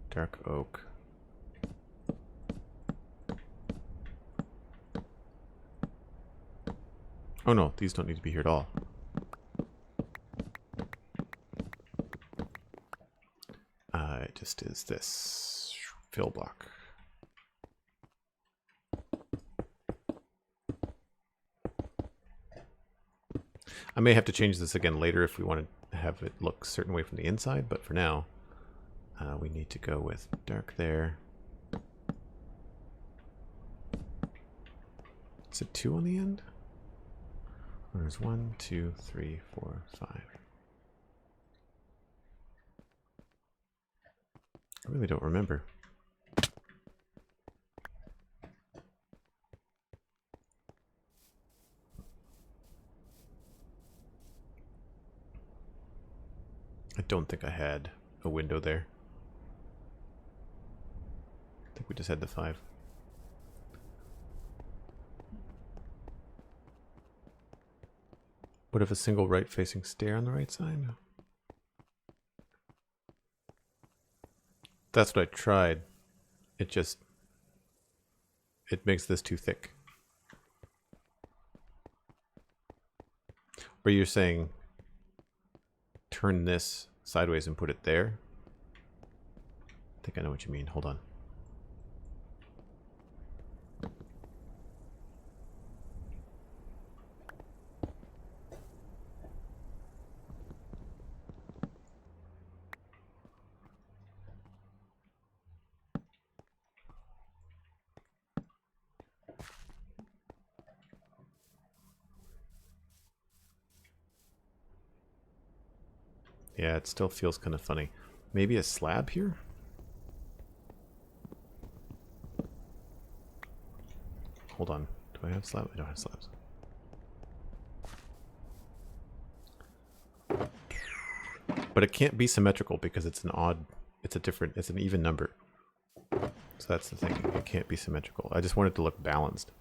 Speaker 1: dark oak. Oh no, these don't need to be here at all. It just is this fill block. I may have to change this again later if we want to have it look a certain way from the inside, but for now, we need to go with dark there. Is it 2 on the end? There's 1, 2, 3, 4, 5. I really don't remember. I don't think I had a window there. I think we just had the 5. What if a single right-facing stair on the right side? That's what I tried. It makes this too thick. Or you're saying turn this sideways and put it there? I think I know what you mean. Hold on. Yeah, it still feels kind of funny. Maybe a slab here? Hold on. Do I have slabs? I don't have slabs. But it can't be symmetrical because it's an even number. So that's the thing. It can't be symmetrical. I just want it to look balanced.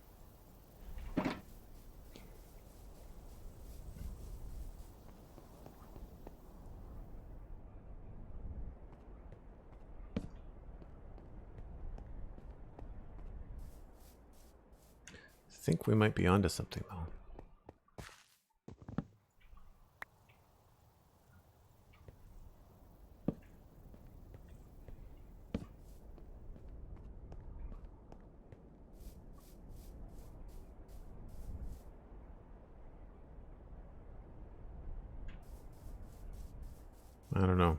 Speaker 1: I think we might be onto something though. I don't know.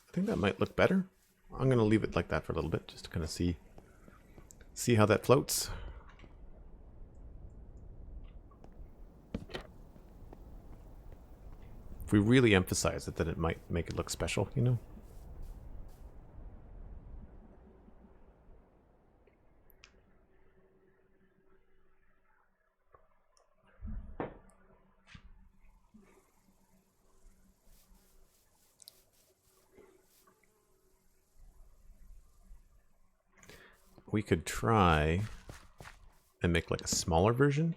Speaker 1: I think that might look better. I'm going to leave it like that for a little bit, just to kind of see how that floats. If we really emphasize it, then it might make it look special, you know? We could try and make like a smaller version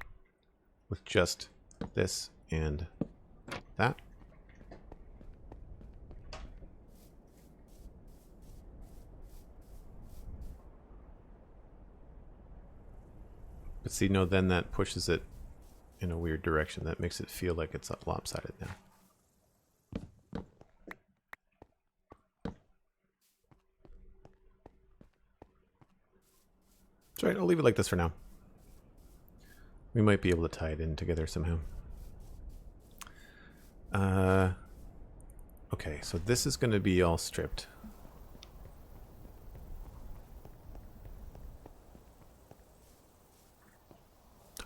Speaker 1: with just this and that. But see, no, then that pushes it in a weird direction. That makes it feel like it's lopsided now. That's right, I'll leave it like this for now. We might be able to tie it in together somehow. Okay, so this is going to be all stripped.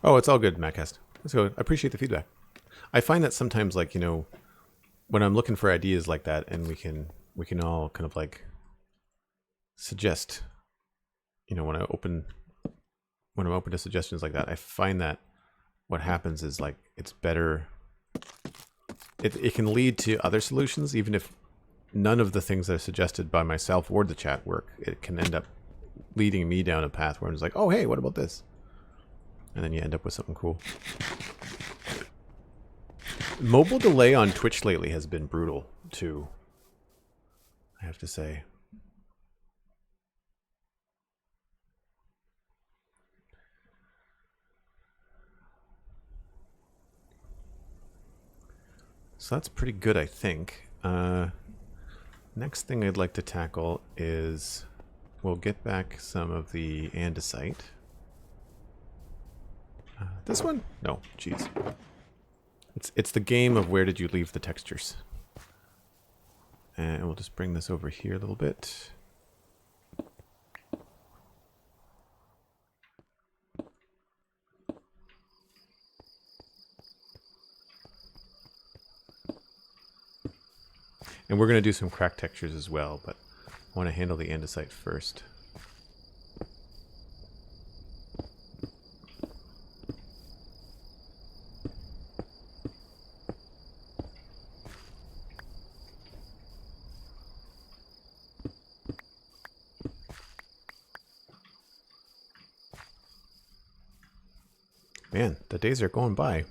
Speaker 1: Oh, it's all good, Mattcast. Let's go. I appreciate the feedback. I find that sometimes, like, you know, when I'm looking for ideas like that, and we can all kind of like suggest, you know, when I'm open to suggestions like that, I find that what happens is like it's better. It can lead to other solutions, even if none of the things that are suggested by myself or the chat work. It can end up leading me down a path where I'm just like, oh, hey, what about this? And then you end up with something cool. Mobile delay on Twitch lately has been brutal, too, I have to say. So that's pretty good, I think. Next thing I'd like to tackle is we'll get back some of the andesite. This one? No, jeez. It's the game of where did you leave the textures. And we'll just bring this over here a little bit. And we're going to do some crack textures as well, but I want to handle the andesite first. Man, the days are going by.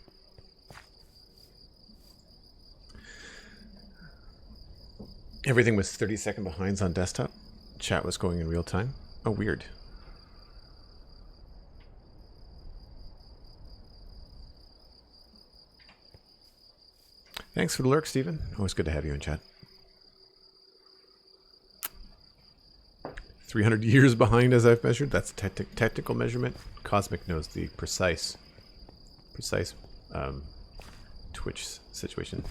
Speaker 1: Everything was 30-second behinds on desktop. Chat was going in real time. Oh, weird. Thanks for the lurk, Steven. Always good to have you in chat. 300 years behind as I've measured. That's technical measurement. Cosmic knows the precise Twitch situation.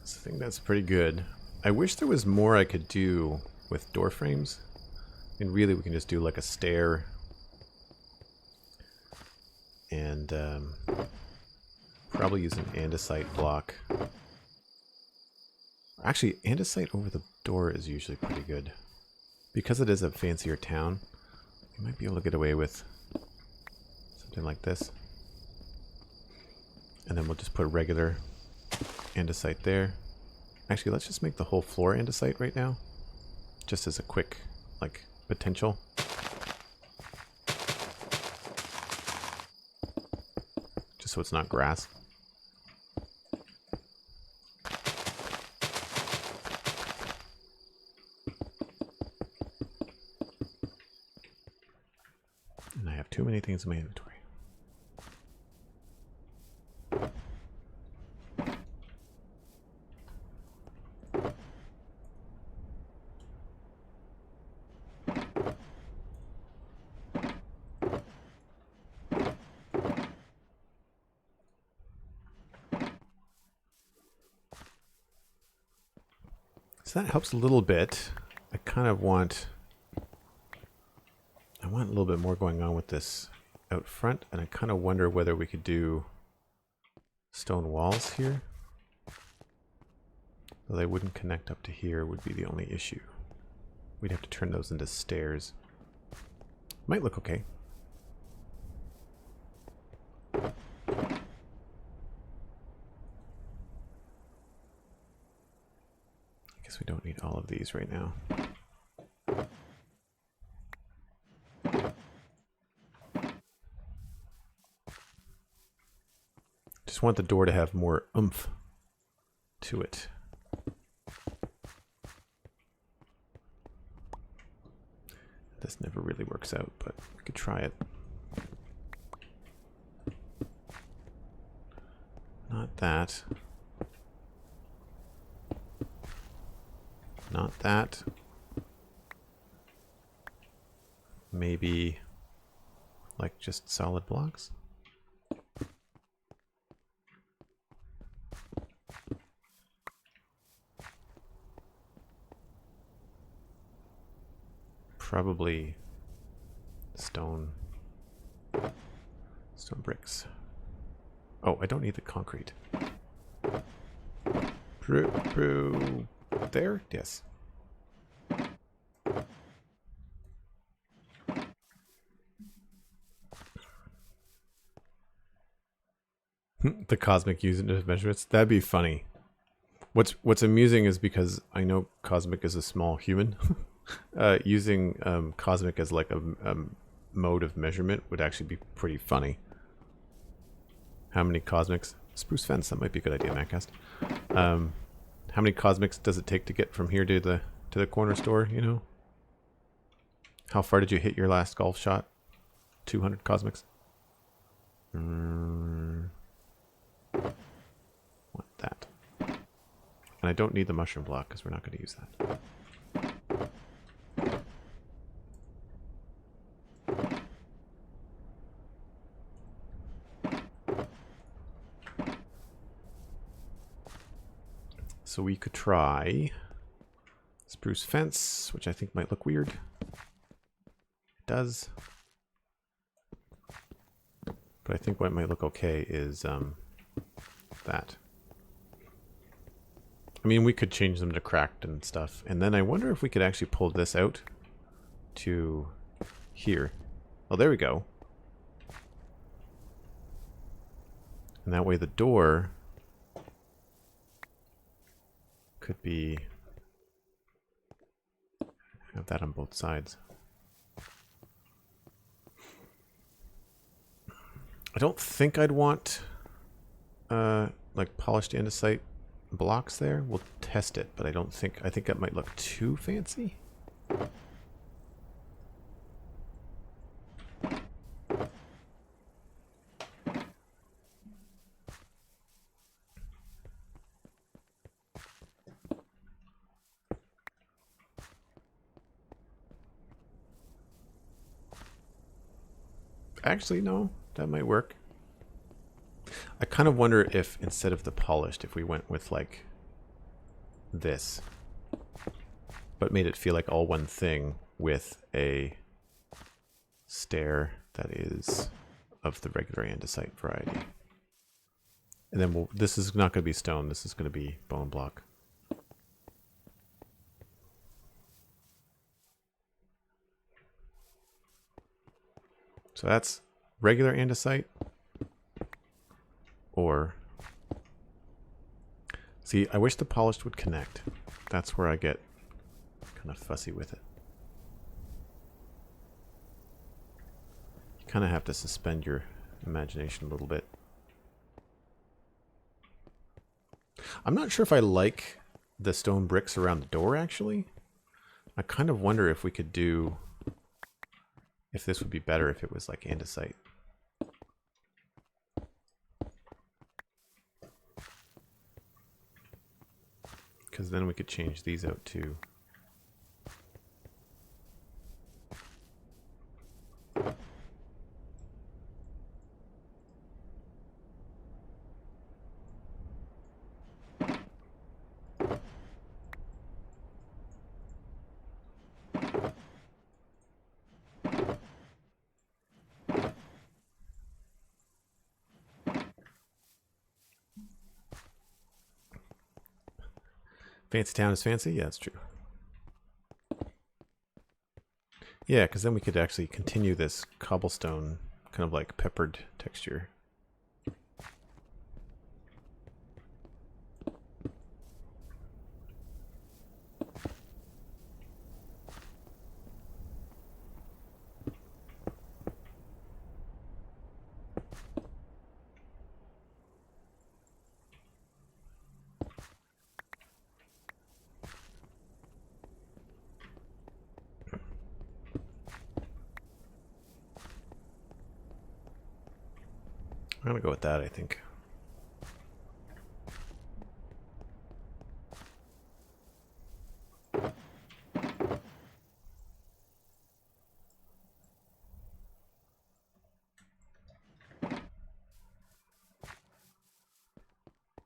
Speaker 1: I think that's pretty good. I wish there was more I could do with door frames. And really we can just do like a stair. And probably use an andesite block. Actually, andesite over the door is usually pretty good. Because it is a fancier town, you might be able to get away with something like this. And then we'll just put a regular andesite there. Actually, let's just make the whole floor andesite right now. just as a quick, like, potential. Just so it's not grass. And I have too many things in my inventory. So that helps a little bit. I kind of want... I want a little bit more going on with this out front, and I kind of wonder whether we could do stone walls here. Though they wouldn't connect up to here would be the only issue. We'd have to turn those into stairs. Might look okay. I guess we don't need all of these right now. Just want the door to have more oomph to it. This never really works out, but we could try it. Not that. Not that. Maybe like just solid blocks. Probably stone bricks. Oh, I don't need the concrete. There? Yes. The cosmic unit of measurements. That'd be funny. What's amusing is because I know cosmic is a small human. Using cosmic as like a mode of measurement would actually be pretty funny. How many cosmics? Spruce fence, that might be a good idea, Mattcast. How many cosmics does it take to get from here to the corner store, you know? How far did you hit your last golf shot? 200 cosmics? Want that. And I don't need the mushroom block because we're not going to use that. So we could try spruce fence, which I think might look weird. It does. But I think what might look okay is that. I mean, we could change them to cracked and stuff. And then I wonder if we could actually pull this out to here. Oh, there we go. And that way the door could be, have that on both sides. I don't think I'd want like polished andesite blocks there. We'll test it, but I think that might look too fancy. Actually, no, that might work. I kind of wonder if instead of the polished, if we went with like this, but made it feel like all one thing with a stair that is of the regular andesite variety. And then this is not going to be stone, this is going to be bone block. So that's regular andesite, or see, I wish the polished would connect. That's where I get kind kind of fussy with it. You kind of have to suspend your imagination a little bit. I'm not sure if I like the stone bricks around the door, actually. I kind of wonder if we could do... if this would be better if it was like andesite. Because then we could change these out too. Fancy town is fancy? Yeah, that's true. Yeah, because then we could actually continue this cobblestone kind of like peppered texture. I'm gonna go with that, I think.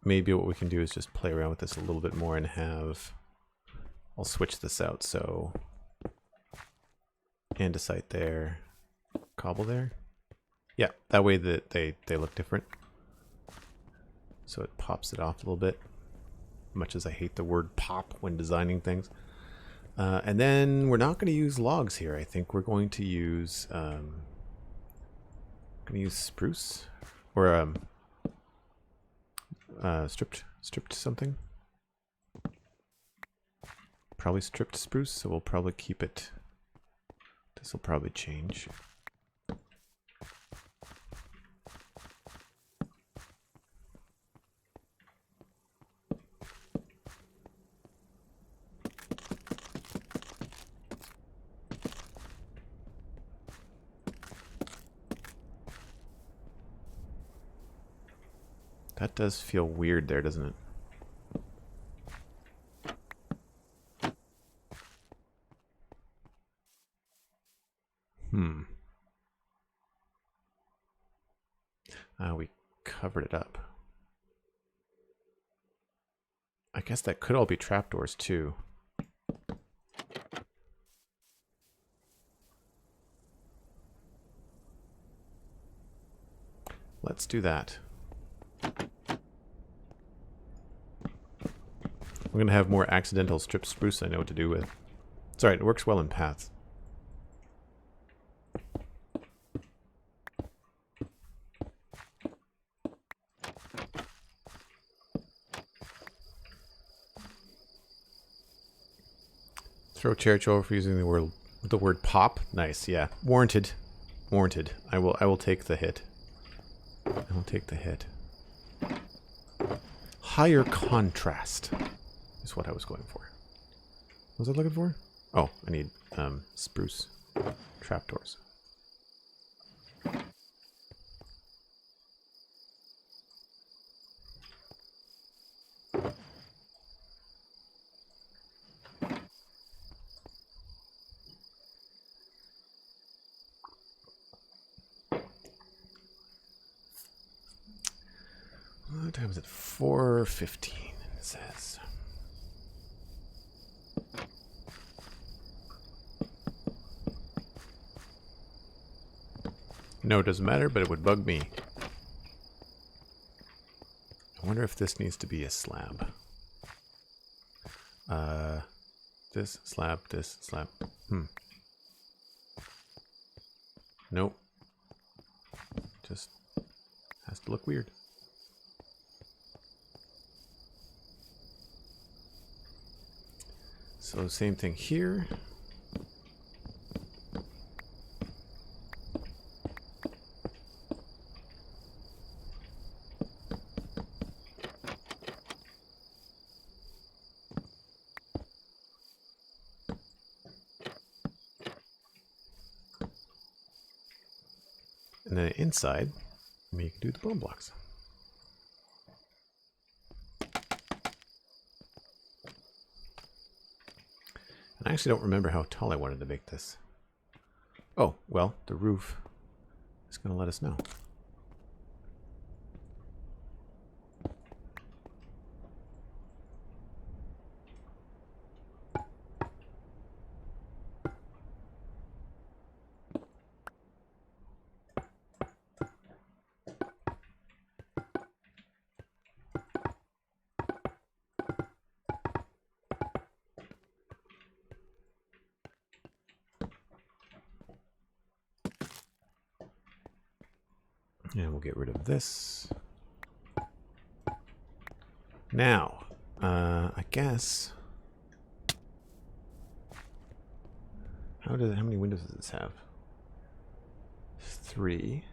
Speaker 1: Maybe what we can do is just play around with this a little bit more and have... I'll switch this out, so... andesite there, cobble there. Yeah, that way that they look different. So it pops it off a little bit. Much as I hate the word pop when designing things. And then we're not going to use logs here. I think we're going to use spruce or stripped something. Probably stripped spruce, so we'll probably keep it. This will probably change. That does feel weird there, doesn't it? We covered it up. I guess that could all be trapdoors too. Let's do that. We're going to have more accidental stripped spruce I know what to do with. It's alright, it works well in paths. Throw Chericho over for using the word pop. Nice, yeah. Warranted. Warranted. I will take the hit. I will take the hit. Higher contrast is what I was going for. What was I looking for? Oh, I need spruce trapdoors. What time is it? 4:15, it says. No, it doesn't matter, but it would bug me. I wonder if this needs to be a slab. This slab, this slab. Nope. Just has to look weird. So same thing here. And then inside, we can do the bone blocks. And I actually don't remember how tall I wanted to make this. Oh, well, the roof is going to let us know. And we'll get rid of this. Now, I guess... How many windows does this have? 3.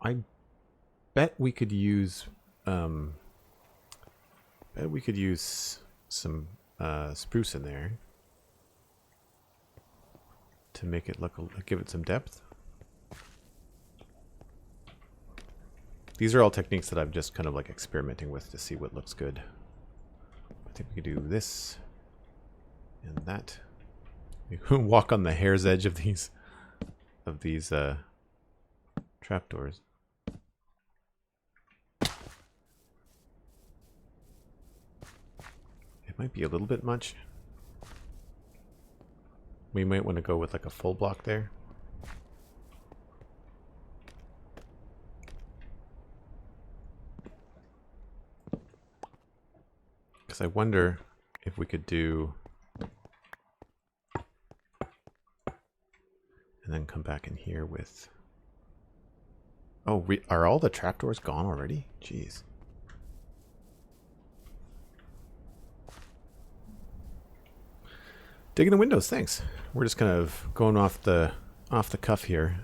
Speaker 1: I bet we could use... some spruce in there to make it look, give it some depth. These are all techniques that I'm just kind of like experimenting with to see what looks good. I think we could do this and that. You can walk on the hair's edge of these trapdoors. It might be a little bit much. We might want to go with like a full block there. Because I wonder if we could do... And then come back in here with... Oh, are all the trapdoors gone already? Jeez. Digging the windows, thanks. We're just kind of going off the cuff here.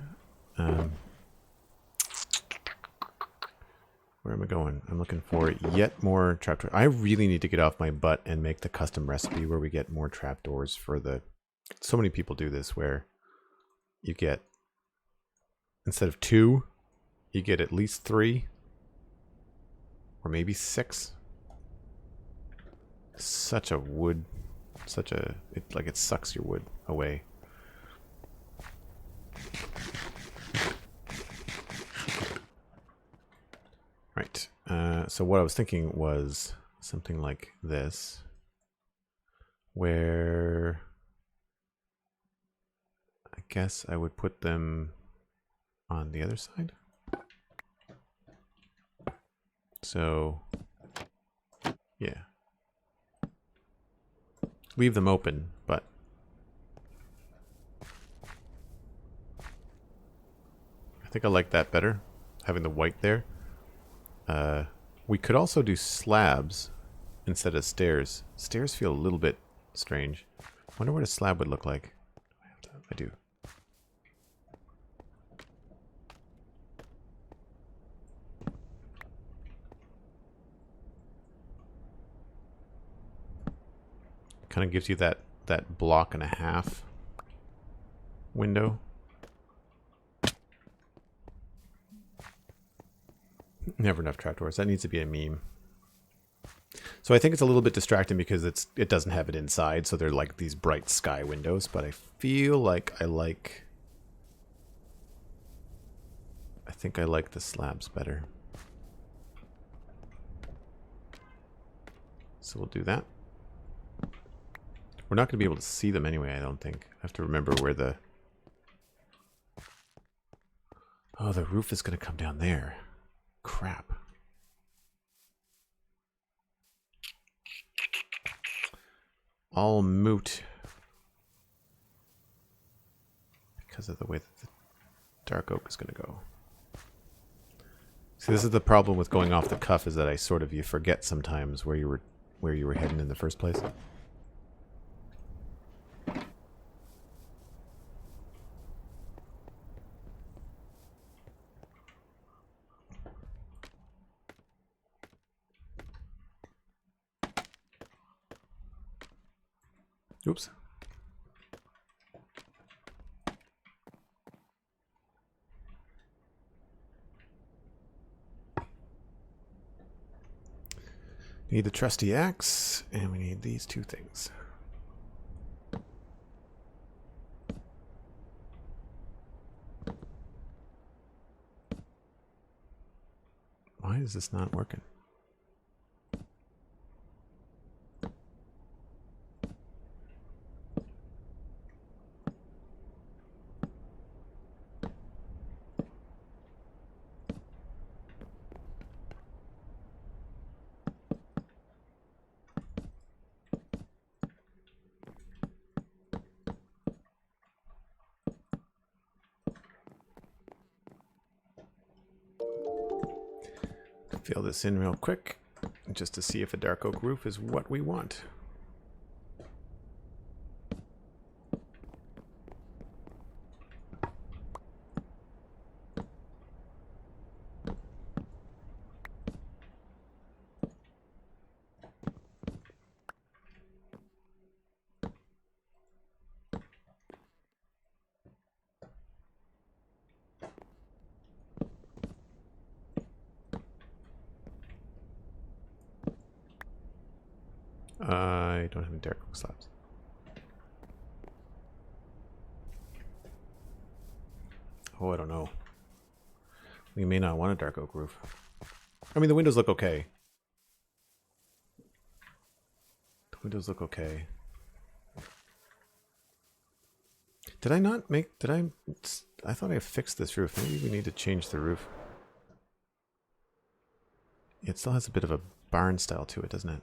Speaker 1: Where am I going? I'm looking for yet more trapdoors. I really need to get off my butt and make the custom recipe where we get more trapdoors for the... So many people do this where you get, instead of 2, you get at least 3 or maybe 6. Such a wood, it sucks your wood away. Right. So what I was thinking was something like this, where I guess I would put them on the other side. So, yeah. Leave them open, but I think I like that better, having the white there. We could also do slabs instead of stairs. Stairs feel a little bit strange. Wonder what a slab would look like. I do. Kind of gives you that block and a half window. Never enough trapdoors. That needs to be a meme. So I think it's a little bit distracting because it doesn't have it inside, so they're like these bright sky windows, but I feel like I think I like the slabs better. So we'll do that. We're not going to be able to see them anyway, I don't think. I have to remember where the... Oh, the roof is going to come down there. Crap. All moot. Because of the way that the dark oak is going to go. See, this is the problem with going off the cuff, is that you forget sometimes where you were heading in the first place. Oops. Need the trusty axe, and we need these two things. Why is this not working? Fill this in real quick, just to see if a dark oak roof is what we want. I don't have any dark oak slabs. Oh, I don't know. We may not want a dark oak roof. I mean, the windows look okay. The windows look okay. Did I not make... I thought I fixed this roof. Maybe we need to change the roof. It still has a bit of a barn style to it, doesn't it?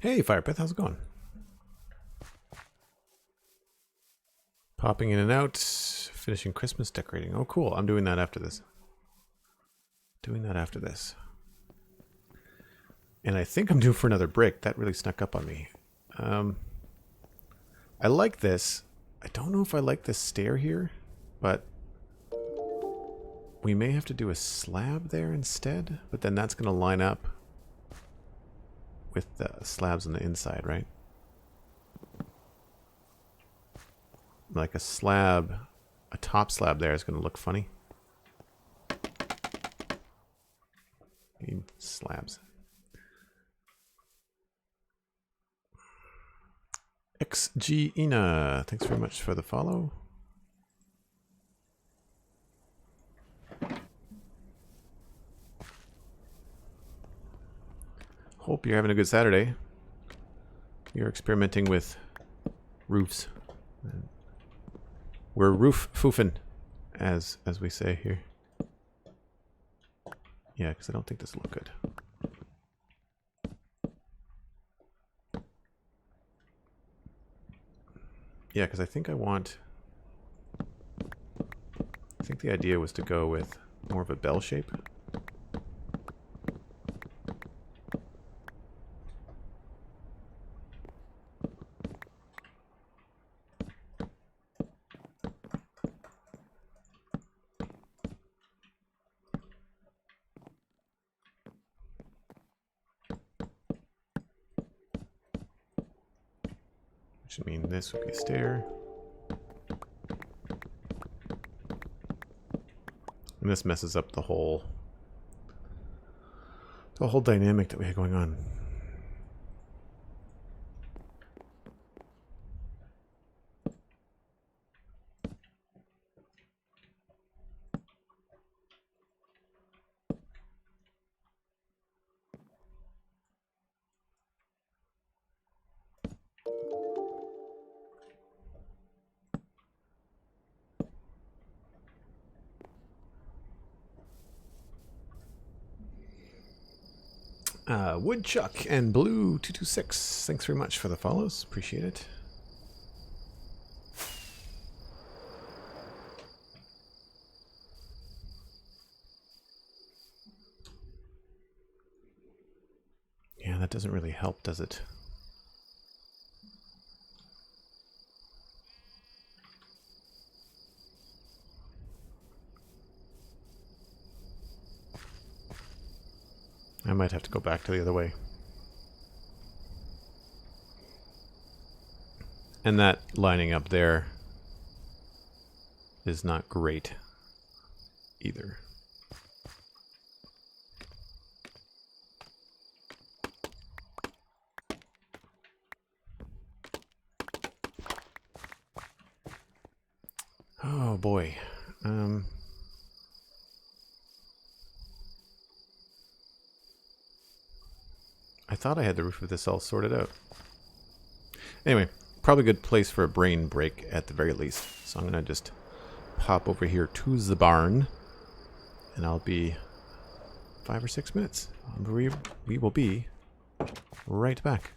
Speaker 1: Hey, Firepith, how's it going? Popping in and out, finishing Christmas decorating. Oh, cool. I'm doing that after this. Doing that after this. And I think I'm due for another brick. That really snuck up on me. I like this. I don't know if I like this stair here, but we may have to do a slab there instead. But then that's going to line up with the slabs on the inside, right? Like a slab, a top slab there is going to look funny. Need slabs. XG Ina, thanks very much for the follow. Hope you're having a good Saturday. You're experimenting with roofs. We're roof foofing, as we say here. Yeah, because I don't think this will look good. Yeah, because I think I think the idea was to go with more of a bell shape. Which would mean this would be a stair. And this messes up the whole dynamic that we had going on. Woodchuck and Blue226, thanks very much for the follows. Appreciate it. Yeah, that doesn't really help, does it? I might have to go back to the other way. And that lining up there is not great either. Oh boy. I thought I had the roof of this all sorted out. Anyway, probably a good place for a brain break at the very least. So I'm going to just pop over here to the barn. And I'll be 5 or 6 minutes. We will be right back.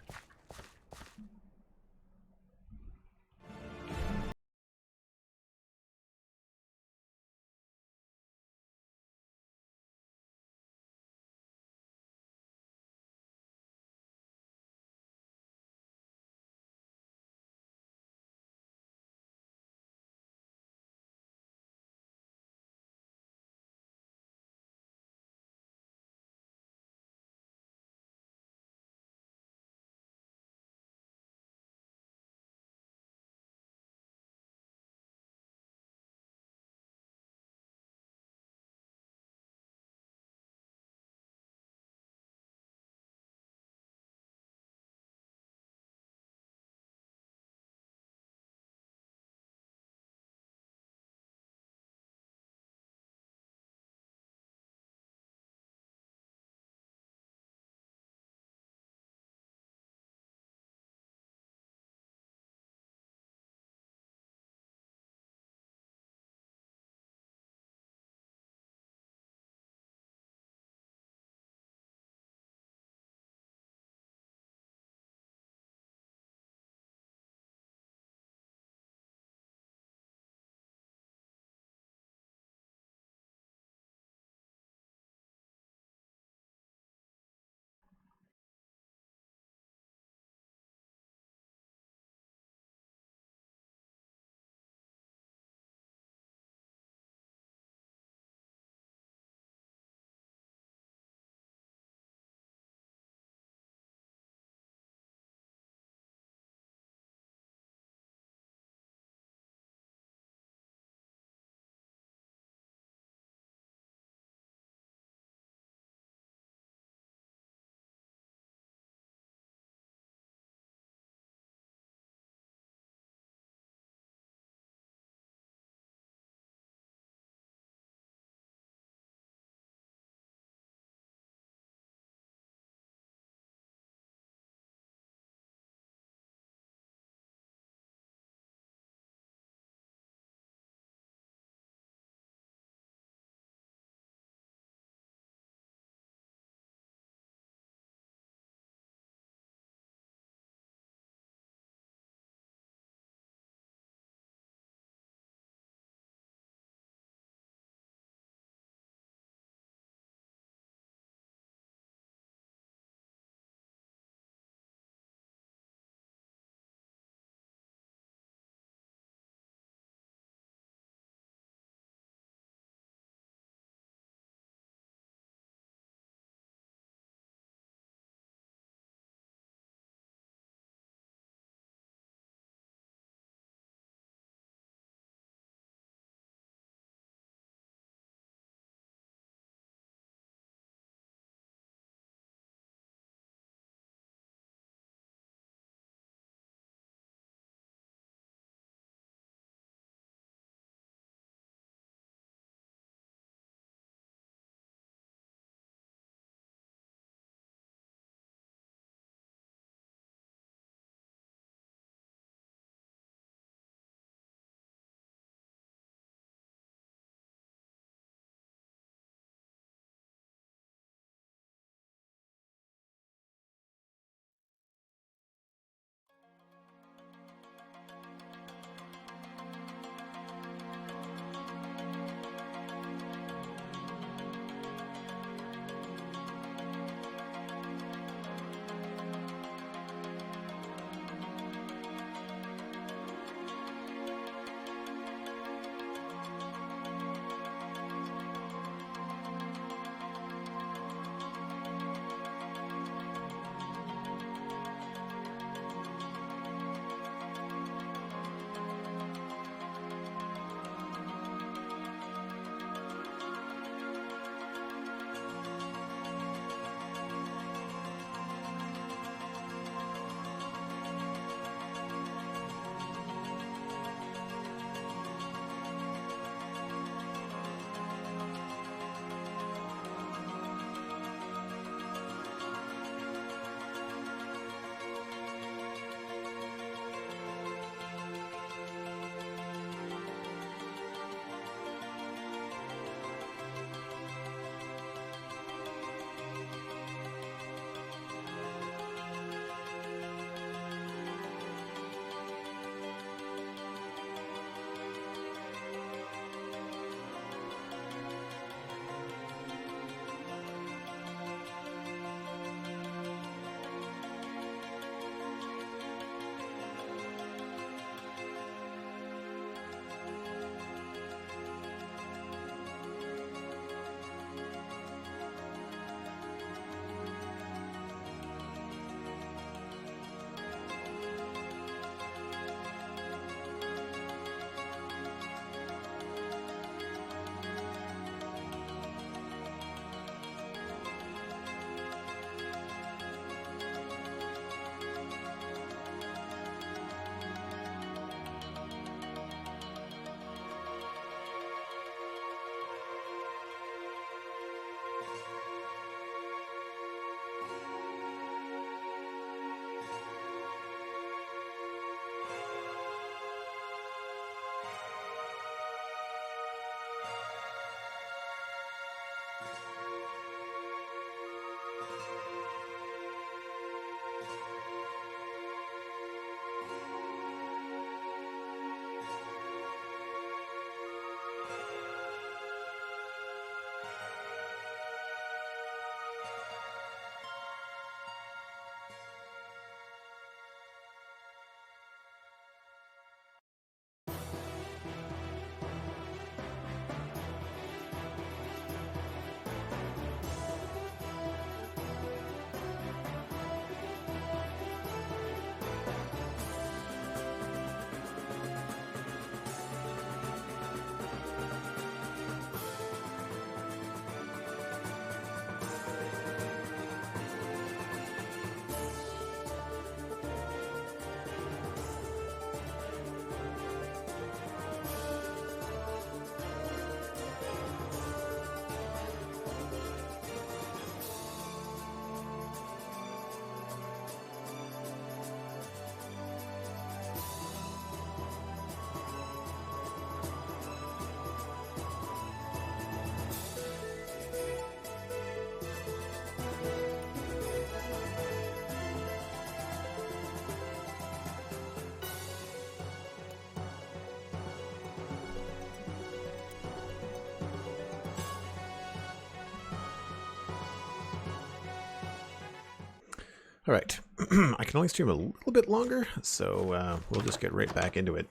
Speaker 1: All right. I can only stream a little bit longer, so we'll just get right back into it.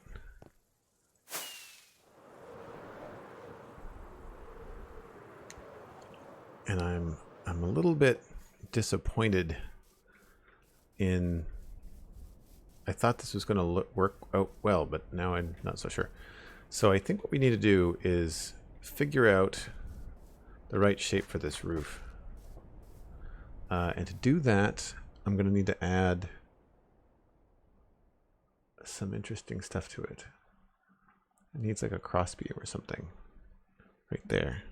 Speaker 1: And I'm a little bit disappointed in... I thought this was going to work out well, but now I'm not so sure. So I think what we need to do is figure out the right shape for this roof. And to do that, I'm going to need to add some interesting stuff to it. It needs like a crossbeam or something right there.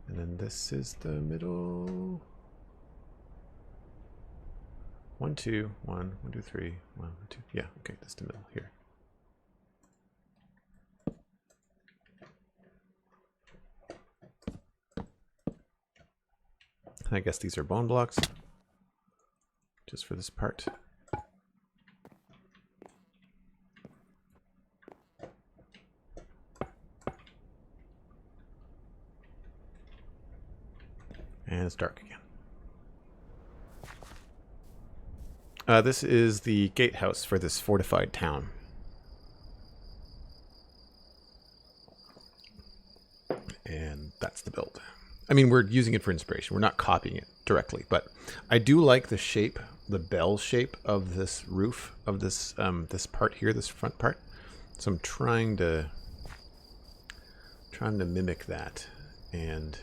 Speaker 1: And then this is the middle. 1, 2, 1, 1, 2, 3, 1, 2. Yeah, okay, that's the middle here. I guess these are bone blocks, just for this part. And it's dark again. This is the gatehouse for this fortified town. And that's the build. I mean, we're using it for inspiration. We're not copying it directly, but I do like the shape, the bell shape of this roof, of this this part here, this front part. So I'm trying to mimic that, and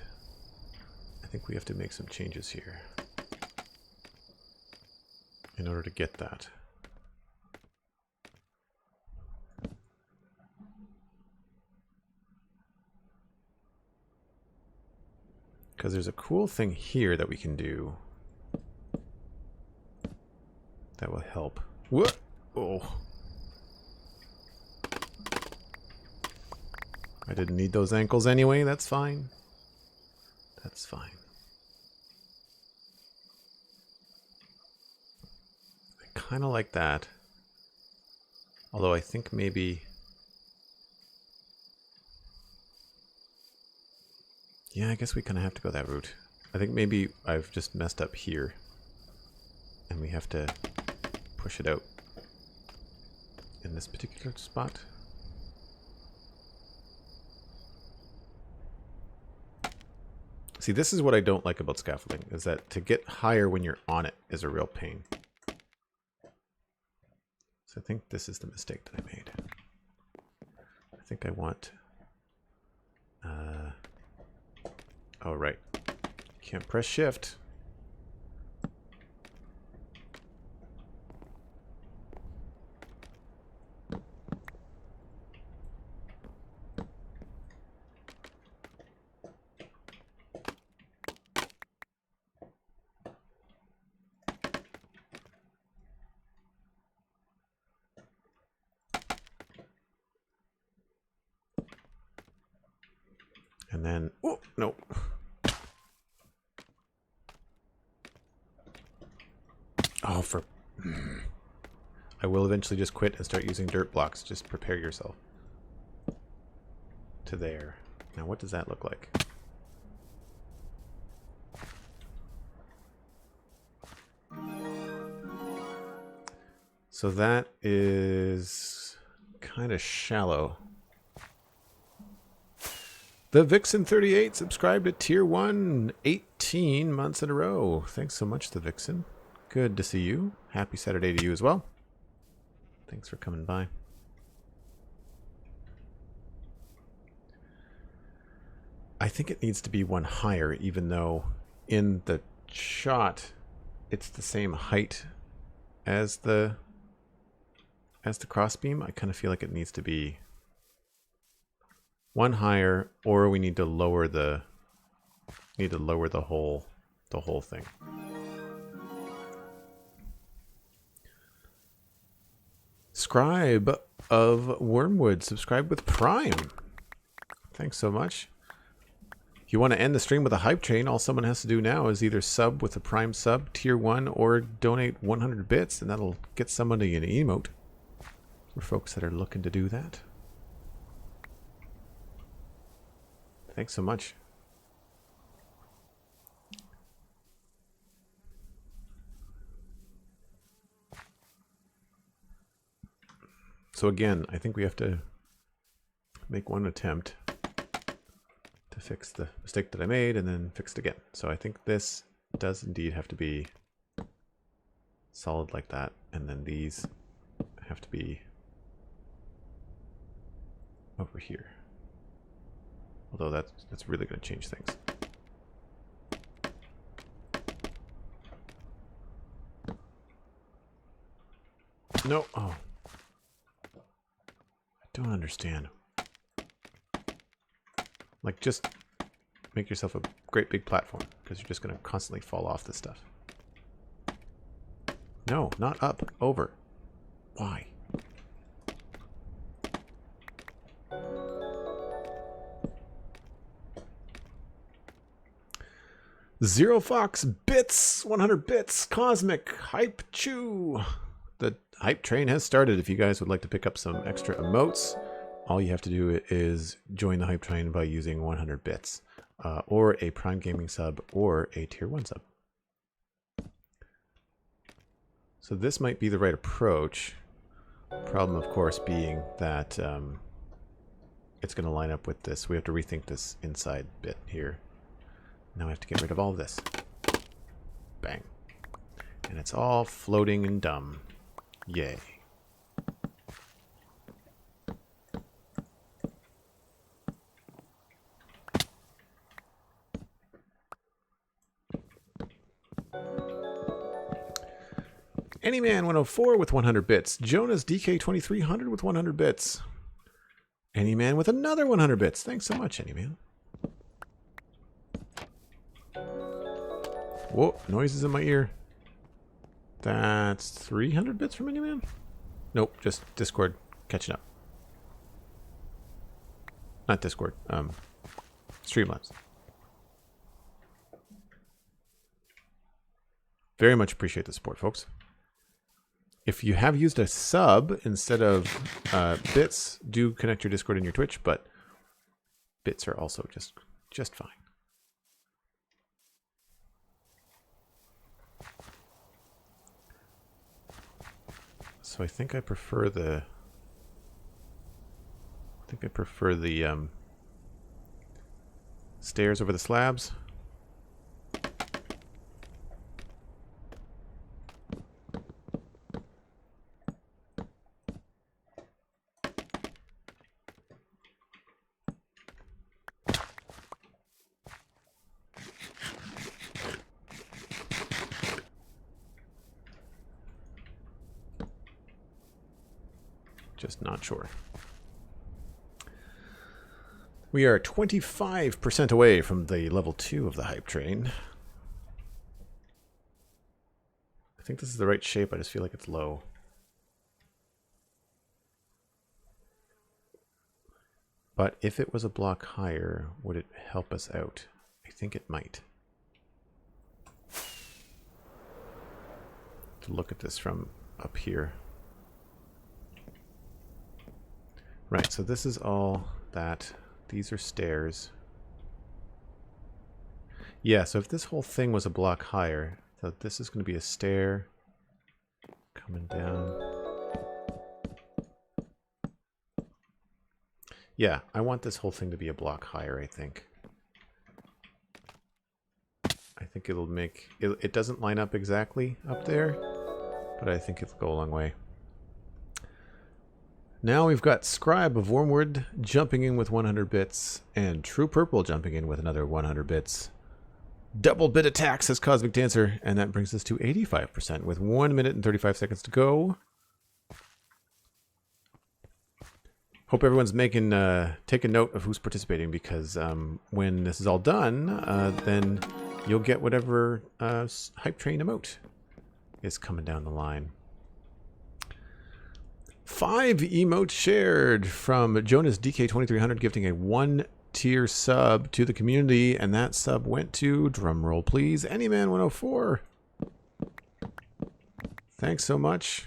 Speaker 1: I think we have to make some changes here in order to get that. Because there's a cool thing here that we can do that will help. Whoa! Oh. I didn't need those ankles anyway, that's fine. That's fine. I kind of like that. Although I think maybe... Yeah, I guess we kind of have to go that route. I think maybe I've just messed up here. And we have to push it out in this particular spot. See, this is what I don't like about scaffolding, is that to get higher when you're on it is a real pain. So I think this is the mistake that I made. I think I want... oh, right. Can't press shift. And then, oh, no. Oh, for... I will eventually just quit and start using dirt blocks. Just prepare yourself. To there. Now, what does that look like? So that is kind of shallow. The Vixen 38 subscribed to Tier 1 18 months in a row. Thanks so much, The Vixen. Good to see you. Happy Saturday to you as well. Thanks for coming by. I think it needs to be one higher, even though in the shot it's the same height as the crossbeam. I kind of feel like it needs to be one higher, or we need to lower the whole thing. Scribe of Wormwood, subscribe with Prime. Thanks so much. If you want to end the stream with a hype train, all someone has to do now is either sub with a Prime sub, tier 1, or donate 100 bits, and that'll get somebody an emote for folks that are looking to do that. Thanks so much. So again, I think we have to make one attempt to fix the mistake that I made and then fix it again. So I think this does indeed have to be solid like that, and then these have to be over here. Although that's really going to change things. No, oh. I don't understand. Like, just make yourself a great big platform, because you're just going to constantly fall off this stuff. No, not up, over. Why? Zero Fox bits, 100 bits, Cosmic Hype Chew. The hype train has started. If you guys would like to pick up some extra emotes, all you have to do is join the hype train by using 100 bits, or a Prime Gaming sub, or a tier 1 sub. So this might be the right approach. Problem, of course, being that it's going to line up with this. We have to rethink this inside bit here. Now I have to get rid of all of this. Bang. And it's all floating and dumb. Yay. Anyman 104 with 100 bits. Jonas DK 2300 with 100 bits. Anyman with another 100 bits. Thanks so much, Anyman. Whoa, noises in my ear. That's 300 bits from Anyman? Nope, just Discord catching up. Not Discord, Streamlabs. Very much appreciate the support, folks. If you have used a sub instead of bits, do connect your Discord and your Twitch, but bits are also just fine. So I think I prefer the stairs over the slabs. Just not sure. We are 25% away from the level 2 of the hype train. I think this is the right shape. I just feel like it's low. But if it was a block higher, would it help us out? I think it might. To look at this from up here. Right, so this is all that. These are stairs. Yeah, so if this whole thing was a block higher, so this is going to be a stair coming down. Yeah, I want this whole thing to be a block higher, I think. I think it'll make... It doesn't line up exactly up there, but I think it'll go a long way. Now we've got Scribe of Wormwood jumping in with 100 bits, and True Purple jumping in with another 100 bits. Double bit attack, says Cosmic Dancer, and that brings us to 85% with 1 minute and 35 seconds to go. Hope everyone's taking note of who's participating, because when this is all done, then you'll get whatever hype train emote is coming down the line. 5 emotes shared from Jonas DK 2300, gifting a 1 tier sub to the community, and that sub went to, drumroll please, Anyman104. Thanks so much.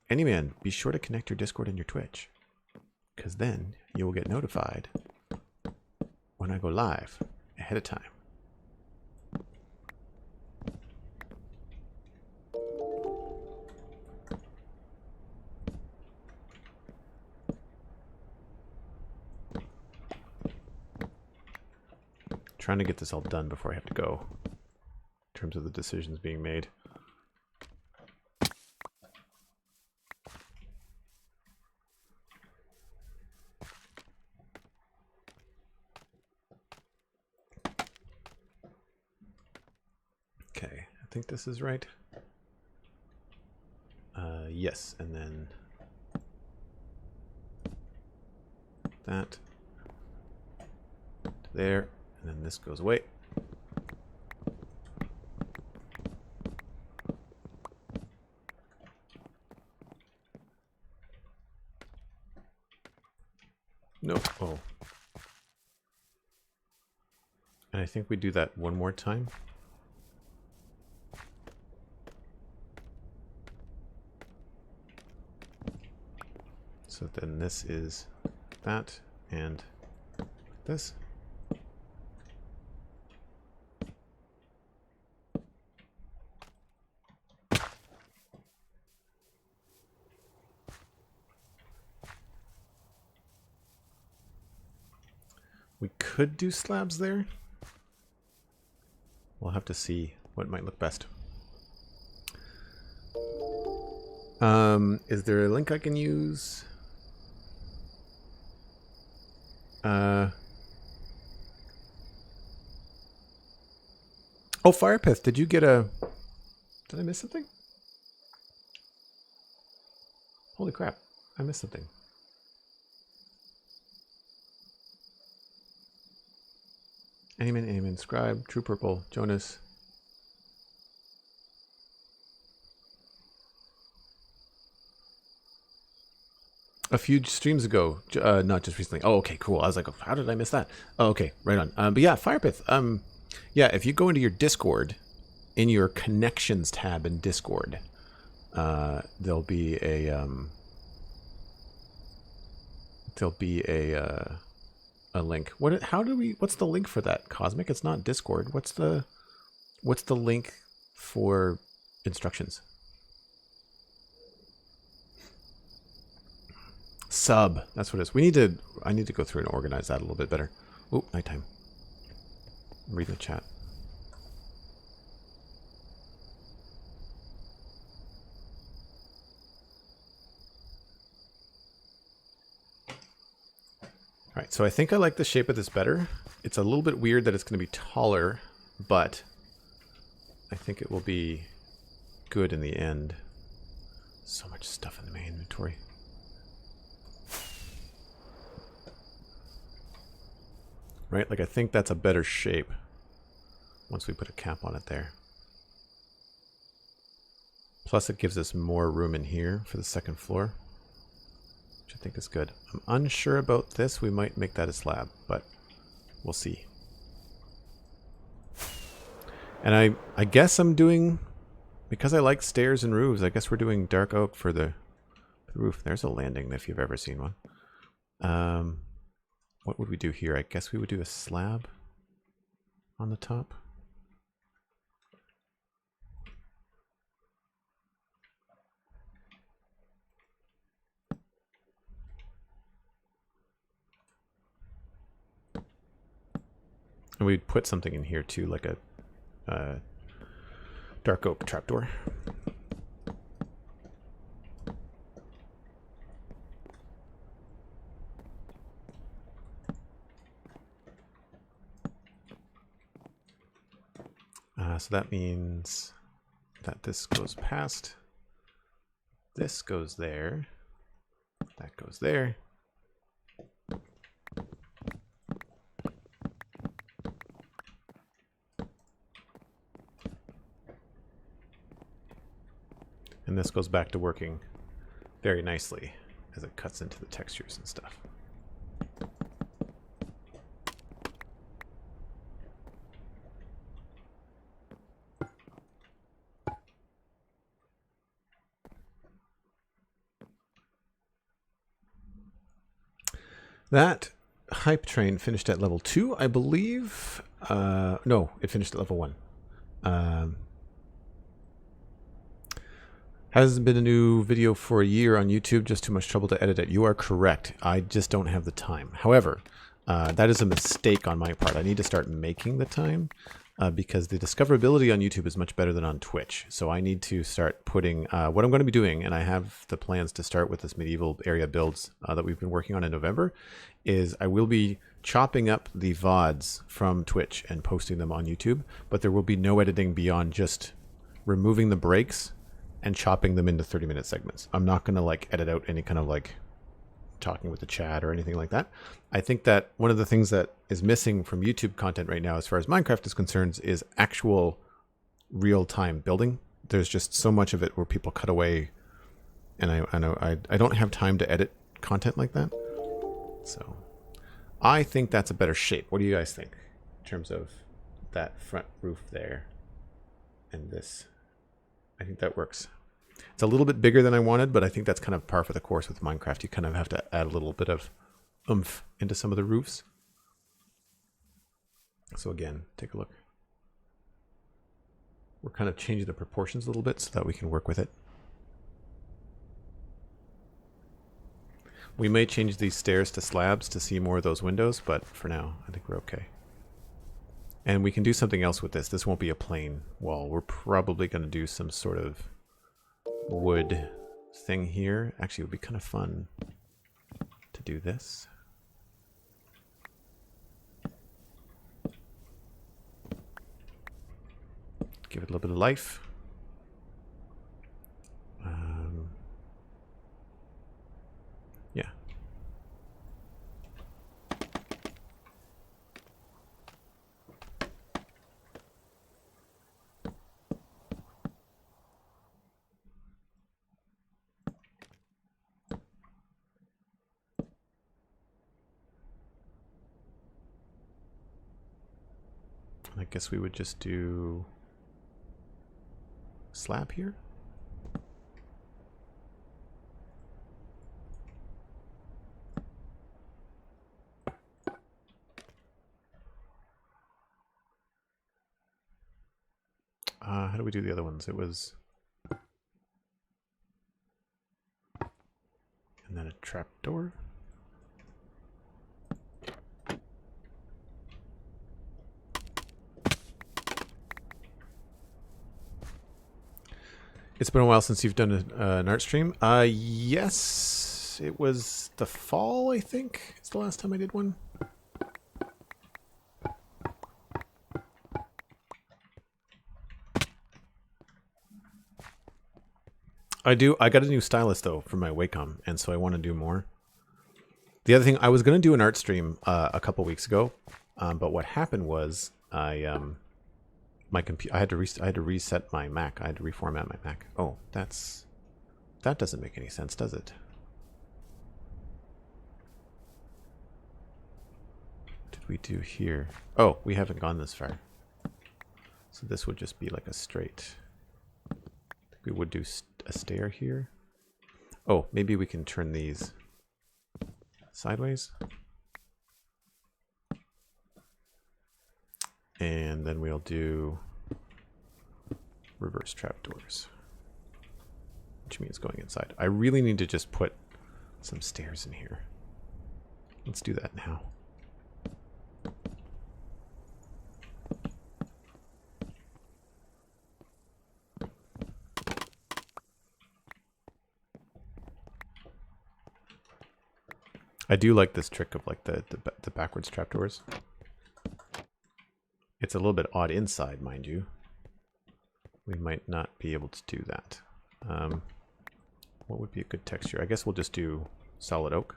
Speaker 1: Anyman, be sure to connect your Discord and your Twitch, because then you will get notified when I go live ahead of time. Trying to get this all done before I have to go, in terms of the decisions being made. Okay, I think this is right. Yes, and then that to there, and then this goes away. Nope. Oh. And I think we do that one more time. So then this is that and this. We could do slabs there. We'll have to see what might look best. Is there a link I can use? Oh, Firepith, did you get a... Did I miss something? Holy crap, I missed something. Anyman, Scribe, True Purple, Jonas. A few streams ago, not just recently. Oh, okay, cool. I was like, how did I miss that? Oh, okay, right on. But yeah, Firepith. Yeah, if you go into your Discord, in your connections tab in Discord, there'll be a link. What's the link for that, Cosmic? It's not Discord. What's the link for instructions? Sub. That's what it is. I need to go through and organize that a little bit better. Oh, nighttime. Read the chat. All right, so I think I like the shape of this better. It's a little bit weird that it's going to be taller, but I think it will be good in the end. So much stuff in my inventory. Right, like I think that's a better shape once we put a cap on it there. Plus it gives us more room in here for the second floor, which I think is good. I'm unsure about this. We might make that a slab, but we'll see. And I guess I'm doing, because I like stairs and roofs, I guess we're doing dark oak for the roof. There's a landing if you've ever seen one. What would we do here? I guess we would do a slab on the top. And we'd put something in here too, like a dark oak trapdoor. So that means that this goes past, this goes there, that goes there. And this goes back to working very nicely as it cuts into the textures and stuff. That hype train finished at level 2, I believe. No, it finished at level 1. Hasn't been a new video for a year on YouTube, just too much trouble to edit it. You are correct. I just don't have the time. However, that is a mistake on my part. I need to start making the time because the discoverability on YouTube is much better than on Twitch. So I need to start putting what I'm going to be doing, and I have the plans to start with this medieval area builds that we've been working on in November, is I will be chopping up the VODs from Twitch and posting them on YouTube, but there will be no editing beyond just removing the breaks and chopping them into 30-minute segments. I'm not going to like edit out any kind of like talking with the chat or anything like that. I think that one of the things that is missing from YouTube content right now, as far as Minecraft is concerned, is actual real-time building. There's just so much of it where people cut away, and I don't have time to edit content like that. So I think that's a better shape. What do you guys think in terms of that front roof there and this? I think that works. It's a little bit bigger than I wanted, but I think that's kind of par for the course with Minecraft. You kind of have to add a little bit of oomph into some of the roofs. So again, take a look. We're kind of changing the proportions a little bit so that we can work with it. We may change these stairs to slabs to see more of those windows, but for now, I think we're okay. And we can do something else with this. This won't be a plain wall. We're probably going to do some sort of wood thing here. Actually, it would be kind of fun to do this. Give it a little bit of life. Yeah. I guess we would just do slab here. How do we do the other ones? It was... and then a trapdoor. It's been a while since you've done an art stream. Yes, it was the fall, I think. It's the last time I did one. I got a new stylus though for my Wacom, and so I want to do more. The other thing, I was going to do an art stream a couple weeks ago, but what happened was my computer, I had to reset my Mac. I had to reformat my Mac. Oh, that doesn't make any sense, does it? What did we do here? Oh, we haven't gone this far. So this would just be like a straight. I think we would do a stair here. Oh, maybe we can turn these sideways. And then we'll do reverse trapdoors, which means going inside. I really need to just put some stairs in here. Let's do that now. I do like this trick of like the backwards trapdoors. It's a little bit odd inside, mind you. We might not be able to do that. What would be a good texture? I guess we'll just do solid oak.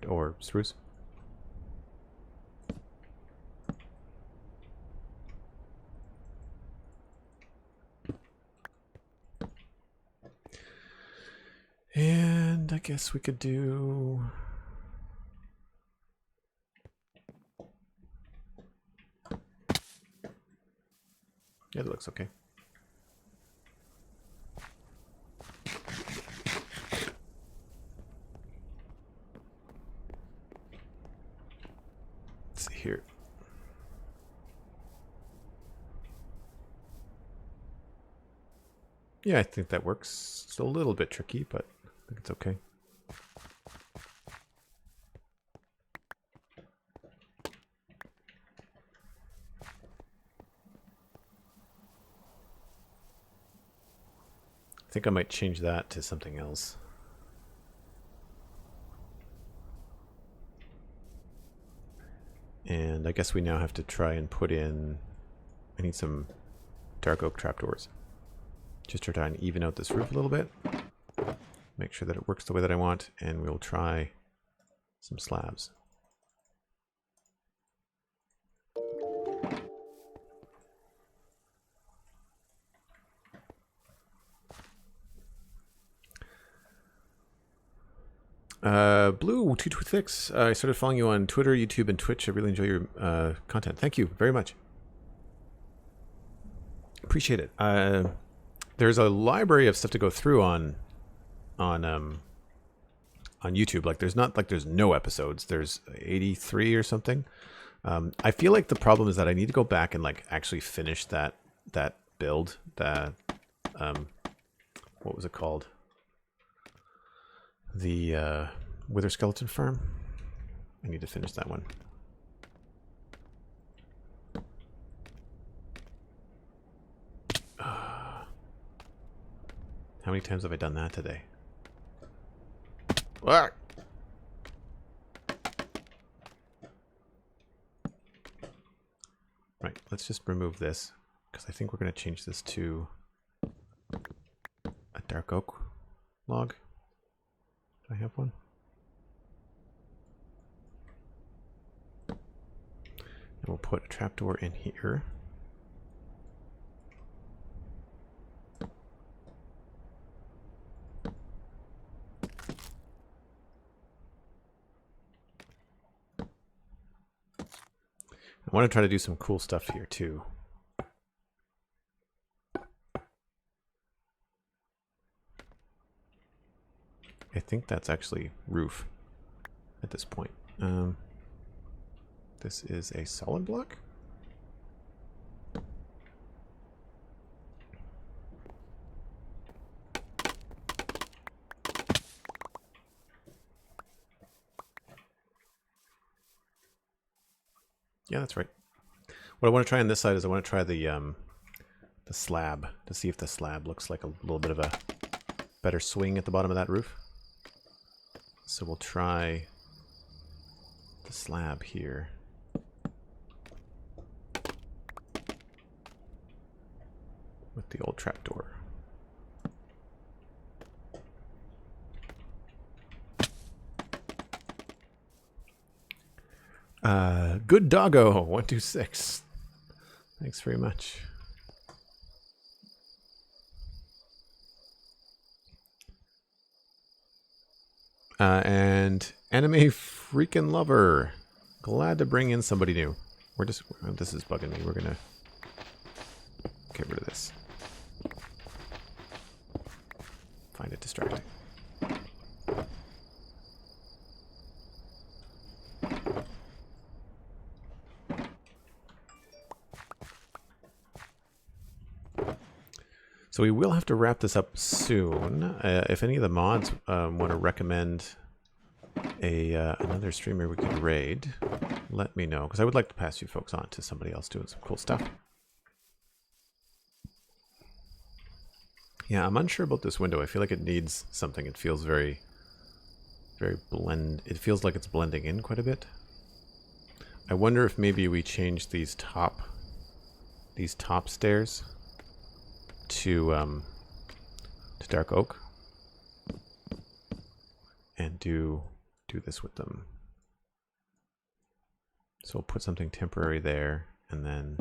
Speaker 1: Or spruce. And I guess we could do... yeah, that looks okay. Yeah, I think that works. It's a little bit tricky, but I think it's okay. I think I might change that to something else. And I guess we now have to try and put in... I need some dark oak trapdoors. Just to try and even out this roof a little bit. Make sure that it works the way that I want, and we'll try some slabs. Blue226, I started following you on Twitter, YouTube, and Twitch. I really enjoy your content. Thank you very much. Appreciate it. There's a library of stuff to go through on YouTube. Like there's not like there's no episodes. There's 83 or something. I feel like the problem is that I need to go back and like actually finish that build. That what was it called? The Wither Skeleton Farm. I need to finish that one. How many times have I done that today? Ah! Right, let's just remove this, because I think we're going to change this to a dark oak log. Do I have one? And we'll put a trapdoor in here. I want to try to do some cool stuff here too. I think that's actually roof at this point. This is a solid block. Yeah, that's right. What I want to try on this side is I want to try the slab to see if the slab looks like a little bit of a better swing at the bottom of that roof. So we'll try the slab here. With the old trapdoor. Good doggo 126. Thanks very much. And anime freaking lover. Glad to bring in somebody new. We're just this is bugging me. We're gonna get rid of this. Find it distracting. So we will have to wrap this up soon. If any of the mods want to recommend another streamer we could raid, let me know, because I would like to pass you folks on to somebody else doing some cool stuff. Yeah, I'm unsure about this window. I feel like it needs something. It feels very, very blend. It feels like it's blending in quite a bit. I wonder if maybe we change these top stairs to dark oak and do this with them. So we'll put something temporary there, and then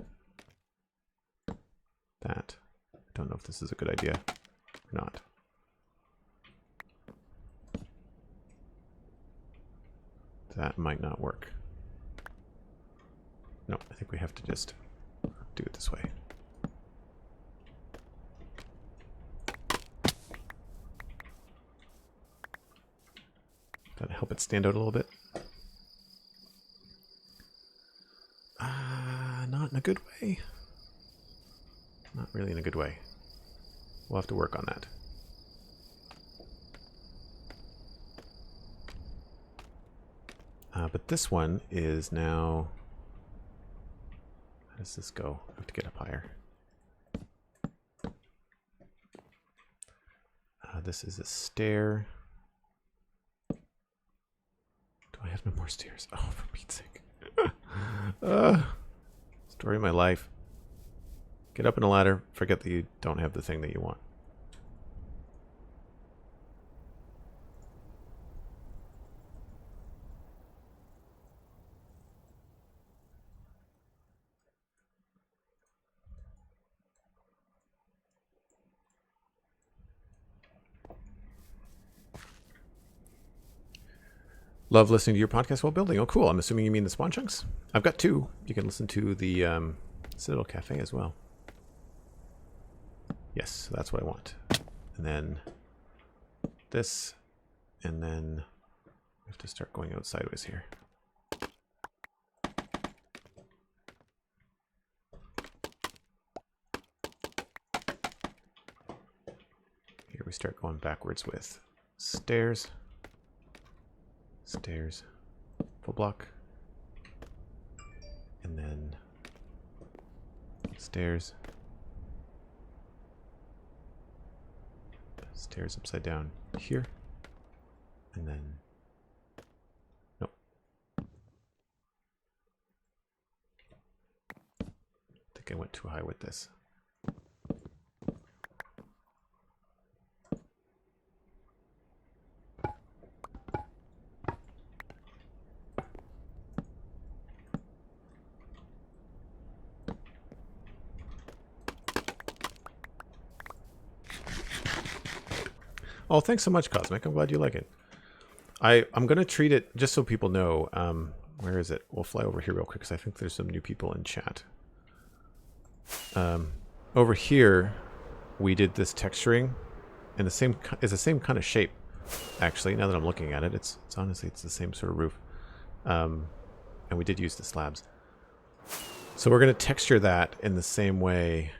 Speaker 1: that. I don't know if this is a good idea or not. That might not work. No, I think we have to just do it this way. That'll help it stand out a little bit. Not in a good way. Not really in a good way. We'll have to work on that. But this one is now... How does this go? I have to get up higher. This is a stair. Do I have no more stairs? Oh, for Pete's sake. Story of my life. Get up in a ladder, forget that you don't have the thing that you want. Love listening to your podcast while building. Oh, cool. I'm assuming you mean the Spawn Chunks? I've got two. You can listen to the Citadel Cafe as well. Yes, that's what I want. And then this, and then we have to start going out sideways here. Here we start going backwards with stairs. Stairs, full block, and then stairs, stairs upside down here, and then, nope. I think I went too high with this. Oh, thanks so much, Cosmic. I'm glad you like it. I'm going to treat it, just so people know, where is it? We'll fly over here real quick because I think there's some new people in chat. Over here, we did this texturing in the same, it's the same kind of shape, actually, now that I'm looking at it. It's honestly, it's the same sort of roof. And we did use the slabs. So we're going to texture that in the same way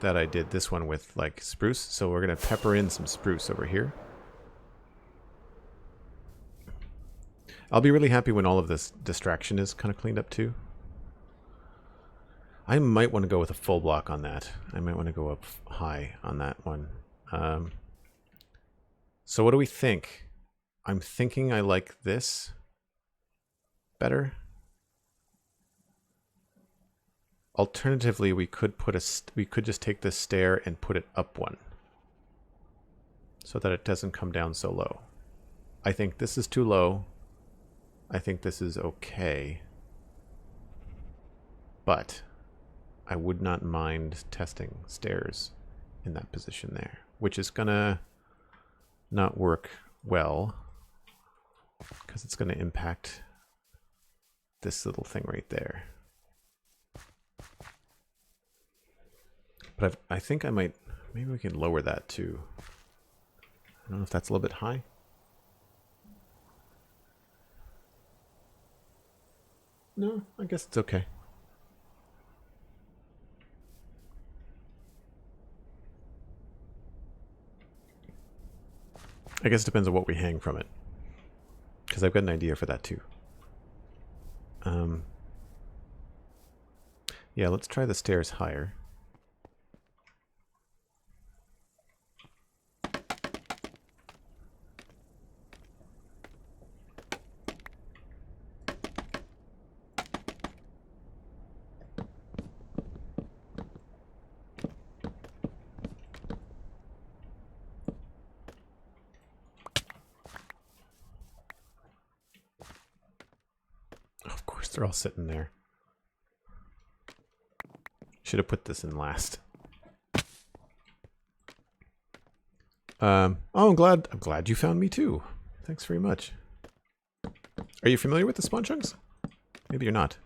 Speaker 1: that I did this one with like spruce. So we're going to pepper in some spruce over here. I'll be really happy when all of this distraction is kind of cleaned up too. I might want to go with a full block on that. I might want to go up high on that one. So what do we think? I'm thinking I like this better. Alternatively, we could just take this stair and put it up one so that it doesn't come down so low. I think this is too low. I think this is okay. But I would not mind testing stairs in that position there, which is gonna not work well because it's gonna impact this little thing right there. But I think I might, maybe we can lower that too. I don't know if that's a little bit high. No, I guess it's okay. I guess it depends on what we hang from it, because I've got an idea for that too. Yeah, let's try the stairs higher. Of course, they're all sitting there. Should have put this in last. Oh, I'm glad you found me too. Thanks very much. Are you familiar with the Spawn Chunks? Maybe you're not.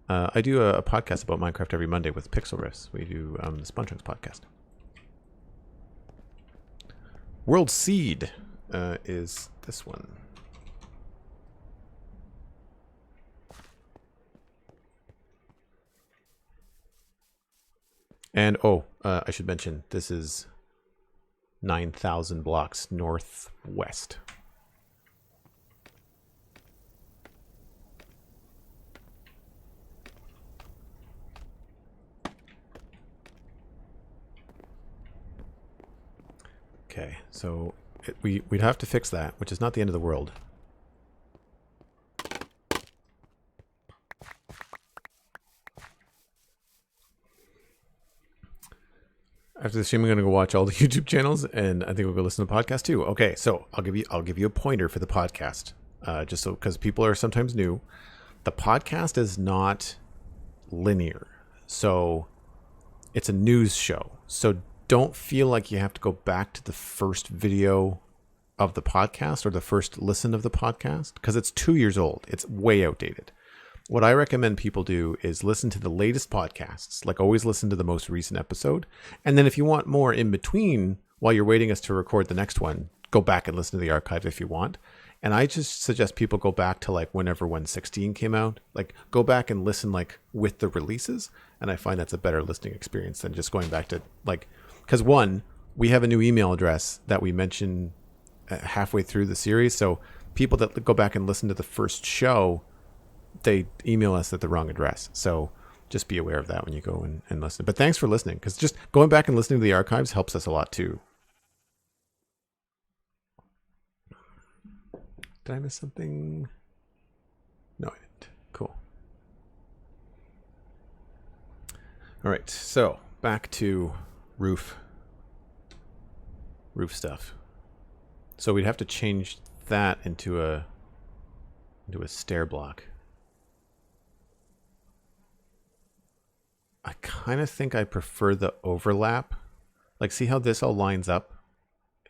Speaker 1: I do a podcast about Minecraft every Monday with Pixel Riffs. We do the Spawn Chunks podcast. World Seed is this one. And I should mention, this is 9,000 blocks northwest. Okay, so we'd have to fix that, which is not the end of the world. After the stream, I'm going to go watch all the YouTube channels, and I think we'll go listen to the podcast too. Okay, so I'll give you a pointer for the podcast, just so, because people are sometimes new. The podcast is not linear, so it's a news show. So don't feel like you have to go back to the first video of the podcast or the first listen of the podcast, because it's 2 years old. It's way outdated. What I recommend people do is listen to the latest podcasts, like always listen to the most recent episode. And then if you want more in between while you're waiting us to record the next one, go back and listen to the archive if you want. And I just suggest people go back to like whenever 116 came out, like go back and listen like with the releases. And I find that's a better listening experience than just going back to like, because one, we have a new email address that we mentioned halfway through the series. So people that go back and listen to the first show, they email us at the wrong address. So just be aware of that when you go and listen. But thanks for listening, because just going back and listening to the archives helps us a lot too. Did I miss something? No, I didn't. Cool. All right, so back to roof stuff. So we'd have to change that into a stair block. I kind of think I prefer the overlap. Like, see how this all lines up?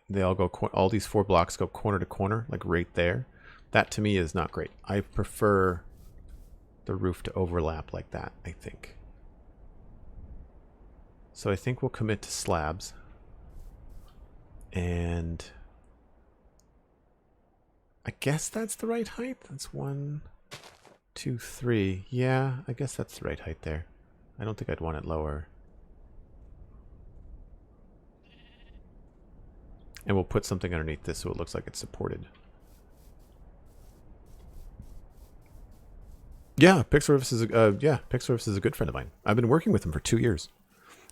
Speaker 1: They all go, all these 4 blocks go corner to corner, like right there. That to me is not great. I prefer the roof to overlap like that, I think. So I think we'll commit to slabs. And I guess that's the right height. That's 1, 2, 3. Yeah, I guess that's the right height there. I don't think I'd want it lower. And we'll put something underneath this so it looks like it's supported. Yeah, Pixelriffs is a good friend of mine. I've been working with him for 2 years,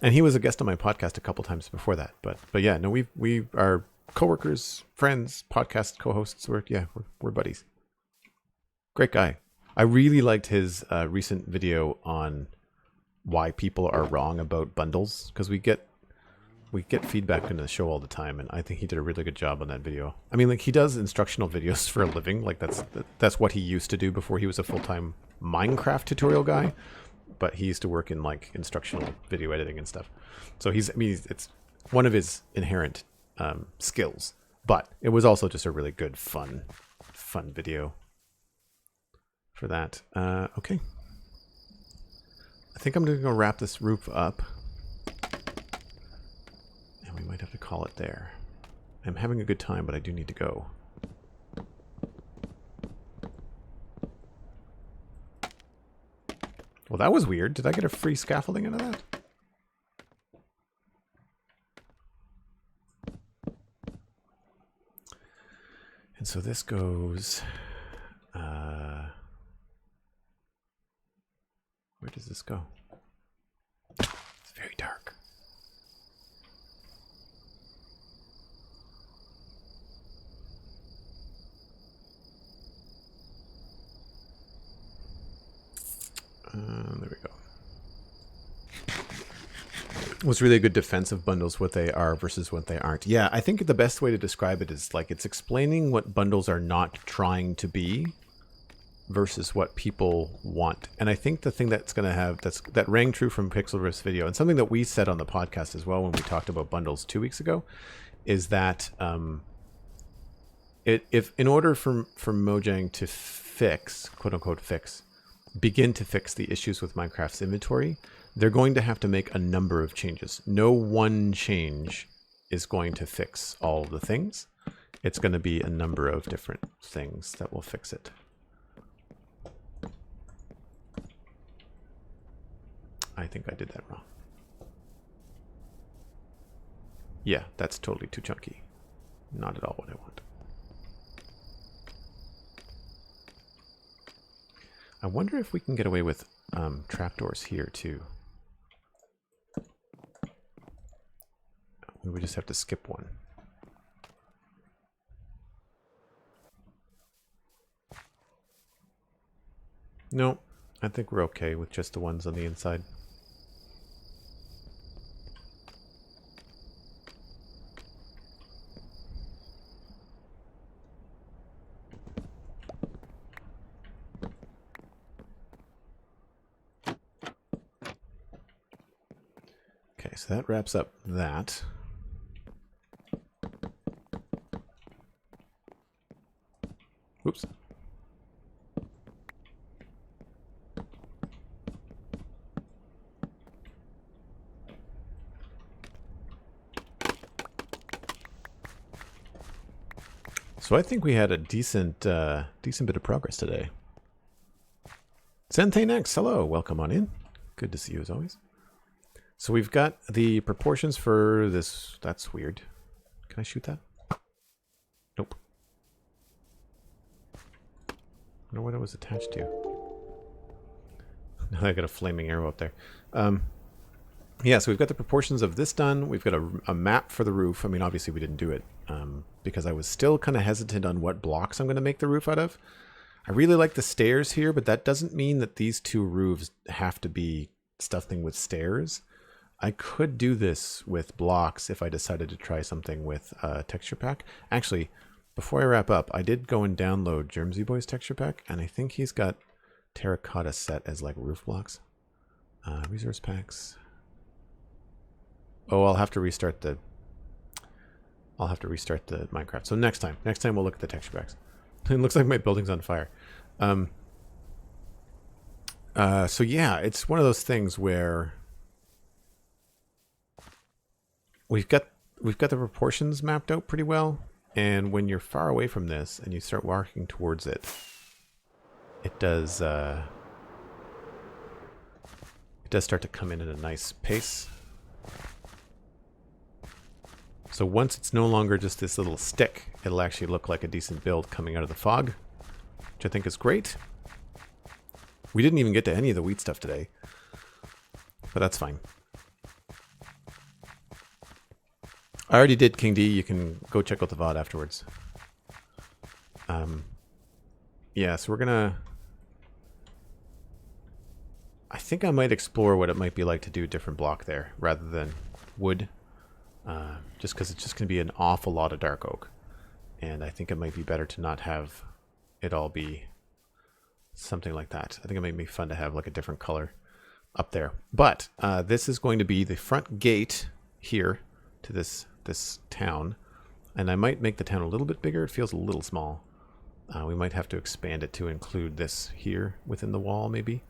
Speaker 1: and he was a guest on my podcast a couple times before that. But yeah, no, we are coworkers, friends, podcast co-hosts. We're buddies. Great guy. I really liked his recent video on why people are wrong about bundles, because we get feedback in the show all the time, and I think he did a really good job on that video. I mean, like, he does instructional videos for a living. Like, that's what he used to do before he was a full-time Minecraft tutorial guy. But he used to work in like instructional video editing and stuff. So it's one of his inherent skills. But it was also just a really good, fun video for that. Okay. I think I'm going to go wrap this roof up. And we might have to call it there. I'm having a good time, but I do need to go. Well, that was weird. Did I get a free scaffolding out of that? And so this goes... where does this go? It's very dark. There we go. What's really a good defense of bundles, what they are versus what they aren't. Yeah, I think the best way to describe it is like it's explaining what bundles are not trying to be versus what people want. And I think the thing that's going to have that rang true from Pixelriff's video, and something that we said on the podcast as well when we talked about bundles 2 weeks ago, is that if in order for Mojang to fix, quote unquote begin to fix the issues with Minecraft's inventory, they're going to have to make a number of changes. No one change is going to fix all the things. It's going to be a number of different things that will fix it. I think I did that wrong. Yeah, that's totally too chunky. Not at all what I want. I wonder if we can get away with trapdoors here too. We would just have to skip one. No, I think we're okay with just the ones on the inside. Okay, so that wraps up that. Oops. So I think we had a decent bit of progress today. Sentane X, hello, welcome on in. Good to see you as always. So we've got the proportions for this. That's weird. Can I shoot that? Nope. I wonder what it was attached to. Now I got a flaming arrow up there. Yeah, so we've got the proportions of this done. We've got a map for the roof. I mean, obviously we didn't do it because I was still kind of hesitant on what blocks I'm going to make the roof out of. I really like the stairs here, but that doesn't mean that these two roofs have to be stuffing with stairs. I could do this with blocks if I decided to try something with texture pack. Actually, before I wrap up, I did go and download Germsy Boy's texture pack, and I think he's got terracotta set as like roof blocks. Resource packs. Oh, I'll have to restart the Minecraft. So next time we'll look at the texture packs. It looks like my building's on fire. So yeah, it's one of those things where we've got the proportions mapped out pretty well, and when you're far away from this and you start walking towards it, it does start to come in at a nice pace. So once it's no longer just this little stick, it'll actually look like a decent build coming out of the fog, which I think is great. We didn't even get to any of the wheat stuff today, but that's fine. I already did King D. You can go check out the VOD afterwards. Yeah, so we're gonna... I think I might explore what it might be like to do a different block there rather than wood. Just because it's just going to be an awful lot of dark oak. And I think it might be better to not have it all be something like that. I think it might be fun to have like a different color up there. But this is going to be the front gate here to this town. And I might make the town a little bit bigger. It feels a little small. We might have to expand it to include this here within the wall maybe.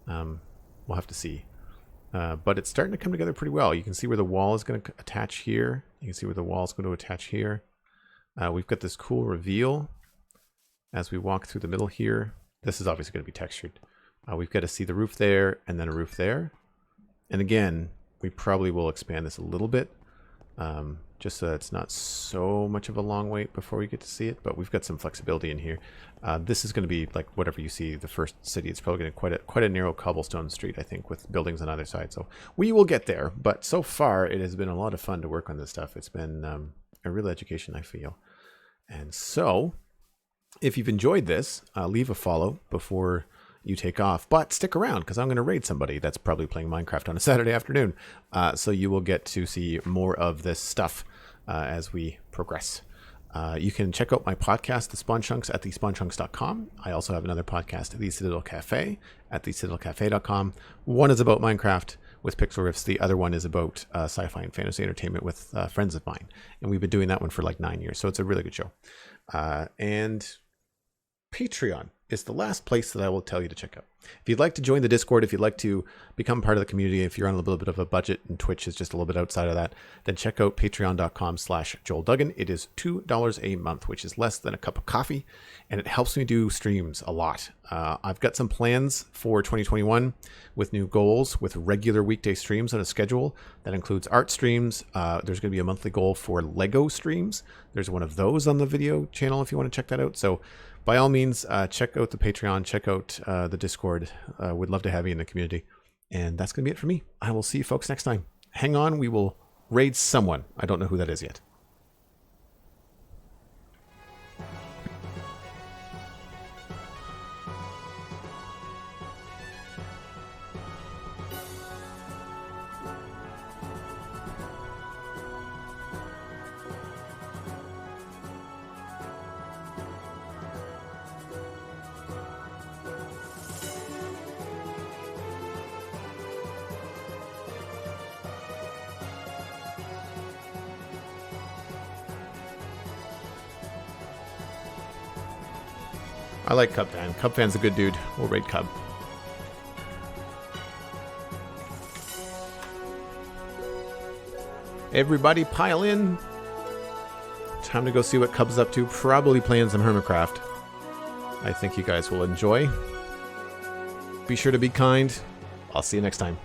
Speaker 1: We'll have to see. But it's starting to come together pretty well. You can see where the wall is going to attach here. You can see where the wall is going to attach here. We've got this cool reveal as we walk through the middle here. This is obviously going to be textured. We've got to see the roof there and then a roof there. And again, we probably will expand this a little bit. Just so that it's not so much of a long wait before we get to see it. But we've got some flexibility in here. This is going to be like whatever you see the first city. It's probably going to be quite a narrow cobblestone street, I think, with buildings on either side. So we will get there. But so far, it has been a lot of fun to work on this stuff. It's been a real education, I feel. And so, if you've enjoyed this, leave a follow before you take off. But stick around, because I'm going to raid somebody that's probably playing Minecraft on a Saturday afternoon. So you will get to see more of this stuff as we progress. You can check out my podcast, The Spawn Chunks, at thespawnchunks.com. I also have another podcast, The Citadel Cafe, at thecitadelcafe.com. One is about Minecraft with Pixel Riffs. The other one is about sci-fi and fantasy entertainment with friends of mine. And we've been doing that one for like 9 years. So it's a really good show. And Patreon is the last place that I will tell you to check out. If you'd like to join the Discord, if you'd like to become part of the community, if you're on a little bit of a budget and Twitch is just a little bit outside of that, then check out patreon.com/JoelDuggan. It is $2 a month, which is less than a cup of coffee, and it helps me do streams a lot. I've got some plans for 2021 with new goals, with regular weekday streams on a schedule. That includes art streams. There's going to be a monthly goal for Lego streams. There's one of those on the video channel if you want to check that out. So by all means, check out the Patreon, check out the Discord. We'd love to have you in the community. And that's going to be it for me. I will see you folks next time. Hang on, we will raid someone. I don't know who that is yet. I like Cub Fan. Cub Fan's a good dude. We'll raid Cub. Everybody pile in. Time to go see what Cub's up to. Probably playing some Hermitcraft. I think you guys will enjoy. Be sure to be kind. I'll see you next time.